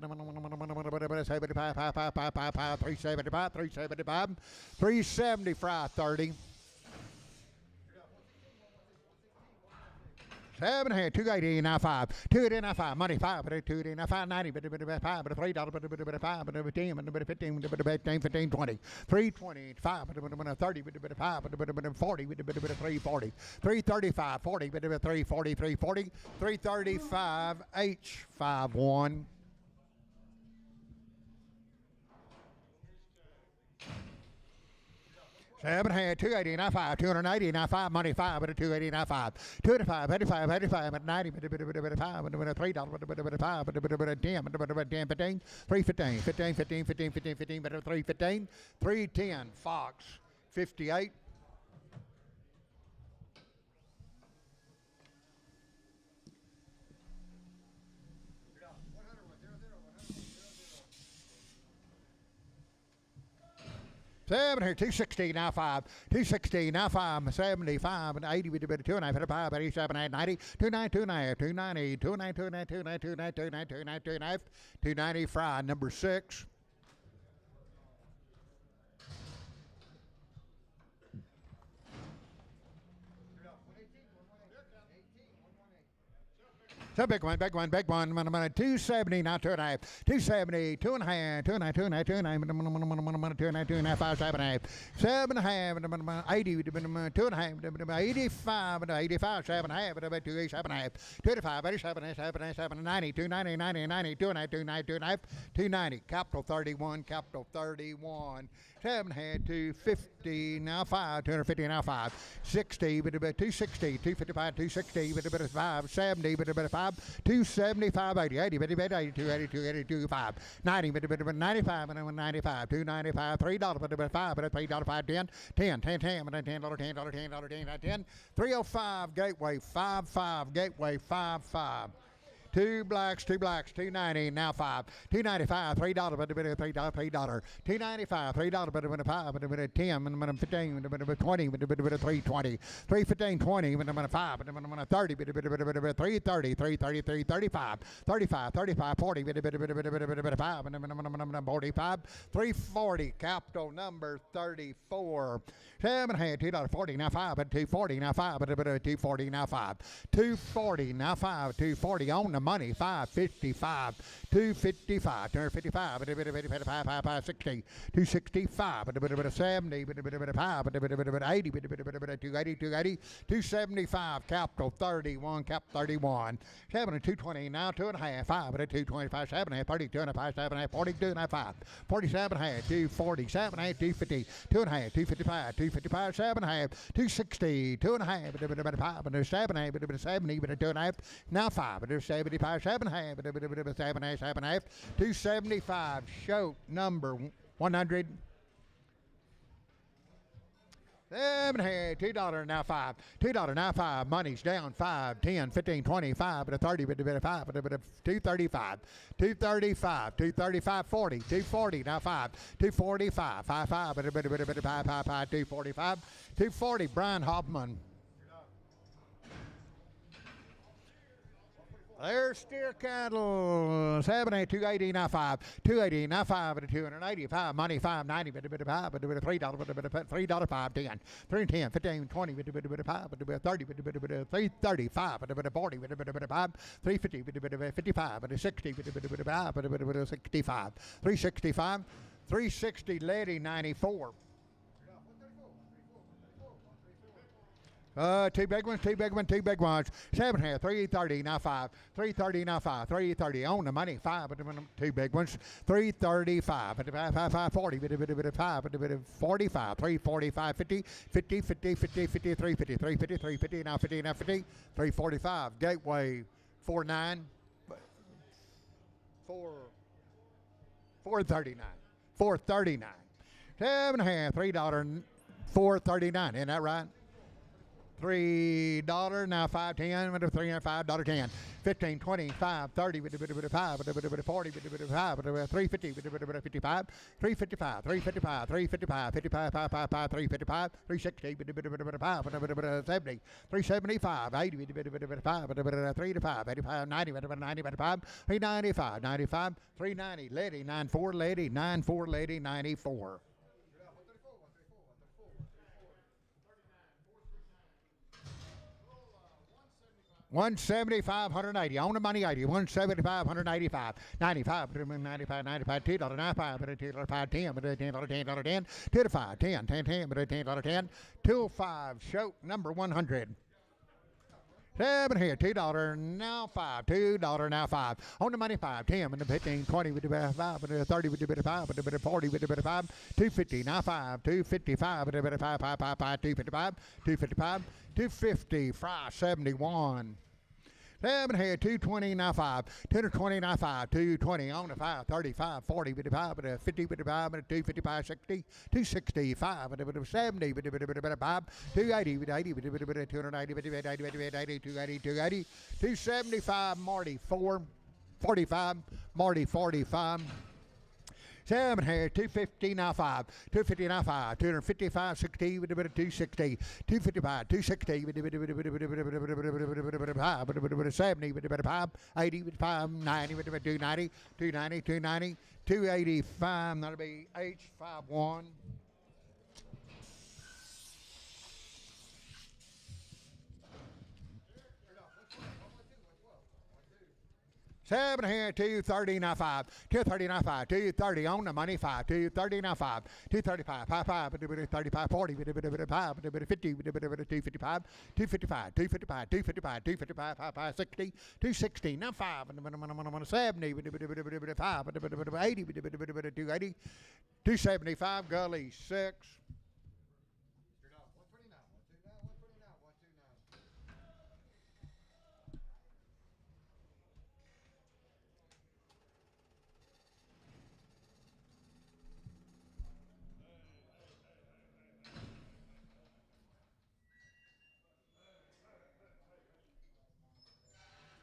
375, 370, fry 30. 7 here, 280 now 5, 280 now 5, money 5, 280 now 5, 90, $5, $3, $5, $15, 15, 20, 320, 5, 30, 5, 40, 340, 335, 40, 340, 340, 335, H51. Seven hand, 280 now 5, 280 now 5, money 5, 280 now 5, 285, 85, 85, 90, $5, $3, 10, 10, 15, 15, 15, 15, 15, 15, 315, 310, Fox, 58. Seven here, 260 now 5, 260 now 5, 75 and 80 with the 295, 87, 90, 29, 290, 290, fry number 6. So big one, 270 now 2.5, 270, 2.5, 2.5, 2.5, 2.5, 2.5, 5, 7.5, 7.5, 80, 2.5, 85, 85, 7.5, 2.5, 25, 87, 7, 90, 290, 90, 90, 2.5, 290, capital 31, capital 31. 7 had 250 now 5, 250 now 5, 60 but about 260, 255, 260 but about 5, 70 but about 5, 275, 80, 80 but about 80, 280, 280, 285, 90 but about 95 and 95, 295, $3 but about 5 but $3, 5, 10, 10, 10, 10 but $10, $10, $10, 10, 10, 305 gateway 55, gateway 55. Two blacks, 290, now five. $2.95, $3, but a bit of $3, $2.95, $3, but a bit of $5, but a bit of 10, but a bit of 15, but a bit of 20, but a bit of $3.20, $3.15, 20, but a bit of 5, but a bit of 30, but a bit of $3.30, $3.30, $3.35, $35, $40, but a bit of $5, but a bit of $45, $3.40, capital number 34. Seven hand, $2.40, now five, but $2.40, now five, but a bit of $2.40, now five. $2.40, now five, $2.40 on the money, $5.55, $2.55, $2.55, but a bit of $5.60, $2.65, but a bit of $70, but a bit of $5, but a bit of $80, but a bit of $2.80, $2.75, capital 31, cap 31. 7 and 2.20, now 2.5, 5, but a 2.25, 7.5, 32 and a 5, 7.5, 42 and a 5, 47 and a half, 2.40, 7 and a half, 2.50, 2.5, 2.55, 2.55, 7 and a half, 2.60, 2.5, but a bit of 5, but a 7 and a half, but a bit of 70, but a 2.5, now 5, but a 75, 7 and a half, but a bit of 7 and a half, 7 and a half, 275, show number 100. $2 now five. $2 now five. Money's down 5, 10, 15, 25, but a 30, but a bit of 5, but a bit of 235. 235, 235, 40, 240 now 5, 245, 5, but a bit of 5, 245, 240. Brian Hoffman. There's steer cattle. 7, 8, 280, now 5. 280, now 5, but a 285. Money 590, but a bit of 5, but a bit of $3, but a bit of $3, 5, 10. 3 and 10, 15, 20, but a bit of 5, but a bit of 30, but a bit of 335, but a bit of 40, but a bit of 5, 350, but a bit of 55, but a 60, but a bit of 5, but a bit of 65. 365, 360, lady 94. Two big ones, 7 here, 330, now 5, 330, now 5, 330, on the money, 5, but two big ones, 335, but 5, 40, but a bit of 5, but a bit of 45, 345, 50, 50, 50, 50, 50, 350, 350, 350, now 50, now 50, 345, Gateway, 49, 439, 439, 7 and a half, $3, 439, isn't that right? $3, now 5, 10, with a $3 and $5, 10, 15, 25, 30, with a bit of 5, with a bit of 40, with a bit of 5, with a 350, with a bit of 55, 355, 355, 355, 55, 5, 5, 5, 355, 360, with a bit of 5, with a bit of 70, 375, 80, with a bit of 5, with a bit of 3 to 5, 85, 90, with a bit of 90, with a 5, 395, 95, 390, lady, 94, lady, 94, lady, 94. 175, 180, on the money 80, 175, 185, 95, 95, 95, $2, 95, but a $2, 5, 10, but a $10, 10, 10, 2 to 5, 10, 10, 10, but a $10, 10, 2 5, show number 100. 7 here, $2, now 5, $2, now 5, on the money 5, 10, and 15, 20, with a bit of 5, but a 30, with a bit of 5, but a bit of 40, with a bit of 5, 250, now 5, 255, with a bit of 5, 5, 5, 5, 255, 255, 250, fry 71. 7 here, 220, now 5, 220, now 5, 220, on the 5, 35, 40, with a 5, but a 50, with a 5, but a 255, 60, 265, with a bit of 70, with a bit of 5, 280, with 80, with a bit of 280, with a bit of 80, 280, 280, 275, Marty 4, 45, Marty 45. 7 here, 250, now 5, 250, now 5, 255, 60, with a bit of 260, 255, 260, with a bit of 5, with a bit of 70, with a bit of 5, 80, with 5, 90, with a bit of 290, 290, 290, 285, that'll be H51. 7 here, 230, now 5, 230, now 5, 230, on the money 5, 230, now 5, 235, 5, 5, with a bit of 35, 40, with a bit of 5, with a bit of 50, with a bit of 255, 255, 255, 255, 255, 5, 5, 60, 260, now 5, and a 70, with a bit of 5, with a bit of 80, with a bit of 280, 275, Gully 6.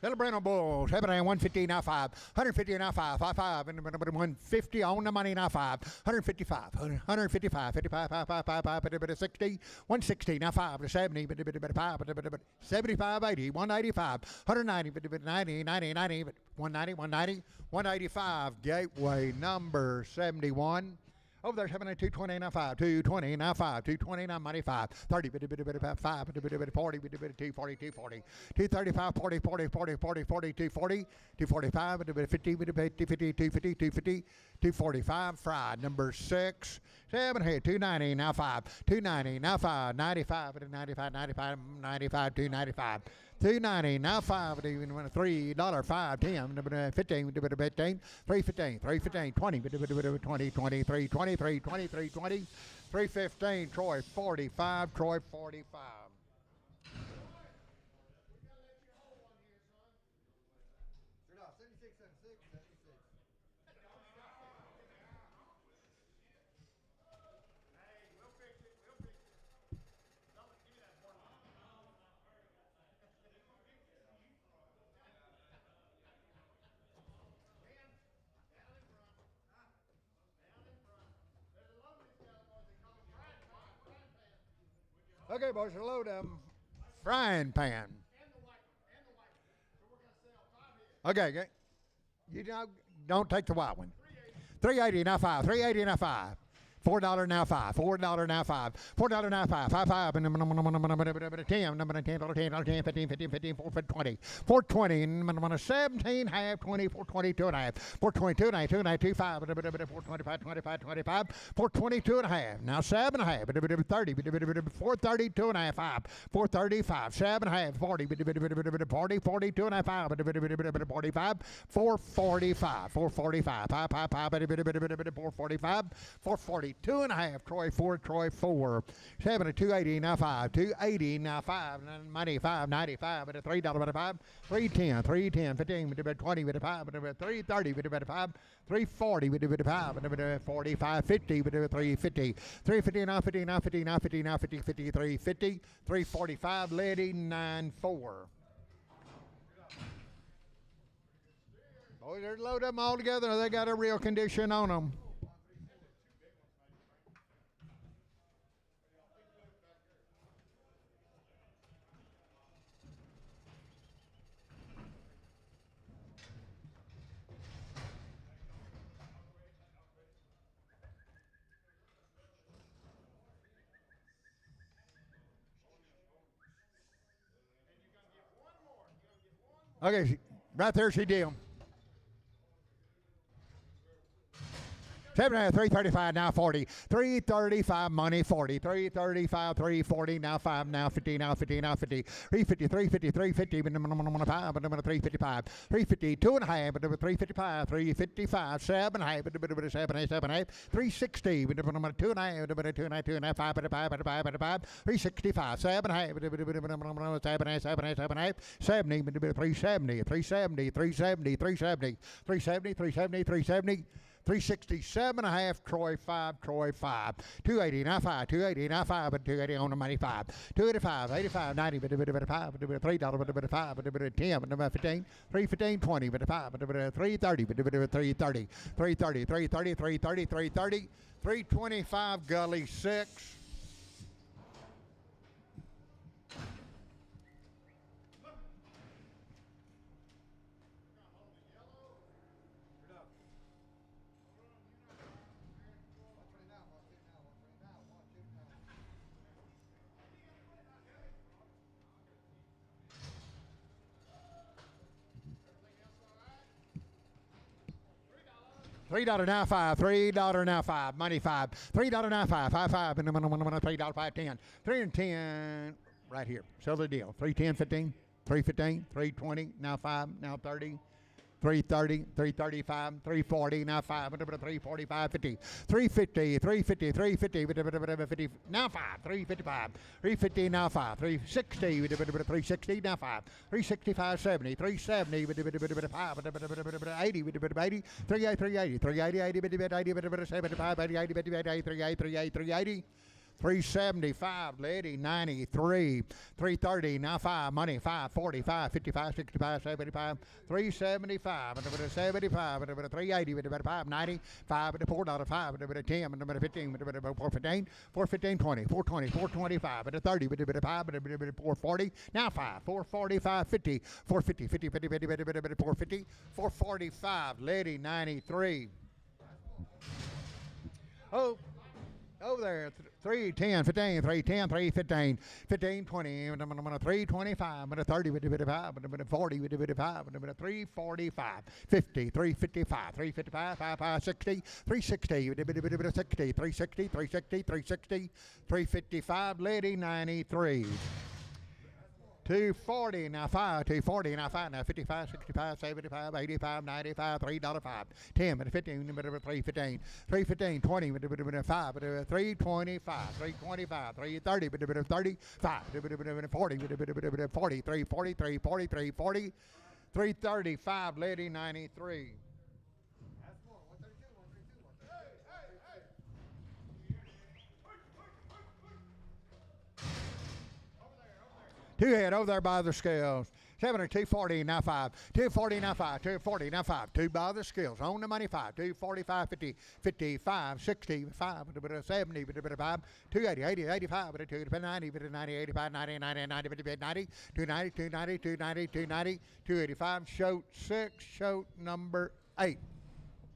Celebrano Bull, 150 now 5, 150 now 5, 5, and 150 on the money now 5, 155, 155, 55, 5, 5, 5, 5, 60, 160 now 5, 70, 5, 75, 80, 185, 190, 90, 90, 90, 190, 190, 185, gateway number 71. Over there, 220 now 5, 220 now 5, 220 now money 5, 30, 5, 40, 240, 240, 235, 40, 40, 40, 40, 40, 240, 245, 50, 250, 250, 250, 245, fried, number 6, 7 here, 290 now 5, 290 now 5, 95, 95, 95, 95, 295. 290 now 5 even $3 5 10 15 15 315 315 20 20 23 23 23 20 315 Troy 45 Troy 45. Okay, boys, load them. Frying pan. Okay, okay. You don't take the white one. 380 now 5. 380 now 5. $4 now 5. $4 now 5. $4 now 5. 5 5 and 10. Number 10 $10 10 15 15 15 420. 420 17 half 20 422 and a half. 422 and a half 2 and a half 25 425 25 25 422 and a half. Now 7 and a half 30 432 and a half 5 435 7 and a half 40 40 42 and a half 5 45 445 445 5 5 5 445 440 2 and a half, Troy 4, Troy 4. 7 to 280 now 5, 280 now 5, money 5, 95 at a $3 at a 5, 310, 310, 15 with a 20 with a 5, 330 with a 5, 340 with a 5, 45, 50 with a 350, 350 now 50 now 50 now 50 now 50 50 350, 345 Lady 94. Boys, they're load them all together. They got a real condition on them. Okay, right there she did. 335 now 40, 335 money 40, 335 340 now 5 now 50 now 50 now 50, 350 350 350 5 355 350 2 and a half 355 355 7 and a half 7 half 360 2 and a half 2 and a half 2 and a half 5 365 7 and a half 7 half 70 370 370 370 370 370 370 370 367 and a half, Troy 5, Troy 5. 280 now 5, 280 now 5, but 280 on the money 5. 285, 85, 90, but $5, $3, 5, 10, 15, 315, 20, but 5, 330, 330, 330, 330, 330, 330, 325, Gully 6. $3 now 5, $3 now 5, money 5, $3 now 5, 5 5, and $3 5 10, 3 and 10 right here. Sell the deal. 310 15, 315, 320 now 5, now 30. 330, 335, 340, now 5, 345, 50, 350, 350, 350, 50, now 5, 355, 350, now 5, 360, 360, now 5, 365, 70, 370, 5, 80, 80, 380, 380, 380, 80, 75, 80, 80, 380, 380, 380, 375, lady, 93. 330, now 5, money, 545, 55, 65, 75, 375, and a bit of 75, and a bit of 380, and a bit of 590, 5 and a $4, 5 and a bit of 10, and a bit of 15, and a bit of 415, 415, 20, 420, 425, and a 30, and a bit of 5, and a bit of 440, now 5, 445, 50, 450, 50, 50, 50, 50, 50, 450, 445, lady, 93. Oh. Over there, 310, 15, 310, 315, 15, 20, and I'm going to 325, and a 30 with a bit of 5, and a bit of 40 with a bit of 5, and a bit of 345, 50, 355, 355, 55, 60, 360 with a bit of 60, 360, 360, 360, 355, lady, 93. 240, now 5, 240, now 5, now 55, 65, 75, 85, 95, $3, 5, 10, and 15, but 315, 315, 20, but 5, but 325, 325, 330, but 35, but 40, but 40, 340, 340, 340, 335, lady, 93. Two head over there by the scales. 7 or 240, now 5. 240, now 5. 240, now 5. 2 by the scales. On the money, 5. 245, 50, 55, 60, 5, 70, 5. 280, 80, 85, 290, 90, 85, 90, 90, 90, 90, 290, 290, 290, 290, 285. Shoat 6, shoat number 8.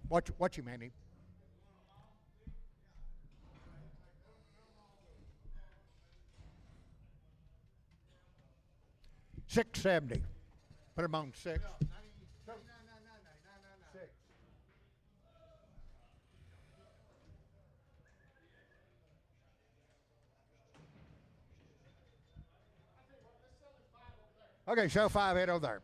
What you, Manny? $670. Put them on 6. Okay, show 5 head over there.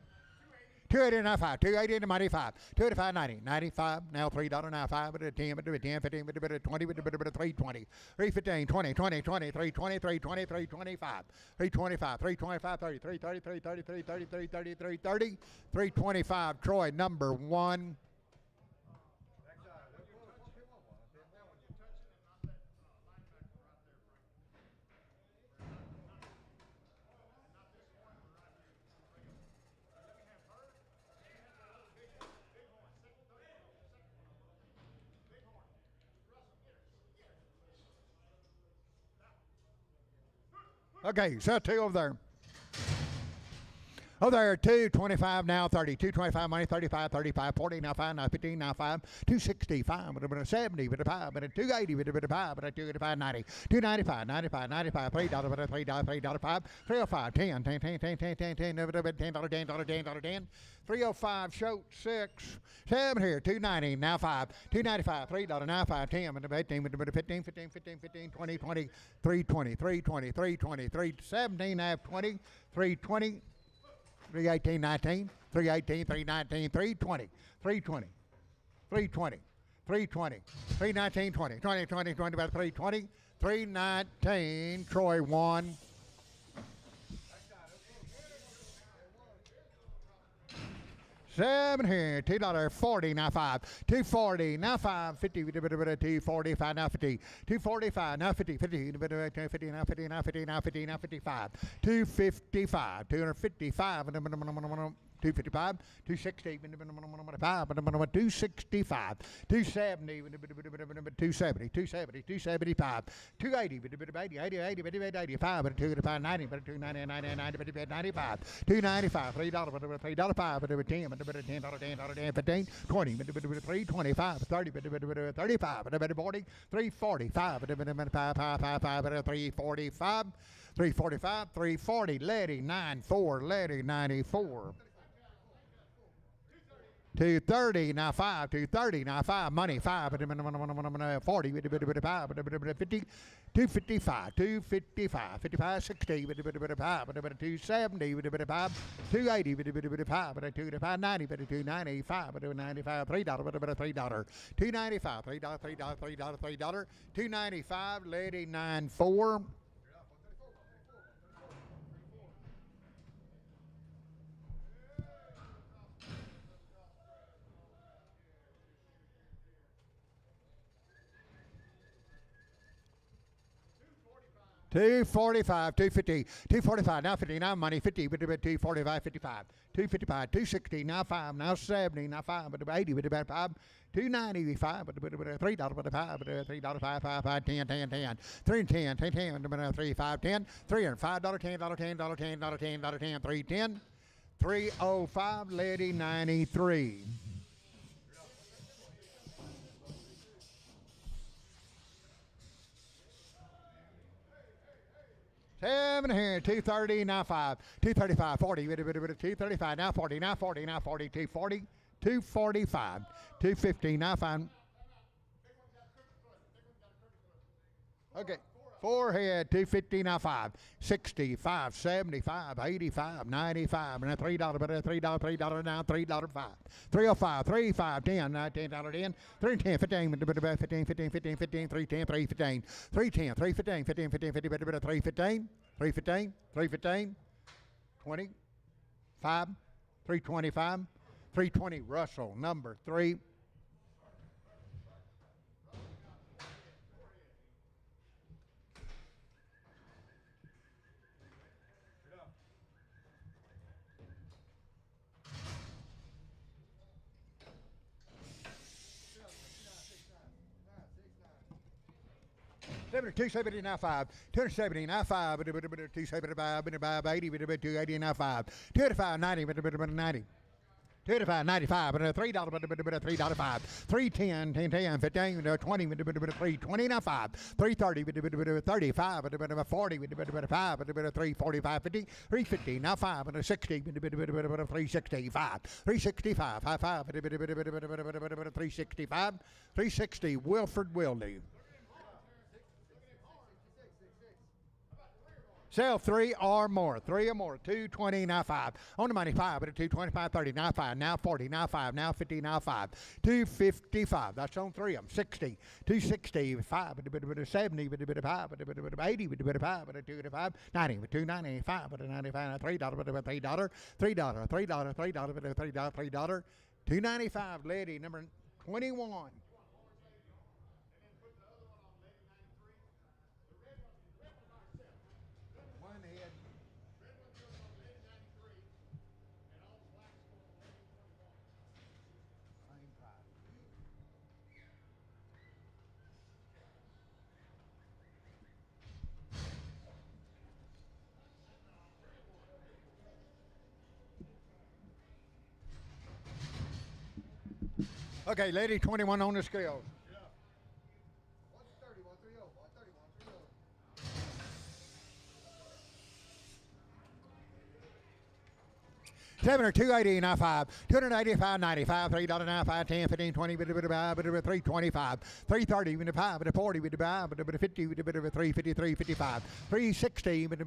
280 now 5, 280 to 95, 285, 90, 95, now $3, now 5, but a 10, but a 10, 15, but a 20, but a 320, 315, 20, 20, 20, 320, 320, 325, 325, 325, 30, 330, 330, 330, 330, 330, 325, Troy, number 1. Okay, so 2 over there. Oh, there, 225 now 30, 225 money, 35, 35, 40 now 5, now 15 now 5, 265, but a bit of 70, but a 5, but a 280, but a bit of 5, but a 285, 90, 295, 95, 95, $3, but a $3, $3, 5, 305, 10, 10, 10, 10, 10, 10, 10, $10, $10, 10, 305, shoat 6, 7 here, 290, now 5, 295, $3, now 5, 10, but a 15, but a 15, 15, 15, 15, 20, 20, 320, 320, 320, 317, half 20, 320, 318, 19, 318, 319, 320, 320, 320, 320, 319, 20, 20, 20, 20, about 320, 319, Troy 1. Seven here, $2.40 now 5, 240 now 5, 50, 245 now 50, 245 now 50, 50, 50 now 50 now 50 now 50 now 55, 255, 255, 255, 260, 265, 270, 270, 270, 275, 280, 80, 80, 80, 85, 285, 90, 290, 90, 90, 95, 295, $3, $3, 5, 10, $10, 15, 20, 325, 30, 35, 40, 345, 345, 345, 340, Letty 94, Letty 94. 230 now 5, 230 now 5, money 5, 40, 50, 255, 255, 55, 60, 5, 270, 5, 280, 5, 295, 90, 295, 295, $3, $3, 295, $3, $3, $3, 295, Lady 94. 245, 250, 245, now 50, now money, 50, 245, 55, 255, 260, now 5, now 70, now 5, 80, 5, 295, $3, $5, 5, 10, 10, 10, 3 and 10, 10, 10, 3, 5, 10, 3 and $5, $10, $10, $10, $10, $10, 10, 3, 10, 305, lady 93. Seven here, 230, now 5, 235, 40, 235, now 40, now 40, now 40, 240, 245, 250, now 5. Okay, 4 head, 250, now 5, 65, 75, 85, 95, and $3, $3, now $3, 5, 305, 3, 5, 10, $10, 10, 3, 10, 15, 15, 15, 15, 15, 3, 10, 3, 15, 3, 10, 3, 15, 15, 15, 15, 3, 15, 3, 15, 3, 15, 20, 5, 325, 320, Russell, number 3. $270, now 5, 270, now 5, 275, 80, 280, now 5, 285, 90, 90. 285, 95, $3, $3, 5, 310, 10, 10, 15, 20, 320, now 5, 330, 35, 40, 5, 345, 50, 350, now 5, 60, 365, 365, 5, 365, 360, Wilford Wildy. Sell 3 or more, 3 or more, 220, now 5. On the money, 5, 225, 30, now 5, now 40, now 5, now 50, now 5. 255, that's on 3 of them. 60, 260, 5, 70, 5, 80, 5, 205, 90, 295, 95, $3, $3, $3, $295, lady, number 21. Okay, lady 21 on the scales. 7 280, now 5, 285, 95, $3, now 5, 10, 15, 20, 325, 330, 5, 40, 5, 50, 353, 55, 360, 5,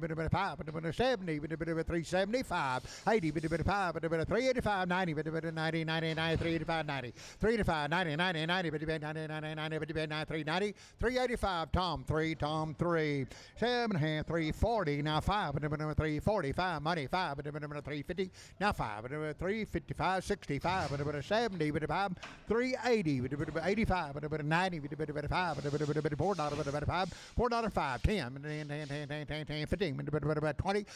70, 375, 80, 5, 385, 90, 90, 90, 385, 90, 385, 90, 90, 90, 390, 385, Tom 3, 7 hand, 340, now 5, 345, money 5, 350, now 5, 355, 65, 70, 380, 85, 90, $5, $4, 5, 10, 10, 15, 20, 425, 30,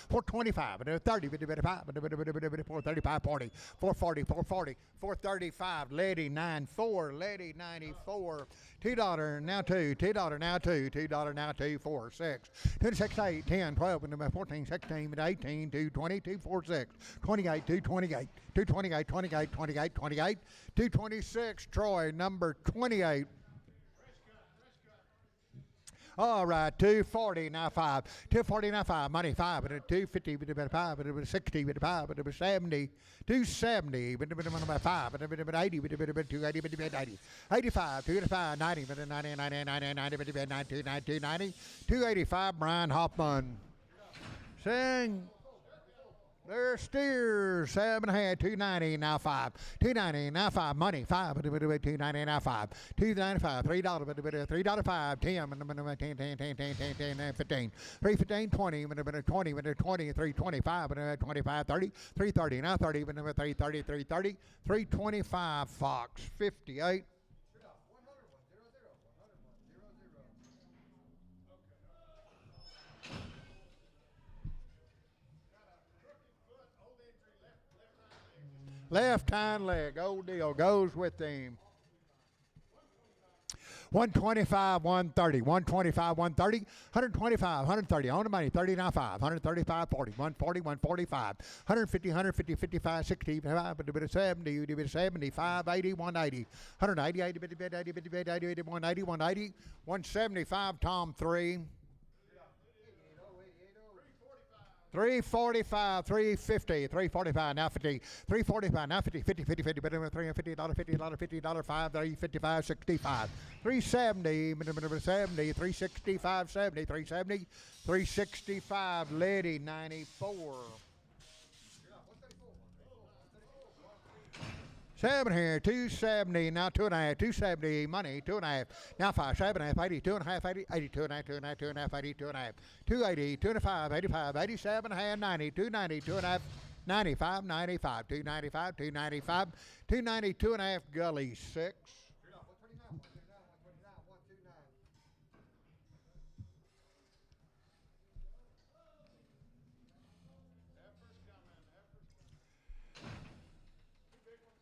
435, 40, 440, 435, lady 94, lady 94, $2, now 2, $2, now 2, $2, now 2, 4, 6, 26, 8, 10, 12, 14, 16, 18, 2, 20, 2, 4, 6, 28, 228, 228, 28, 28, 28, 226, Troy, number 28. All right, 240, now 5, 240, now 5, money 5, 250, 5, 60, 5, 70, 270, 5, 80, 280, 85, 285, 90, 90, 90, 90, 90, 290, 285, Brian Hoffman. Sing. There's steers, 7 head, 290, now 5, 290, now 5, money 5, 290, now 5, 295, $3, $3, 5, 10, 10, 10, 10, 10, 10, 15, 315, 20, 20, 20, 325, 25, 30, 330, now 30, 330, 330, 325, Fox, 58. Left hind leg. Old deal. Goes with him. 125, 130, 125, 130, 125, 130, on the money, 39, 5, 135, 40, 140, 145, 150, 150, 55, 60, 70, 75, 80, 180, 180, 80, 80, 80, 80, 80, 180, 180, 175, Tom 3. 345, 350, 345, now 50, 345, now 50, 50, 50, 50, $350, $50, $50, 5, 355, 65, 370, 70, 365, 70, 370, 365, Lady 94. 7 here, 270, now 2.5, 270, money, 2.5, now 5, 7.5, 80, 2.5, 80, 80, 2.5, 2.5, 2.5, 80, 2.5, 280, 2.5, 85, 87, 90, 290, 2.5, 95, 95, 295, 295, 290, 2.5, Gully 6.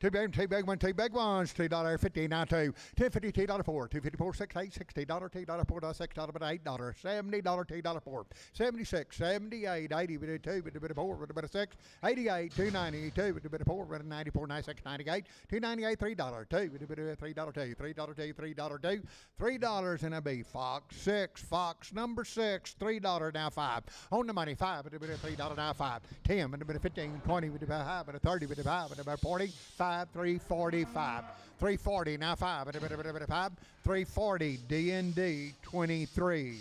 Two big ones, $2.50, now two, $2.50, $2.04, $2.54, $6.8, $60, $2.04, $6, but $8, $70, $2.04, 76, 78, 80, $2, $4, 6, 88, $2.92, $4, 94, 96, 98, $2.98, $3, $2, $3, $2, $3, and a B. Fox 6, Fox number 6, $3, now 5, on the money, 5, $3, now 5, 10, 15, 20, 5, 30, 5, 40, 5, 345, 340, now 5, 340, D&D 23.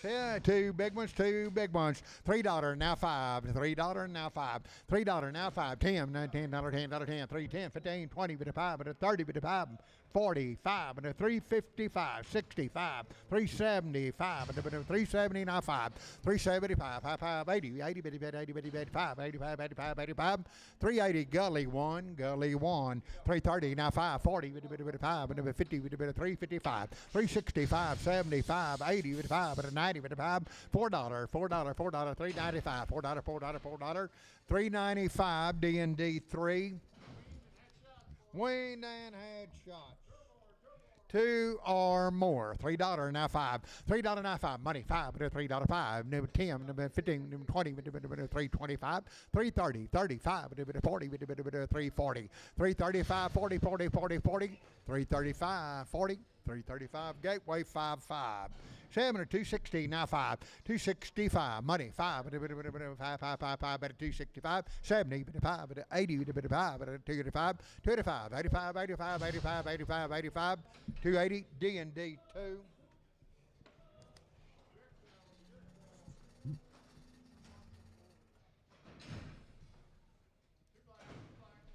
Yeah, two big ones, $3, now 5, $3, now 5, $3, now 5, 10, $10, $10, 10, 3, 10, 15, 20, 5, 30, 5, 45, 355, 65, 375, 370, now 5, 375, 5, 80, 80, 85, 85, 85, 85, 380, Gully 1, 330, now 5, 40, 5, 50, 355, 365, 75, 80, 85, 90, 5, $4, $395, $4, $395, D&D 3. Wayne and headshots. 2 or more. $3, now 5. $3, now 5. Money, 5, $3, 5. 10, 15, 20, 325, 330, 35, 40, 340, 335, 40, 40, 40, 40, 335, 40, 335, Gateway 55. 7 or 260, now 5. 265, money, 5, 5, 265, 70, 5, 80, 5, 285, 285, 85, 85, 85, 85, 85, 280, D&D 2.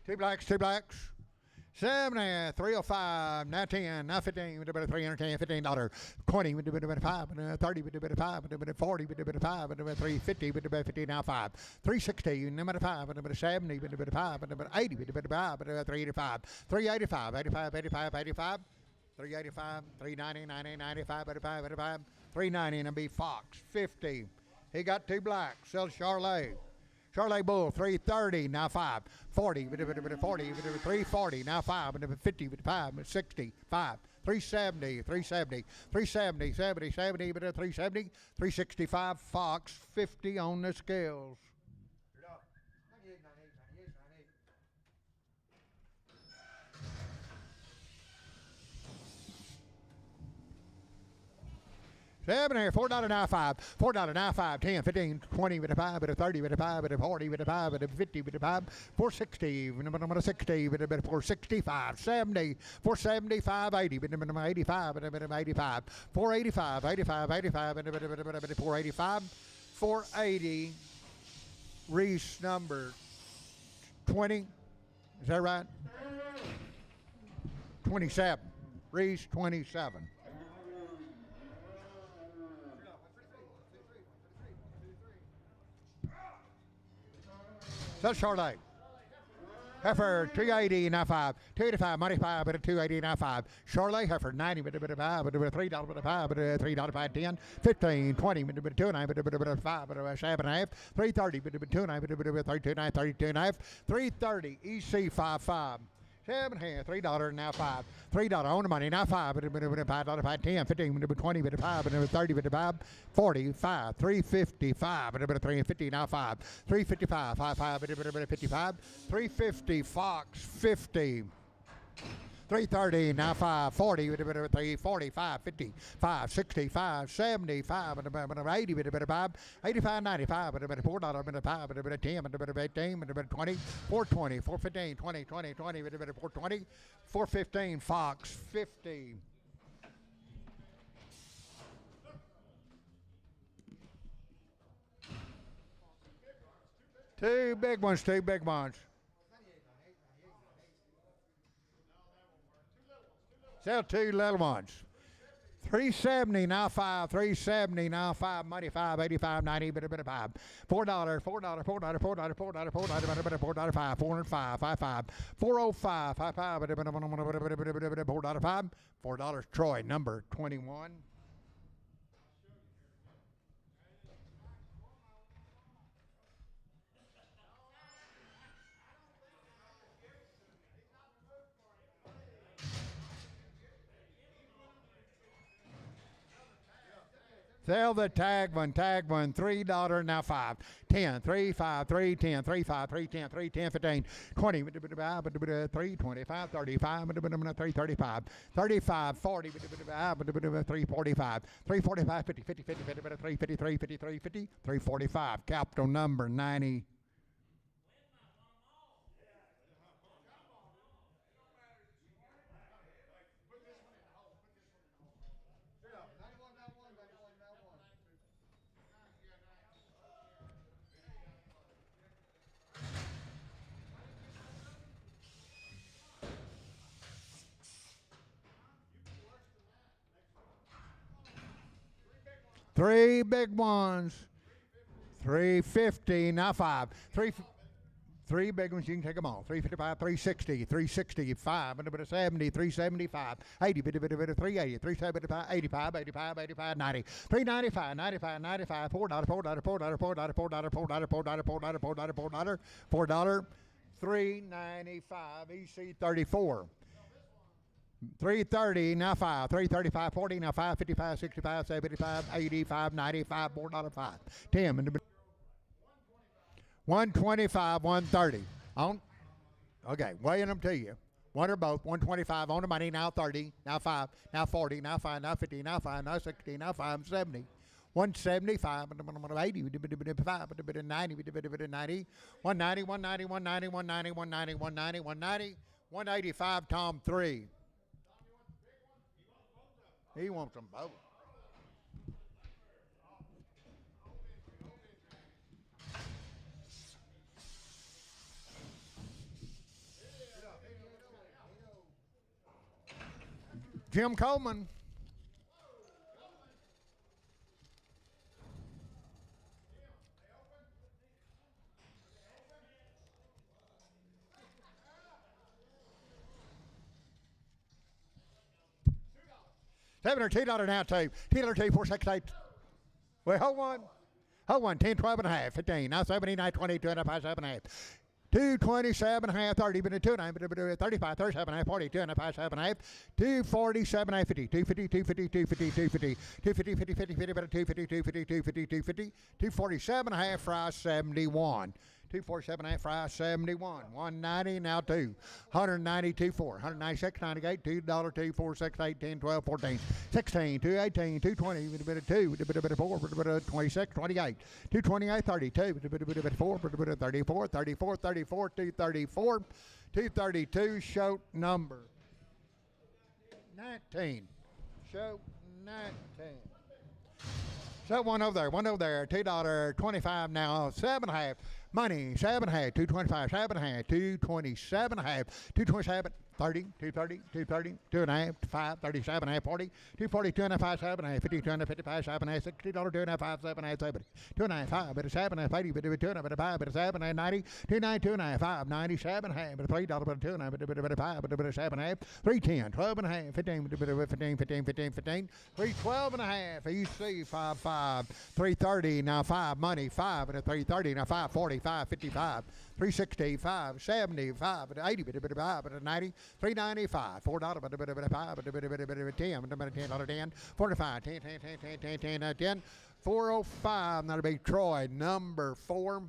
Two blacks. 7, 305, now 10, now 15, $310, $15, 20, $5, 30, $5, 40, $5, 350, $50, now 5, 360, number 5, 70, $5, 80, $5, 385, 385, 85, 85, 85, 385, 390, 90, 95, 85, 85, 390, and be Fox 50. He got two blacks. Sells Charlotte Bull, 330, now 5, 40, 40, 340, now 5, 50, 5, 60, 5, 370, 370, 370, 70, 70, 370, 365, Fox 50 on the scales. 7 here, $4.95, $4.95, 10, 15, 20, 5, 30, 5, 40, 5, 50, 5, 460, number 60, 465, 70, 475, 80, 85, 85, 485, 85, 85, 485, 480, Reese number 20, is that right? 27, Reese 27. That's Charlotte. Heifer 280 now 5, 285 money 5 but a 280 now 5. Charlotte heifer 90 but a bit of 5 but a $3 but a 5 but a $3 5 10 15 20 but a bit of 2 9 but a bit of 5 but a 7 and a half 330 but a bit of 2 9 but a bit of 32 9 32 and a half 330 EC 55. 7 here, $3 now 5. $3 on the money now 5. But a $5, 5, 10, 15, but a 20, but a 5, but a 30, but a 5, 45, 355, but a bit of 350 now 5. 355, 55, but a bit of 55, 350 Fox 50. 330 now 540 with a bit of 340 550 565 75 and a bit of 80 with a bit of 5 85 95 with a bit of $4 bit of 5 with a bit of 10 with a bit of 18 with a bit of 20 420 415 20 20 20 with a bit of 420 415 Fox 50. Two big ones. Sell two little ones. 370 now 5, 370 now 5, money 5, 85, 90, bit of 5. $4, $4, $4, $4, $4, $4, $4, 5, 405, 55, 405, 55, $4, 5, $4 Troy, number 21. Sell the tag one, $3 now 5, 10, 3, 5, 3, 10, 3, 5, 3, 10, 3, 10, 15, 20, 3, 25, 35, 335, 35, 40, 345, 345, 50, 50, 50, 353, 53, 50, 345, capital number 90. Three big ones. 350, now 5. Three big ones, you can take them all. 355, 360, 365, and a bit of 70, 375, 80, bit of 380, 375, 85, 85, 85, 90, 395, 95, 95, $4, $4, $4, $4, $4, $4, $4, $4, $4, $4, 395, EC 34. 330, now 5, 335, 40, now 5, 55, 65, 75, 85, 95, $4, 5, 10, and 125, 130. On, okay, weighing them to you. One or both, 125 on the money, now 30, now 5, now 40, now 5, now 50, now 5, now 60, now 5, 70. 175, 80, 5, 90, 90, 190, 190, 190, 190, 190, 190, 190, 185, Tom 3. He wants them both. Jim Coleman. $7 now, $2. $2, 4, 6, 8. Wait, hold on. 10, 12 and a half, 15. Now 17, 9, 20, 2 and a half, 7 and a half. 227 and a half, 30, but a 2, 9, but 35, 37 and a half, 40, 2 and a half, 7 and a half. 247 and a half, 50, 250, 250, 250, 250, 250, 50, 50, but a 250, 250, 250, 250, 247 and a half, fry 71. 247 half fry 71, 190 now 2, 192 4, 196 98, $2 2 4 6 8 10 12 14 16 218 220 with a bit of 2 with a bit of 4 with a bit of 26 28 228 32 with a bit of 4 with a bit of 34 34 34 234 232 show number 19 show 19. So one over there, $2, 25 now, 7 and a half. Money, 7 and a half, 225, 7 and a half, 227 and a half, 227, 30, 230, 230, 2.5, 5, 37, half 40, 240, 2.5, 7, half 50, 255, 7, half $60, 2.5, 5, 7, half 70, 2.5, 5, but a 7, half 80, but a 2.5, 5, but a 7, half 90, 2.9, 2.5, 5, 97, half, but a $3, but a 2.5, but a 5, but a 7, half, 310, 12 and a half, 15, 15, 15, 15, 15, 312 and a half, EC 5, 5, 330, now 5, money 5, and a 330, now 540, 555, 360, 575, but 80, but a 5, but a 90, 395, $4, but a bit of a 5, but a bit of a 10, but a bit of $10, 45, 10, 10, 10, 10, 10, 10, 10, 405, that'll be Troy, number 4.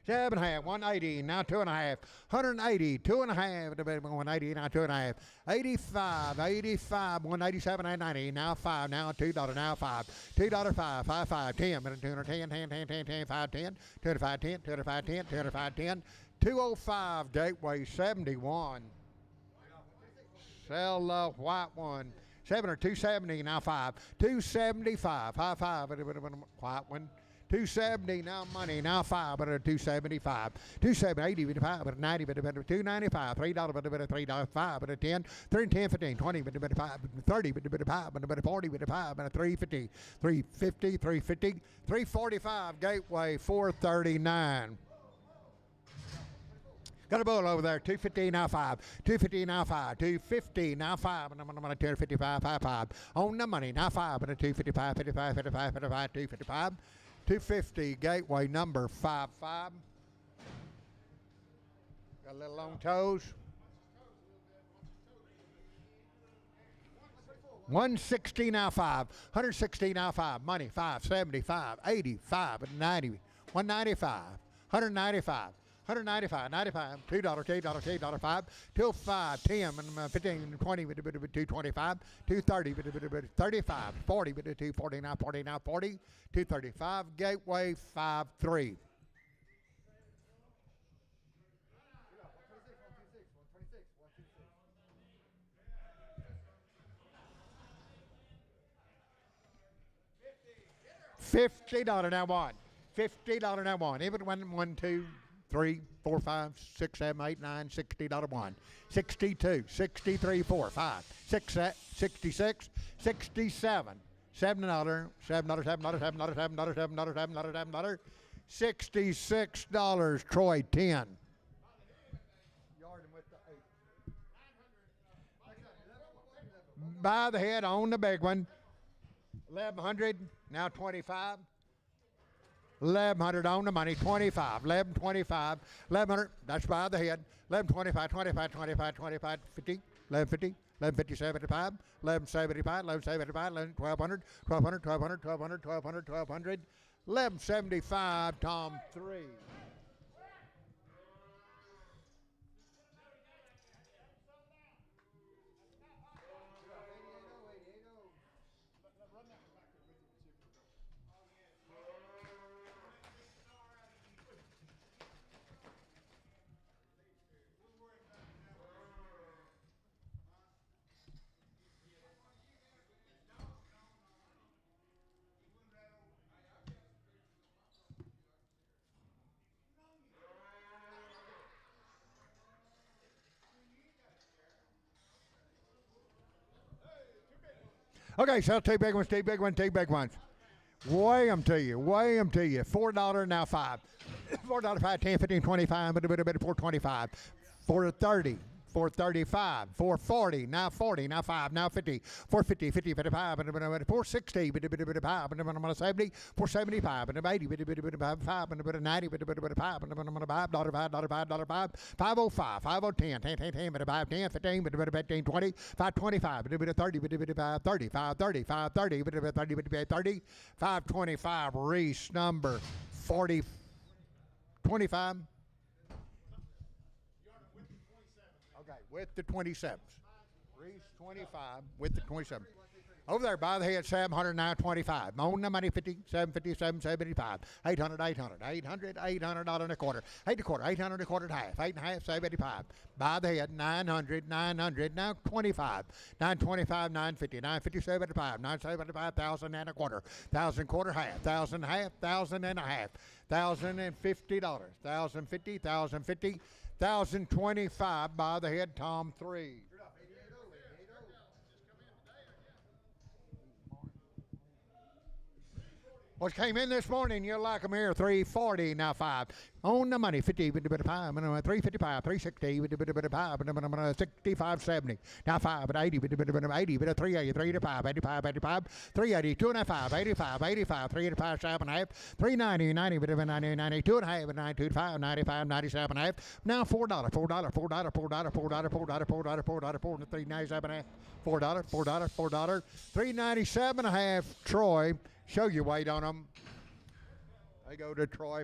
7.5, 180, now 2.5, 180, 2.5, 180, now 2.5, 85, 85, 187, and 90, now 5, now $2, now 5, $2, 5, 5, 5, 10, 210, 10, 10, 10, 10, 5, 10, 205, 10, 205, 10, 205, 10, 205, Gateway 71. Sell the white one. 7 or 270, now 5, 275, 5, 5, white one. 270, now money, now 5, but a 275. 270, 80, 5, but a 90, but a 295. $3, but a $3, 5, but a 10, 3, 10, 15, 20, but a 5, 30, but a 5, but a 40, but a 5, but a 350, 350, 350, 345, Gateway 439. Got a bull over there, 250 now 5, 250 now 5, 250 now 5, and I'm going to 255, 5, 5. On the money, now 5, and a 255, 55, 55, 55, 255. 250, Gateway number 55. Got a little long toes. 160 now 5, 160 now 5, money 5, 75, 85, 90, 195, 195. 195, 95, $2, $2, $2, 5, till 5, 10, 15, 20, 225, 230, 35, 40, 240, now 40, now 40, 235, Gateway 53. $50 now one. $50 now one. Even 1, 2, 3, 4, 5, 6, 7, 8, 9, $60 one. 62, 63, 4, 5, 6, 66, 67, $7, $7, $7, $7, $7, $7, $7, $7, $66, Troy 10. By the head on the big one. 1,100, now 25. 1,100 on the money, 25, 1125, 1,100, that's by the head, 1125, 25, 25, 25, 50, 1150, 1150, 75, 1175, 1175, 1,200, 1,200, 1,200, 1,200, 1,200, 1,200, 1175, Tom 3. Okay, so two big ones, two big ones, two big ones. Weigh them to you, weigh them to you. $4 now 5. $4, 5, 10, 15, 25, but a bit, 425. 430. 435, 440, now 40, now 5, now 50, 450, 50, 55, and 460, 5, and 70, 475, and 80, 5, and 90, 5, and $5, $5, 505, 510, 10, 10, 10, 5, 10, 15, 15, 20, 525, 30, 30, 530, 530, 30, 30, 525, Reese number 40, 25. With the 27s. Reese 25 with the 27. Over there by the head, 709.25. On the money, 50, 750, 775. 800, 800, 800, $800 and a quarter. 8 a quarter, 800 and a quarter and a half. 8 and a half, 785. By the head, 900, 900, now 25. 925, 950, 950, 785, 975, 1,000 and a quarter. 1,000 quarter, half. 1,000 half, 1,000 and a half. $1,050. $1,050, $1,050, $1,025 by the head, Tom 3. What came in this morning, you'll like them here, 340, now 5. On the money, 50, 5, 355, 360, 65, 70. Now 5, 80, 80, 380, 385, 85, 85, 380, 2.5, 85, 85, 385, 7.5, 390, 90, 90, 92 and a half, 925, 95, 97 and a half. Now $4, $4, $4, $4, $4, $4, $4, $4, $4, $4, $4, $4, 397 and a half, $4, $4, $4, 397 and a half. Troy. Show your weight on them. They go to Troy.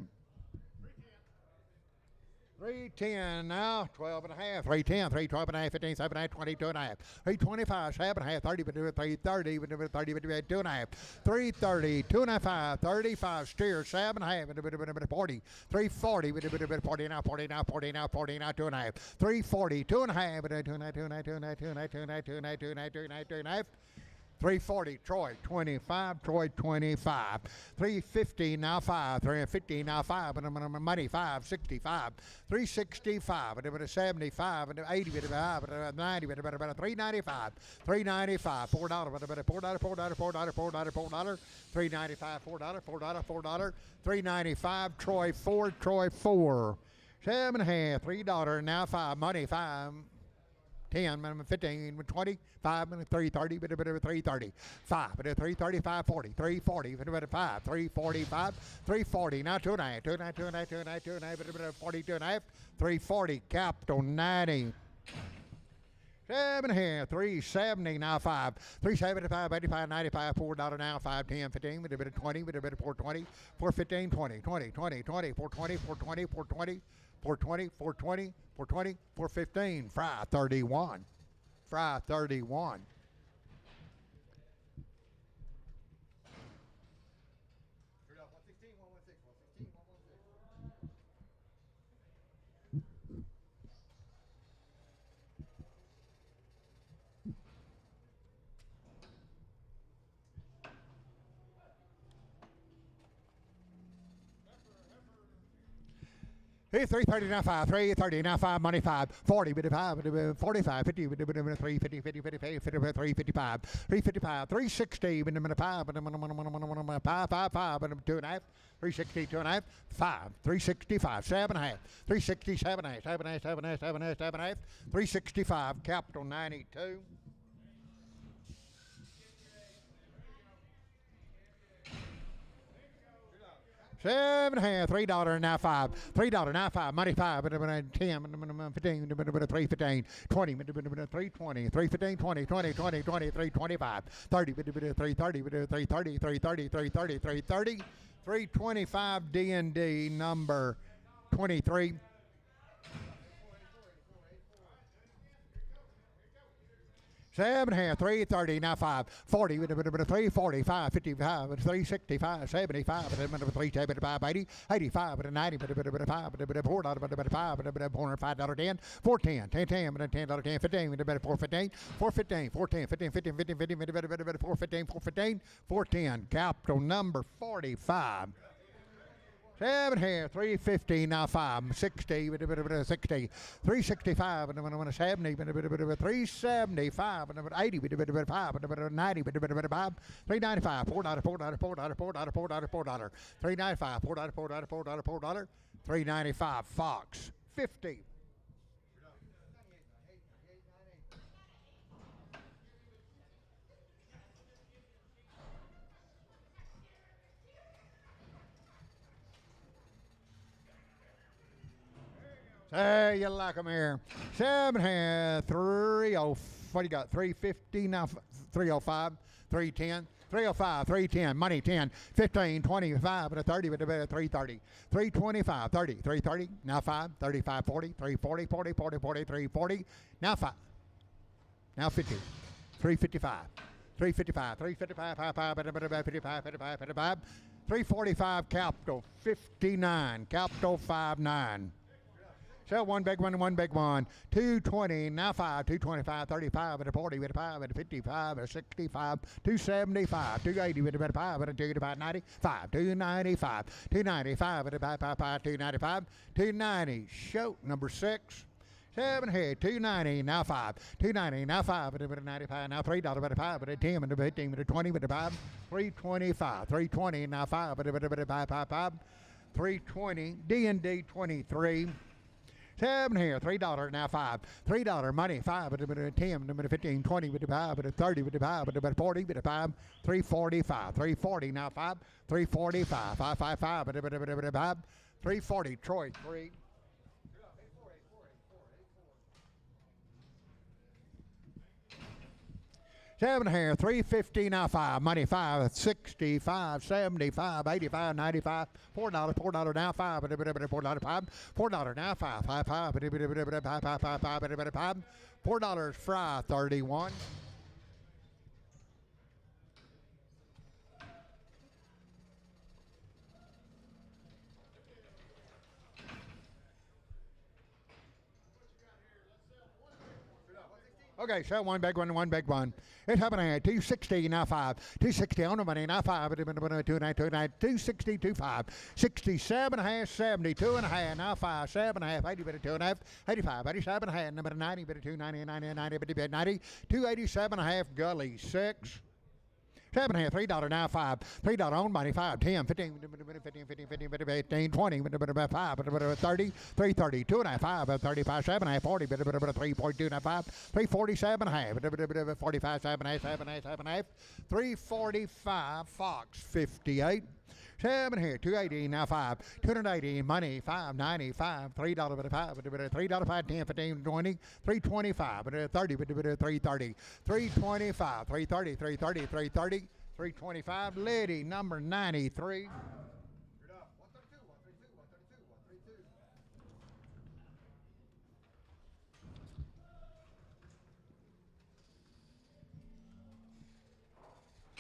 310 now, 12 and a half. 310, 312 and a half, 15, 7 and a half, 22 and a half. 325, 7 and a half, 30, 330, 30, 2 and a half. 330, 2 and a half, 35, steer, 7 and a half, 40. 340, 40 now, 40 now, 40 now, 40 now, 2 and a half. 340, 2 and a half, 2 and a half, 2 and a half, 2 and a half, 2 and a half, 2 and a half, 2 and a half, 2 and a half, 2 and a half, 2 and a half. 340, Troy, 25, Troy, 25. 350, now 5. 350, now 5. Money, 565. 365, 75, 80, 90, 395. 395, $4, $4, $4, $4, $4, $4. 395, $4, $4, $4. 395, Troy, 4, Troy, 4. 7.5, $3, now 5. Money, 5. 10, 15, 20, 5, 330, 330, 5, 330, 540, 340, 5, 345, 340, now 2 and a half, 2 and a half, 2 and a half, 2 and a half, 2 and a half, 42 and a half, 340, capital 90. 7.5, 370, now 5, 375, 85, 95, $4 now, 5, 10, 15, with a bit of 20, with a bit of 420, 415, 20, 20, 20, 20, 420, 420, 420, 420, 420, 420, 415, Fry 31. Fry 31. Hey, 330 now 5, 330 now 5, money 5, 40, 45, 50, 350, 50, 55, 355, 355, 360, 5, 5, 5, 2 and a half, 360, 2 and a half, 5, 365, 7.5, 360, 7.5, 7.5, 7.5, 7.5, 7.5, 365, capital 92. $7.5, $3 now 5, $3 now 5, money 5, 10, 15, 315, 20, 320, 315, 20, 20, 20, 20, 325, 30, 330, 330, 330, 330, 330, 325 D&D number 23. Seven and a half, 330, now 5, 40, 340, 5, 55, 365, 75, 375, 80, 85, 90, 5, $4, $5, 10, 410, 10, 10, $10, 10, 15, 415, 415, 410, 15, 15, 15, 15, 415, 415, 410, capital number 45. 7.5, 350, now 5, 60, 60, 365, 70, 375, 80, 5, 90, 5, 395, $4, $4, $4, $4, $4, $4, 395, $4, $4, $4, $4, 395, Fox, 50. Hey, you like them here. 7.5, 30. What do you got? 350 now. 305, 310, 305, 310. Money 10, 15, 25, and a 30, but 330, 325, 30, 330. Now 5, 35, 40, 340, 40, 40, 40, 340. Now 5. Now 50, 355, 355, 355, 55, 55, 55, 345. Capital 59. Capital 59. Sell one big one, 220, now 5, 225, 35, at a 40, at a 5, at a 55, at a 65, 275, 280, at a 5, at a 2 to 595, 295, 295, at a 5, 295, 290. Show number 6. 7 here, 290, now 5, 290, now 5, at a 95, now $3, at a 5, at a 10, at a 15, at a 20, at a 5, 325, 320, now 5, at a 5, 320, D&D 23. 7 here, $3, now 5, $3 money, 5, at a 10, at a 15, 20, at a 5, at a 30, at a 5, at a 40, at a 5, 345, 340, now 5, 345, 555, at a 5, 340, Troy 3. 7 here, 350, now 5, money 5, 65, 75, 85, 95, $4, now 5, $4, 5, $4 now 5, 5, 5, 5, $4 fry 31. Okay, sell one big one. It's happening at 260, now 5. 260 on the money, now 5. 260, 25. 67 and a half, 72 and a half, now 5. 7 and a half, 80, 2 and a half, 85, 87 and a half, number 90, 290, 90, 90, 90, 287 and a half, gully 6. 7 and a half, $3 now 5, $3 on money 5, 10, 15, 15, 20, 5, 30, 330, 2 and a half, 5, 35, 7 and a half, 40, 3.2 and a half, 5, 347 and a half, 45, 7 and a half, 7 and a half, 7 and a half, 345, Fox 58. 7 here, 280, now 5, 280, money, 595, $3 at 5, $3, 5, 10, 15, 20, 325, 30, 330, 325, 330, 330, 330, 325, lady number 93.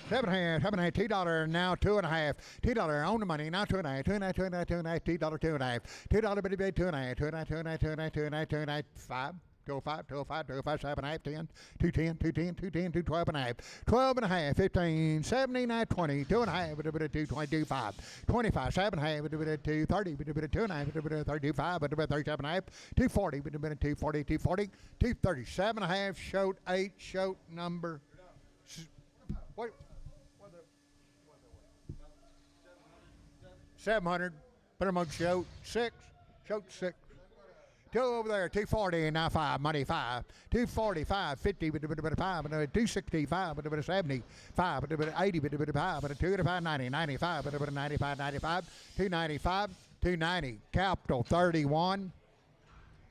7 and a half, $2 now 2 and a half, $2 on the money now 2 and a half, 2 and a half, 2 and a half, 2 and a half, $2, 2 and a half, $2 bitty bit 2 and a half, 2 and a half, 2 and a half, 2 and a half, 2 and a half, 2 and a half, 5. 205, 205, 205, 7 and a half, 10, 210, 210, 210, 212 and a half, 12 and a half, 15, 79, 20, 2 and a half, 222, 5, 25, 7 and a half, 230, 2 and a half, 35, 37 and a half, 240, 240, 240, 237 and a half, shoat 8, shoat number. What? 700, put them on shoat 6, shoat 6. 2 over there, 240, now 5, money 5, 245, 50, 5, 265, 75, 80, 5, 285, 90, 95, 95, 95, 295, 290, capital 31.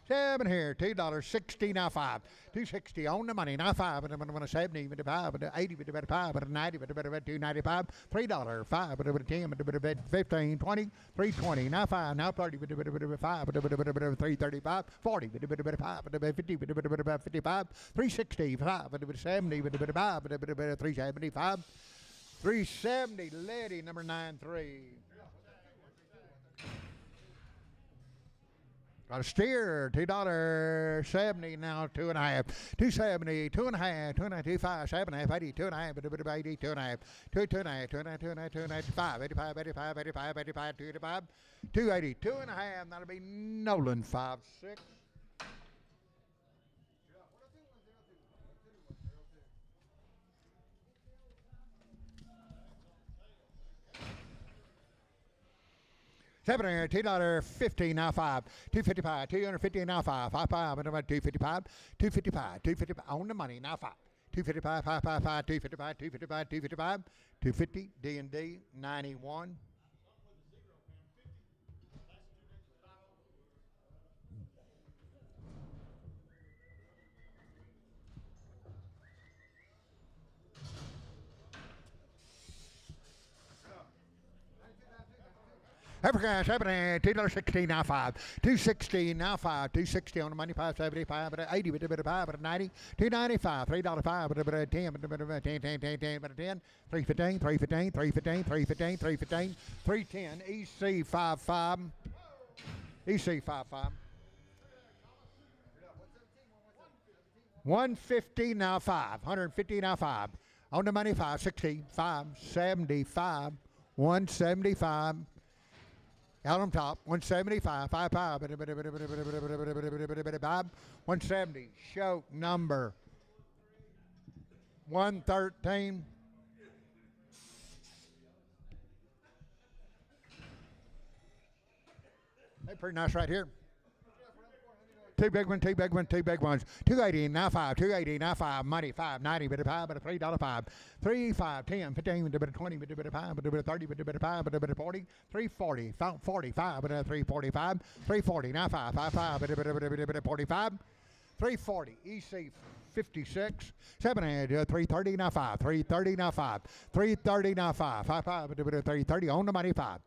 7 here, $2.60, now 5, 260 on the money, now 5, 70, 5, 80, 5, 90, 295, $3, 5, 10, 15, 20, 320, now 5, now 30, 5, 335, 40, 5, 50, 55, 360, 5, 70, 5, 375, 370, lady number 93. Got a steer, $2.70 now, 2 and a half, 270, 2 and a half, 2 and a half, 25, 7 and a half, 80, 2 and a half, 80, 2 and a half, 2 and a half, 2 and a half, 2 and a half, 2 and a half, 5, 85, 85, 85, 85, 285, 280, 2 and a half, that'll be Nolan 5, 6. $7, $2.50 now 5, 255, 250 now 5, 55, 255, 255, 255 on the money now 5, 255, 555, 255, 255, 255, 250, D&D 91. Africa, $7, $2.60 now 5, 260 now 5, 260 on the money, 575, 80, 5, 90, 295, $3, 5, 10, 10, 315, 315, 315, 315, 315, 310, EC 55, EC 55. 150 now 5. 150 now 5. On the money 560, 575, 175. Out on top, 175, 55, 170. Show number 113. They're pretty nice right here. Two big ones, two big ones, two big ones. 280 now 5, 280 now 5. Money 590, bit of 5, bit of $3.05. 3, 5, 10, 15, bit of 20, bit of 5, bit of 30, bit of 5, bit of 40, 340, 45, bit of 345, 340 now 5, 55, bit of 45, 340. EC 56, 7 and 330 now 5, 330 now 5, 330 now 5, 55, bit of 330 on the money 5,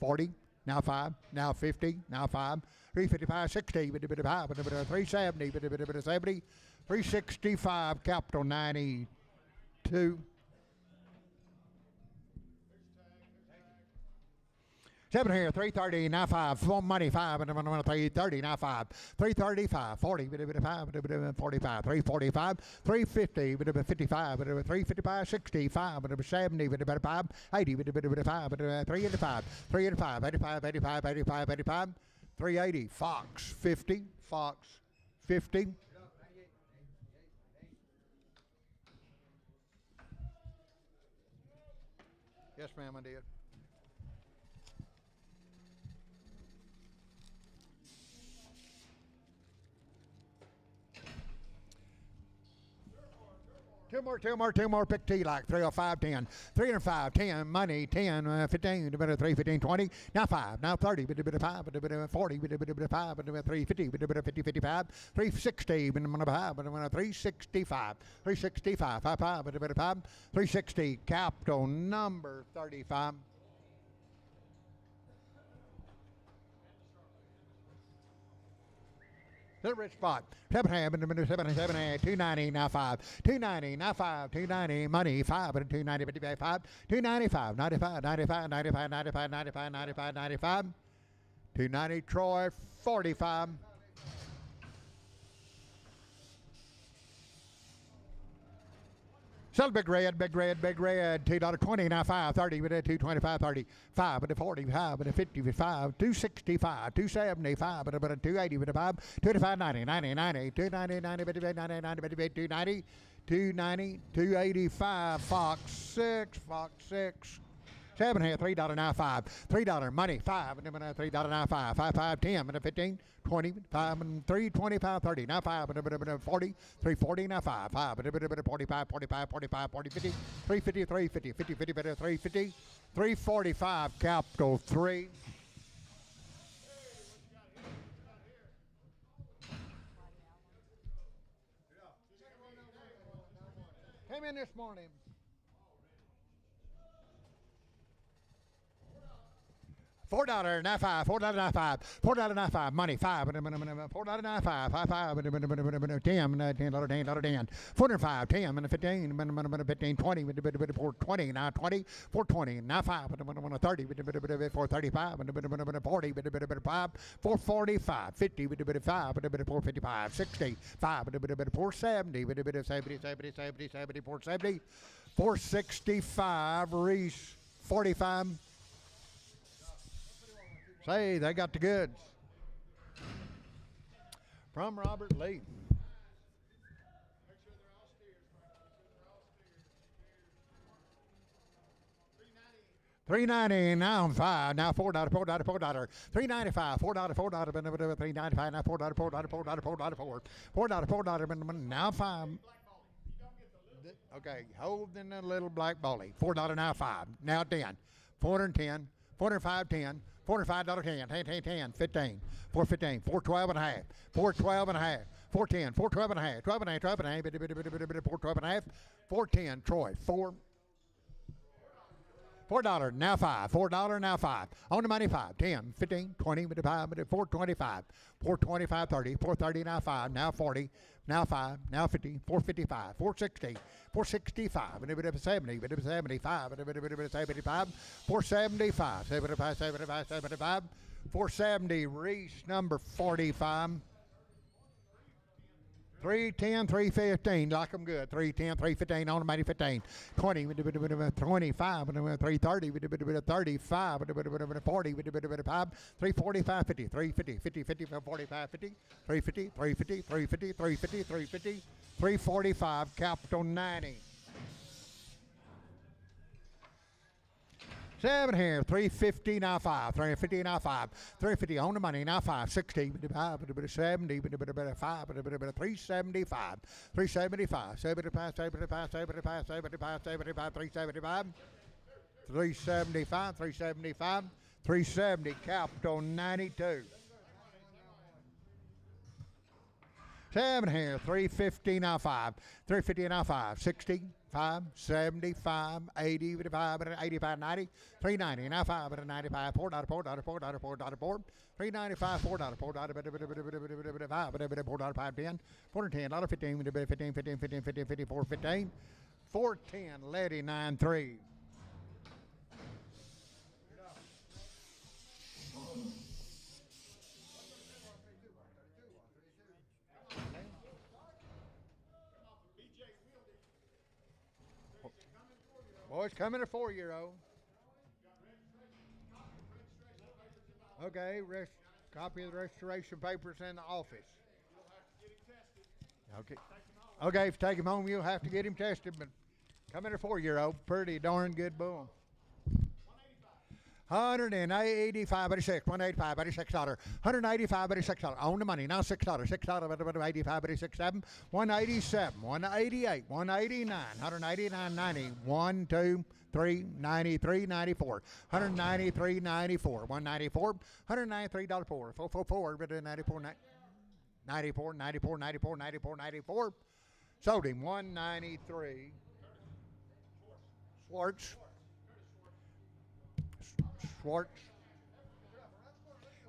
40. Now 5, now 50, now 5, 355, 60, bit of 5, bit of 370, bit of 70, 365, capital 92. 7 here, 330, now 5, full money 5, and 330, now 5, 335, 40, bit of 5, bit of 45, 345, 350, bit of 55, bit of 355, 65, bit of 70, bit of 5, 80, bit of 5, bit of 385, 385, 85, 85, 85, 85, 380, Fox 50, Fox 50. Yes, ma'am, I did. Two more, pick T like 305, 10, 305, 10, money, 10, 15, bit of 3, 15, 20, now 5, now 30, bit of 5, bit of 40, bit of 5, bit of 350, bit of 50, 55, 360, bit of 5, bit of 365, 365, 55, bit of 5, 360, capital number 35. The rich spot. 7 half, 290, now 5. 290, now 5. 290, money 5, and 290, 55, 295, 95, 95, 95, 95, 95, 95, 95. 290, Troy 45. Sell big red, $2.20, now 5.30, but at 225, 30, 5, but at 45, but at 55, 265, 275, but at 280, but at 5, 25, 90, 90, 90, 290, 90, 90, 90, 290, 290, 285, Fox 6, Fox 6. 7 here, $3 now 5. $3 money 5 and then $3 now 5. 5, 5, 10 and 15, 20, 5 and 3, 25, 30 now 5 and 40, 340 now 5, 5 and 45, 45, 45, 40, 50, 350, 350, 50, 50, 350, 345, capital 3. Came in this morning. $4 now 5, $4 now 5, $4 now 5, money 5, $4 now 5, 5, 5, 10, $10, 10, 405, 10, 15, 15, 20, 420, now 20, 420, now 5, 30, 435, 40, 5, 445, 50, 5, 455, 60, 5, 470, 70, 470, 465, Reese 45. Say, they got the goods. From Robert Lee. $3.90 now 5 now $4 $4 $4 $3.95 $4 $4 $3.95 now $4 $4 $4 $4 now 5. Okay, holding a little black bully. $4 now 5 now 10 410 405 10 $405 10 10 15 415 412 and a half 412 and a half 410 412 and a half 12 and a half 12 and a half 412 and a half 410 Troy $4 now 5 $4 now 5 on the money 5 10 15 20 with the 5 with the 425 425 30 430 now 5 now 40 now 5 now 50 455 460 465 and a bit of 70 bit of 75 and a bit of 75 475 75 75 75 470 Reese number 45. 310, 315, lock them good. 310, 315 on the money, 15. 20, 25, 330, 35, 40, 5, 345, 50, 350, 50, 50, 45, 50, 350, 350, 350, 350, 350, 345, capital 90. 7 here, 350, now 5, 350, now 5, 350 on the money, now 5, 60, 70, 5, 375, 375, 75, 75, 75, 75, 75, 375, 375, 375, 370, capital 92. 7 here, 350, now 5, 350, now 5, 60, 5, 75, 80, 85, 85, 90, 390, now 5, 95, $4, $4, $4, $4, $4, 395, $4, $4, $5, 5, 10, $410, 15, 15, 15, 15, 15, 54, 15, 410, Letty, 9-3. Boys, coming a 4-year-old. Okay, copy of the registration papers in the office. Okay. Okay, if you take him home, you'll have to get him tested, but coming a 4-year-old, pretty darn good bull. 185, 86, 185, 86 $, 185, 86 $. On the money, now $6, $6, 85, 86, 7, 187, 188, 189, 189, 90, 1, 2, 3, 93, 94, 193, 94, 194, $193, 4, 4, 94, 94, 94, 94, 94, 94. Sold him 193. Schwartz.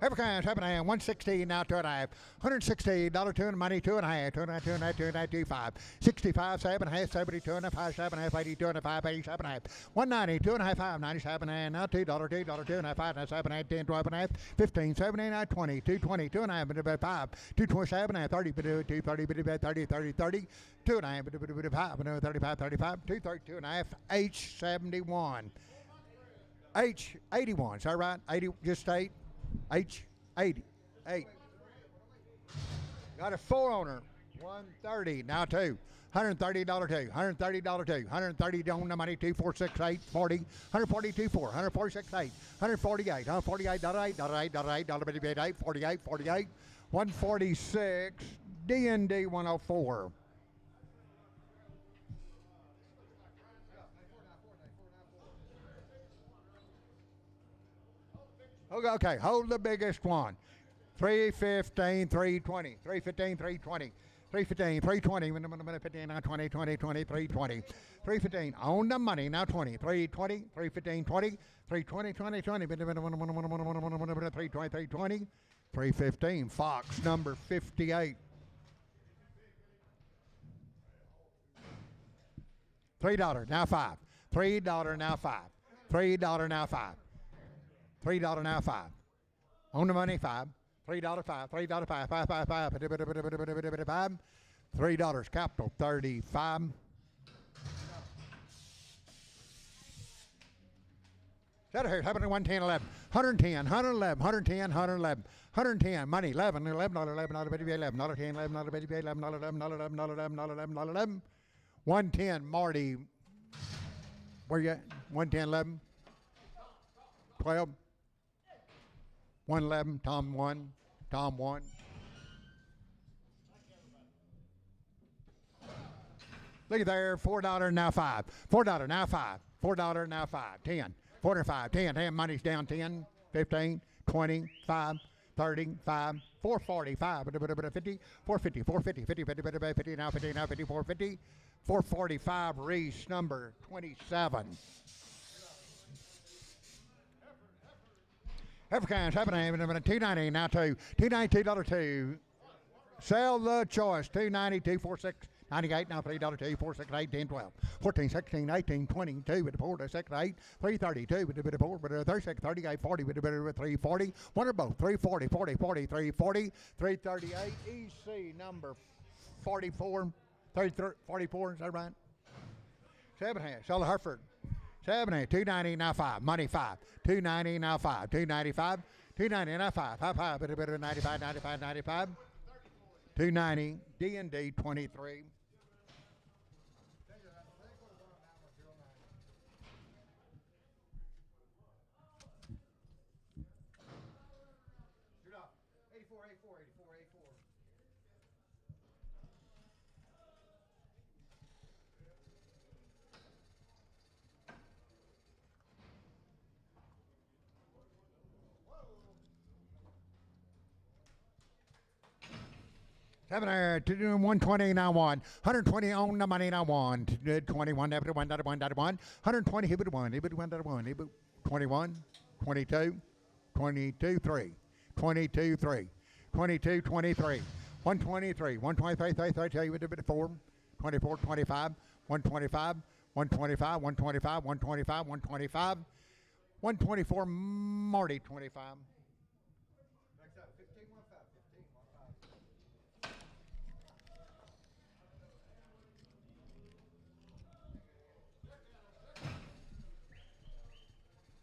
Every kind, 7.5, 116, now 2.5, $116, 2 and money, 2.5, 2.5, 2.5, 2.5, 65, 7.5, 72 and a 5, 7.5, 82 and a 5, 87.5, 190, 2.5, 5, 97, and now $2, $2, 2.5, 5, 7.5, 10, 12.5, 15, 17, 20, 220, 2.5, 5, 227, 30, 30, 30, 30, 30, 2.5, 5, 35, 35, 232 and a half, H71. H81, is that right? 80, just 8? H80, 8. Got a 4 owner, 130, now 2. $130 2, $130 2, $130 on the money, 2468 40, 142 4, 146 8, 148, $148.8, $8, 48, 48, 146, D&D 104. Okay, hold the biggest one. 315, 320, 315, 320, 315, 320, 15, now 20, 20, 20, 320, 315, on the money, now 20, 320, 315, 20, 320, 20, 20, 320, 320, 315, Fox number 58. $3, now 5, $3, now 5, $3, now 5. $3 now 5. On the money, 5. $3 5. $3 5. 5 5 5. $3 capital 35. Set of here, 110, 11. 110, 111, 110, 111. 110, money, 11, $11, $11, $11, $10, $11, $11, $11, $11, $11. 110, Marty. Where you at? 110, 11. 12. 111, Tom 1, Tom 1. Look at there, $4 now 5. $4 now 5. $4 now 5. 10. 45. 10. 10. Money's down 10, 15, 20, 5, 30, 5, 445, 50, 450, 450, 50, 50, 50, 50, now 50, now 50, 450, 445, Reese number 27. Africans, 290, now 2. $292, 2. Sell the choice, 290, 246, 98, now $3, 2, 4, 6, 8, 10, 12, 14, 16, 18, 22, with the 4, 6, 8, 332, with the 4, with the 36, 38, 40, with the 340, one or both, 340, 40, 40, 340, 338, EC number 44, 33, 44, is that right? 7.5, Stella Hereford. 7.5, 290, now 5, money 5, 290, now 5, 295, 290, now 5, 5, bit of 95, 95, 95, 290, D&D 23. Seven there, 120 now one. 120 on the money now one. 21, debit one, debit one, debit one. 120, hit it one, hit it one, debit one, hit it 21, 22, 22, 3, 22, 3, 22, 23, 123, 123, 33, with a bit of 4, 24, 25, 125, 125, 125, 125, 125, 124, Marty 25.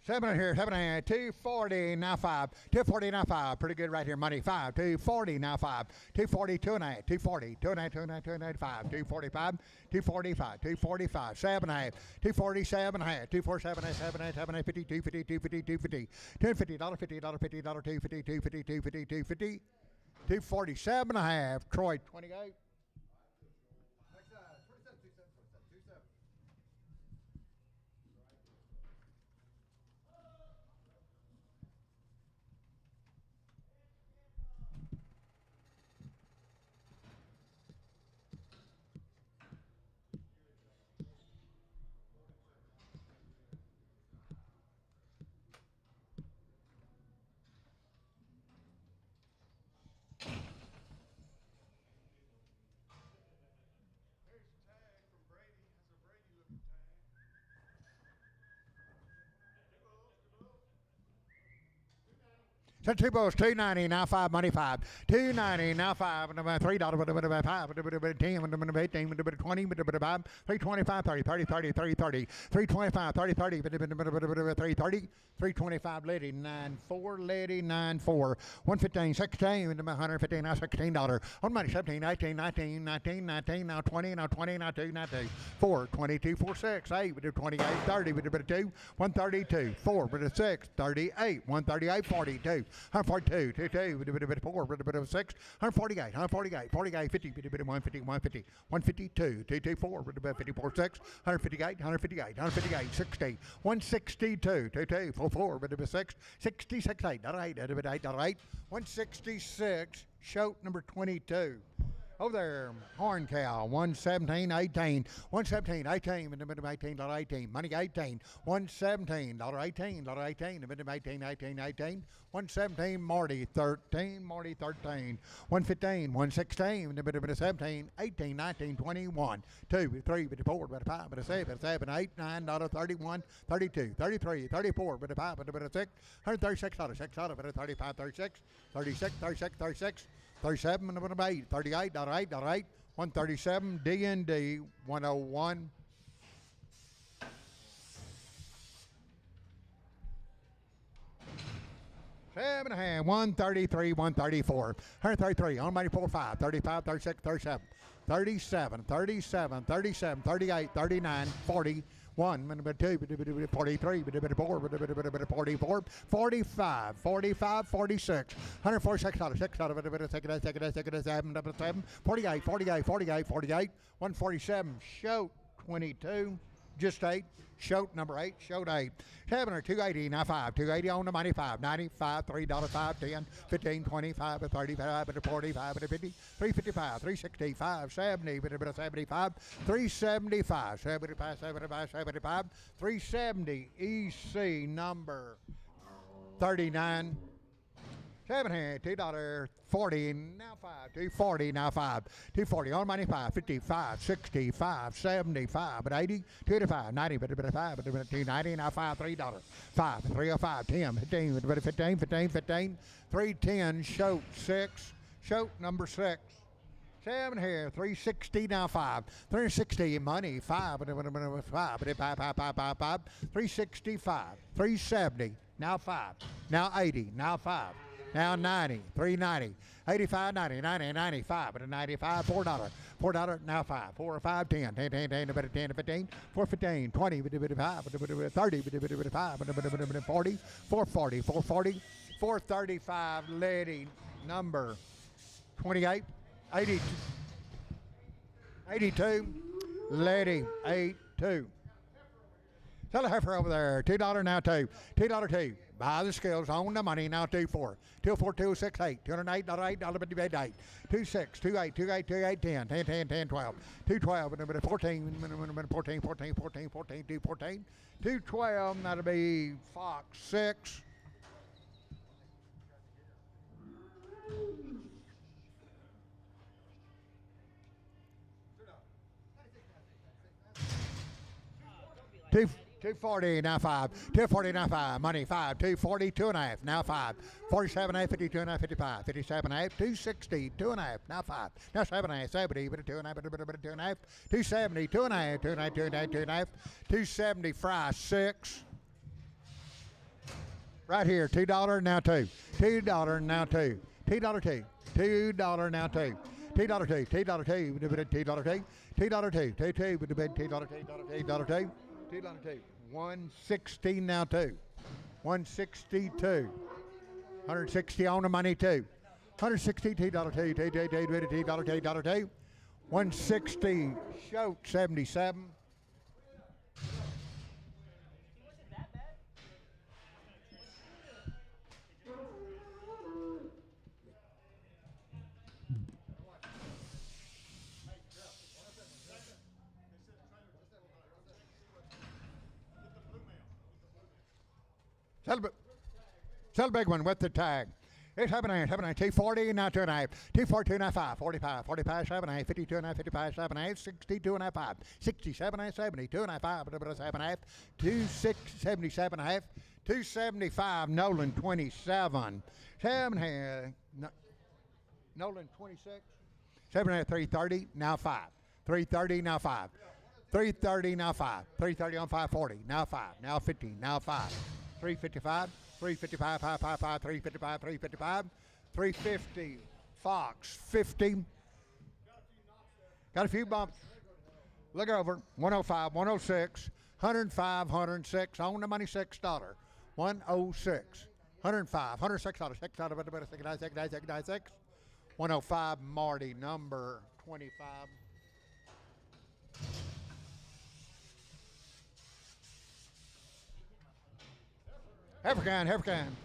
7 here, 7.5, 240, now 5, 240, now 5, pretty good right here, money 5, 240, now 5, 240, 2.5, 240, 2.5, 2.5, 2.5, 245, 245, 245, 7.5, 247, 247, 7.5, 7.5, 50, 250, 250, 250, 250, $50, $50, $250, 250, 250, 250, 247.5, Troy 28. So two balls, 290, now 5, money 5. 290, now 5, and about $3, but about 5, but about 10, but about 18, but about 20, but about 5, 325, 30, 30, 30, 30, 30, 325, 30, 30, but about 330, 325, lady, 94, lady, 94, 115, 16, and about 115, now $16. On money, 17, 18, 19, 19, 19, now 20, now 20, now 2, now 2, 4, 22, 4, 6, 8, but 28, 30, but about 2, 132, 4, but 6, 38, 138, 42. 142, 22, with a bit of 4, with a bit of 6, 148, 148, 48, 50, with a bit of 150, 150, 152, 224, with a bit of 54, 6, 158, 158, 158, 60, 162, 22, 44, with a bit of 6, 66, 8, 8, 8, 8, 8, 166, shoat number 22. Over there, Horn Cow, 117, 18, 117, 18, with a bit of 18, $18, money 18, 117, $18, $18, a bit of 18, 18, 18, 117, Marty 13, Marty 13, 115, 116, with a bit of 17, 18, 19, 21, 2, 3, with a 4, with a 5, with a 7, 8, 9, $31, 32, 33, 34, with a 5, with a bit of 6, $136, $6, with a 35, 36, 36, 36, 36, 37 and about 8, 38, $8, 137, D&D 101. Seven and a half, 133, 134, 133, on money 4, 5, 35, 36, 37, 37, 37, 37, 38, 39, 40. 1, 2, 43, 4, 44, 45, 45, 46, $146, $6, 7, 48, 48, 48, 48, 147, shoat 22, just 8, shoat number 8, shoat 8, 7 or 280, now 5, 280 on the money 5, 95, $3, 5, 10, 15, 25, 35, 45, 50, 355, 365, 70, 75, 375, 75, 75, 75, 370, EC number 39. 7 here, $2.40, now 5, 240, now 5, 240, on money 5, 55, 65, 75, but 80, 25, 90, but 5, but 290, now 5, $3, 5, 305, 10, 15, 15, 15, 15, 310, shoat 6, shoat number 6, 7 here, 360 now 5. 360 money 5, 365, 370 now 5, now 80 now 5, now 90, 390, 85, 90, 90, 95, but a 95, $4, $4 now 5, 4 or 5, 10, 10, 10, 10, 10, 15, 4, 15, 20, 5, 30, 5, 40, 440, 440, 435, lady number 28, 82, 82, lady 82. Tell the heifer over there, $2 now 2, $2 2. Buy the skills, own the money now 2 4, 2 4 2 6 8, $208, $8, $8, 2 6, 2 8, 2 8, 2 8, 10, 10, 10, 10, 12, 2 12, 14, 14, 14, 14, 14, 2 14, 2 12, that'll be Fox 6. Two 240 now 5, 240 now 5, money 5, 240, 2.5 now 5, 47 8, 52 and a half, 55, 57 8, 260, 2.5 now 5, now 7 8, 70, but 2.5, 2.5, 270, 2.5, 2.5, 2.5, 2.5, 270 fry 6. Right here, $2 now 2, $2 now 2, $2 2, $2 now 2. $2 2, $2 2, $2 2, $2 2, $2 2, $2 2, $2, 160 now 2, 162, 160 on the money 2, $160, $2 2, $2 2, 160 shoat 77. Sell a big one with the tag. It's 7 240 now 2.5, 242 now 5, 45, 45, 7 52 and a half, 55, 7 62 and a half, 5, 67 70, 2 and a half, 5, 7 277 and a half, 275, Nolan 27, 7 Nolan 26, 7 330 now 5, 330 now 5, 330 now 5, 330 on 540 now 5, now 50 now 5, 355. 355, 555, 355, 355, 350, Fox 50. Got a few bumps. Look over, 105, 106, 105, 106, on the money $6, 106, 105, $106, $6, 105, Marty, number 25. African.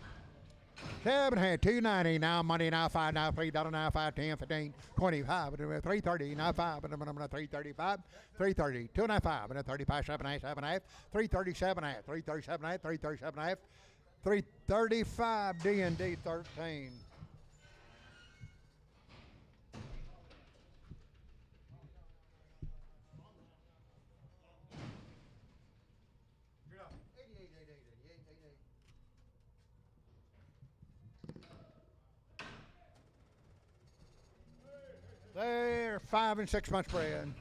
7 had 290 now money now 5 now $3 now 5 10 15 25 330 now 5 335 330 2 and a half 5 and 35 7 8 7 8 337 8 337 8 337 8 335 D&D 13. They're 5 and 6 months spread.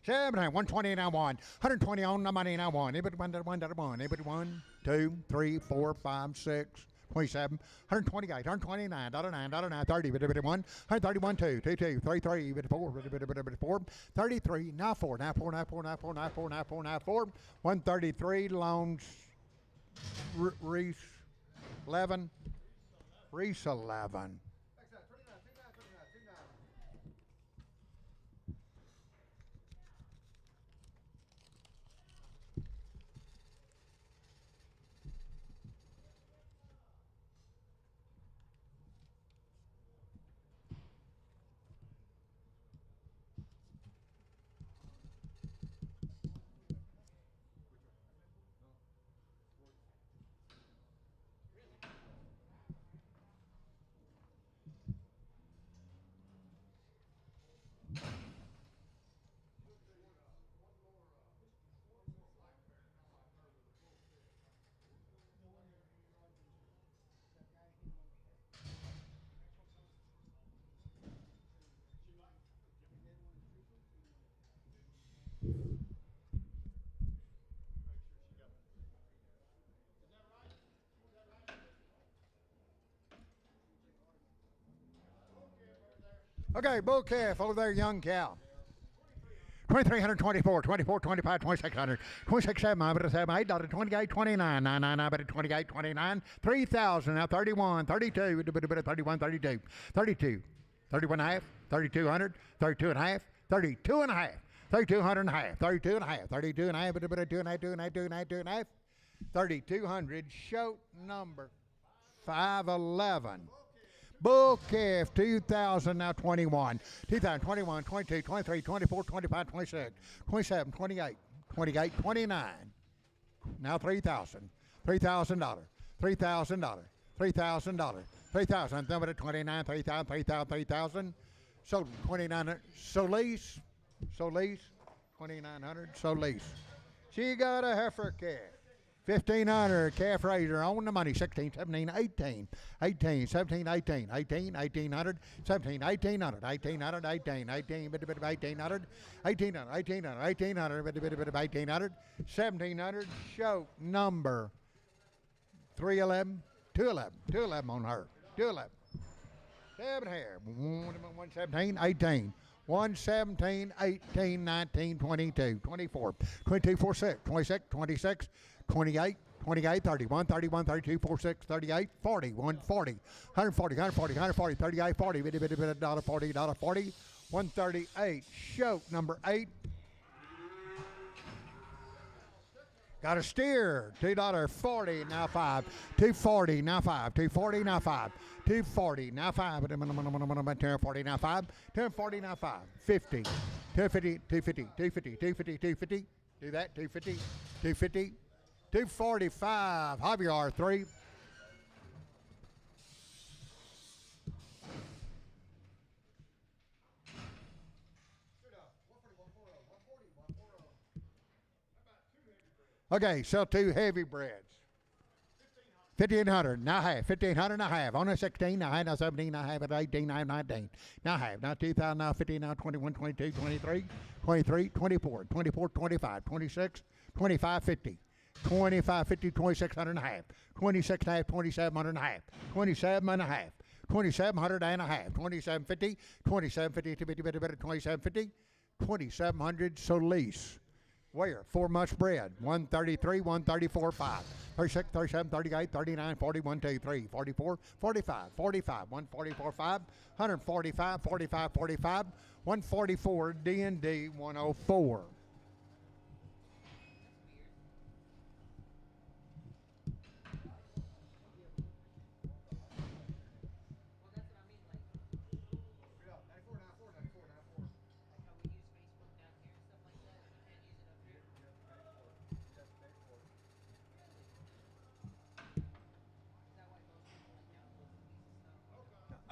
7 120 now 120 on the money now 1. Anybody 1. Anybody 1, 2, 3, 4, 5, 6, 27, 128, 129, $9, 30, 1, 131, 2, 2, 2, 3, 3, 4, 33, now 4, 133, loans, Reese 11, Reese 11. Okay, bull calf over there, young cow. 2,324, 24, 25, 2,600, 26,700, $8, 28, 29, 999, 28, 29, 3,000, now 31, 32, 31, 32, 32, 31 and a half, 3,200, 32 and a half, 32 and a half, 3,200 and a half, 32 and a half, 32 and a half, 2 and a half, 2 and a half, 2 and a half, 2 and a half, 3,200, show number 511. Bull calf, 2,000, now 21, 2,000, 21, 22, 23, 24, 25, 26, 27, 28, 28, 29, now 3,000, $3,000, $3,000, $3,000, 3,000, number to 29, 3,000, 3,000, 3,000, so 29, so lease, 2,900, so lease. She got a heifer calf. 1,500, calf raiser on the money, 16, 17, 18, 18, 17, 18, 18, 1,800, 17, 1,800, 1,800, 18, 18, bit of 1,800, 1,800, 1,800, 1,800, bit of 1,800, 1,700, show number 311, 211, 211 on her, 211. 7 hair, 117, 18. 117, 18, 19, 22, 24, 22, 46, 26, 26, 28, 28, 31, 31, 32, 46, 38, 40, 140, 140, 140, 140, 38, 40, $40, $40, 138. Show number 8. Got a steer, $2.40, now 5, 240, now 5, 240, now 5, 240, now 5, 240, now 5, 240, now 5, 50, 250, 250, 250, 250, 250, do that, 250, 250, 245, Hobby R3. Okay, sell 2 heavy breads. 1,500, now half, 1,500, now half. On a 16, now half, now 17, now half, at 18, now 19, now half, now 2,000, now 15, now 21, 22, 23, 23, 24, 24, 25, 26, 25, 50, 25, 50, 2,600 and a half, 26 and a half, 2,700 and a half, 27 and a half, 2,700 and a half, 2750, 2750, 2750, 2,700, so lease. Where? 4 months bread. 133, 134, 5. 36, 37, 38, 39, 40, 1, 2, 3, 44, 45, 45, 144, 5, 145, 45, 45, 144, D&D 104.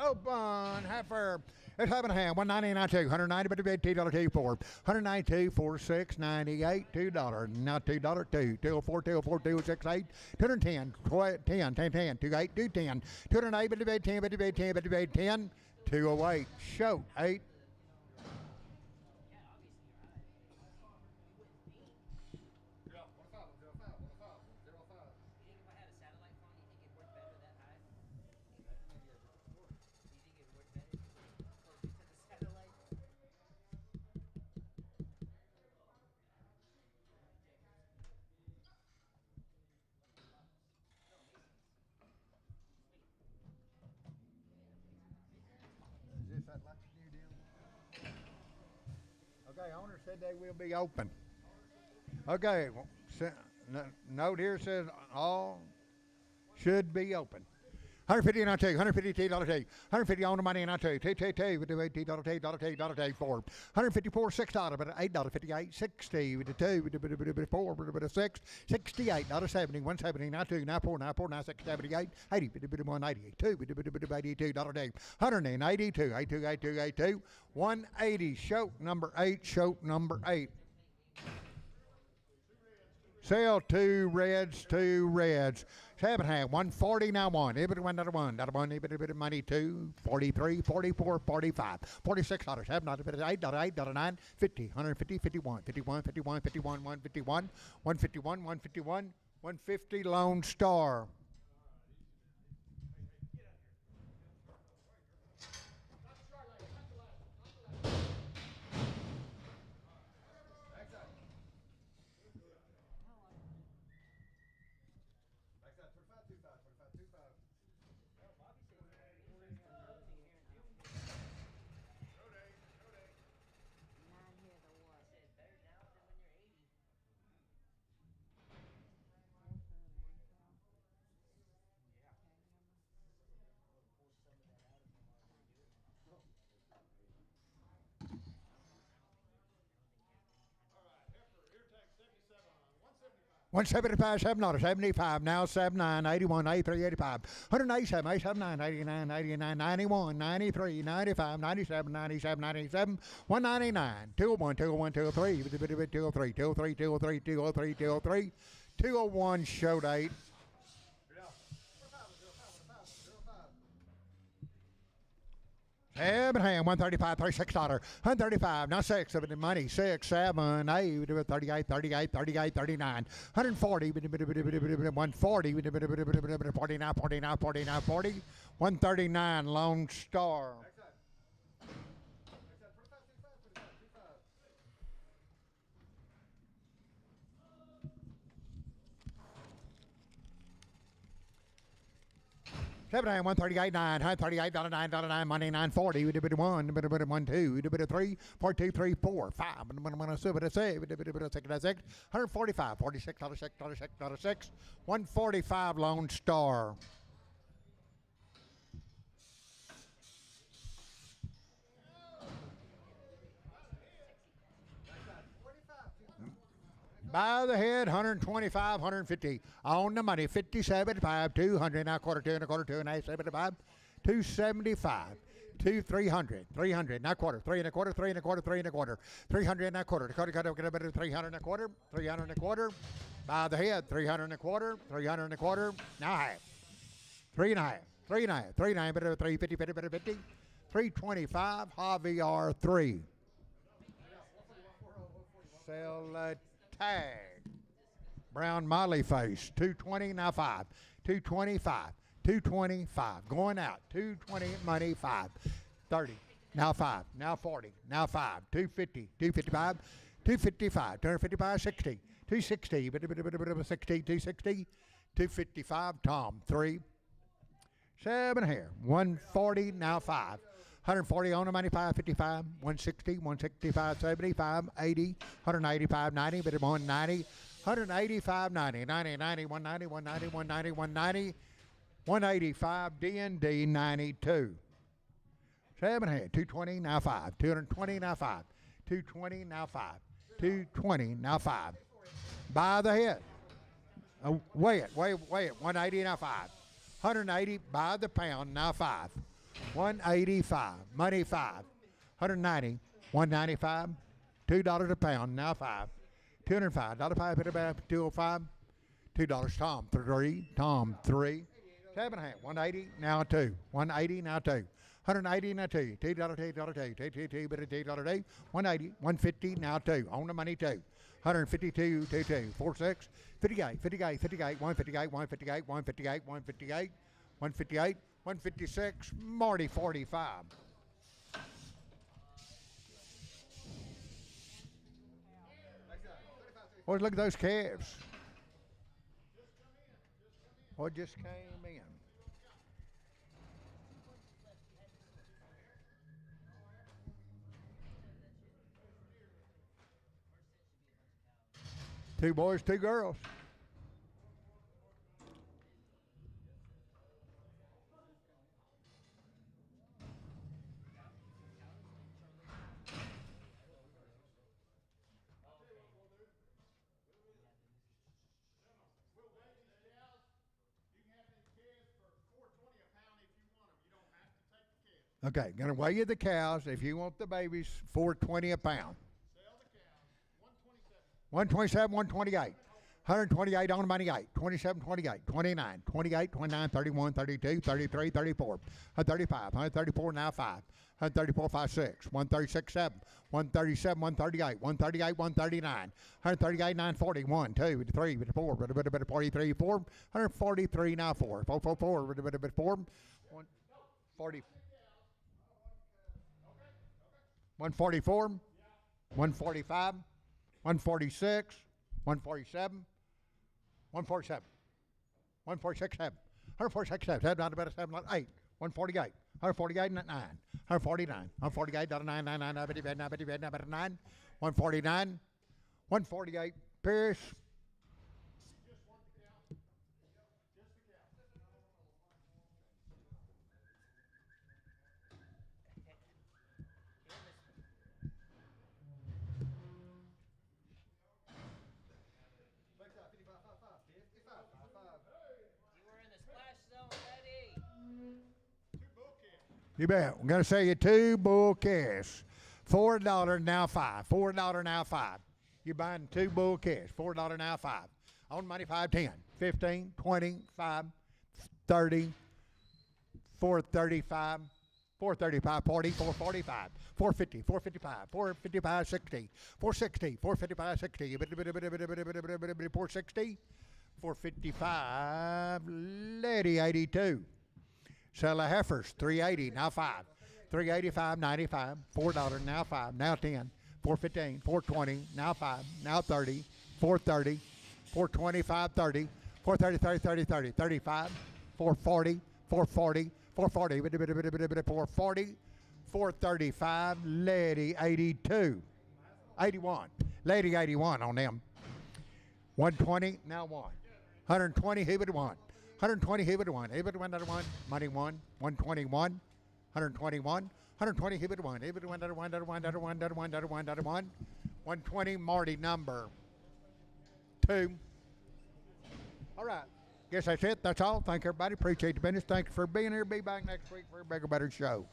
Open, heifer. It's 7.5, 199 2, 190, but $2 4, 192, 46, 98, $2. Now $2, 2, 204, 204, 268, 210, 10, 10, 10, 28, 210, 208, but 10, but 10, but 10, 208. Show 8. Okay, owner said they will be open. Okay, note here says all should be open. 150 and I take, $150 $2, 150 on the money and I take, $2, $2, 4, 154, $6, but $8.58, 60 with the 2, with the 4, with the 6, $68, $70, 170, 92, 94, 94, 96, 78, 80, with the 180, 2, with the $82, 182, 82, 82, 82, 180, show number 8, show number 8. Sell 2 reds, 2 reds. 7.5, 140, now 1. $1, $1, money 2, 43, 44, 45, $46, $7, $8, $8, 9, 50, 150, 51, 51, 51, 51, 151, 151, 151, 150, Lone Star. 175, 75, now 79, 81, 83, 85, 187, 87, 89, 89, 91, 93, 95, 97, 97, 97, 199, 201, 201, 203, 203, 203, 203, 203, 203, 201, show date. Abraham, 135, $36, 135, now 6 of it in money, 6, 7, 8, 38, 38, 38, 39, 140, 140, 49, 49, 49, 40, 139, Lone Star. $7, 138, 9, $138, $9, money, 940, $1, $1, 2, $3, 42, 3, 4, 5, $7, 6, 145, $46, 6, 145, Lone Star. By the head, 125, 150. On the money, 50, 75, 200, now quarter, 2 and a quarter, 2 and a half, 75, 275, 300, 300, now quarter, 3 and a quarter, 3 and a quarter, 3 and a quarter, 300 and a quarter, 300 and a quarter, 300 and a quarter. By the head, 300 and a quarter, 300 and a quarter, now half. 3 and a half, 3 and a half, 3 and a half, 350, 50, 50, 50, 325, Javier 3. Sell tag. Brown Molly face, 220, now 5. 225, 225. Going out, 220 money, 5. 30, now 5, now 40, now 5. 250, 255, 255, 255, 60, 260, 60, 260, 255, Tom, 3. 7 here, 140, now 5. 140 on the money, 555, 160, 165, 75, 80, 185, 90, but 190, 185, 90, 90, 90, 190, 190, 190, 190, 185, D&D 92. 7 head, 220, now 5, 220, now 5, 220, now 5, 220, now 5. By the head. Weigh it, 180, now 5. 180 by the pound, now 5. 185, money 5. 190, 195, $2 a pound, now 5. 205, $5, 205, $2, Tom 3, Tom 3. 7 half, 180, now 2. 180, now 2. 180, now 2. $2, $2, 180, 150, now 2. On the money 2. 152, 2, 46, 58, 58, 58, 158, 158, 158, 158, 158, 156, Marty 45. Oh, look at those calves. What just came in? Two boys, two girls. Okay, gonna weigh you the cows. If you want the babies, $4.20 a pound. 127, 128. 128 on the money 8. 27, 28, 29, 28, 29, 31, 32, 33, 34. 135, 134 now 5. 134, 5, 6. 136, 7. 137, 138, 138, 139. 138, 9, 40, 1, 2, 3, 4, 43, 4. 143 now 4. 4, 4, 4, 4. 140. 144, 145, 146, 147, 147, 146, 7, 146, 7, 7, not about 7, 8, 148, 148, 9, 149, 148, 9, 9, 9, 9, 149, 148, Pierce. You bet. I'm going to sell you 2 bull calves. $4 now 5. $4 now 5. You're buying 2 bull calves. $4 now 5. On money 5, 10, 15, 20, 5, 30, 435, 435, 40, 445, 450, 455, 455, 60, 460, 455, 60, 460, 455, lady 82. Sell a heifers, 380, now 5. 385, 95, $4 now 5, now 10, 415, 420, now 5, now 30, 430, 425, 30, 430, 30, 30, 30, 35, 440, 440, 440, 440, 435, lady 82, 81, lady 81 on them. 120, now 1. 120, who would want? 120, who would want? Who would want another one? Money 1, 121, 121, 120, who would want? Who would want another one, another one, another one, another one, another one, another one? 120, Marty number 2. All right. Guess that's it. That's all. Thank everybody. Appreciate the business. Thank you for being here. Be back next week for a bigger, better show.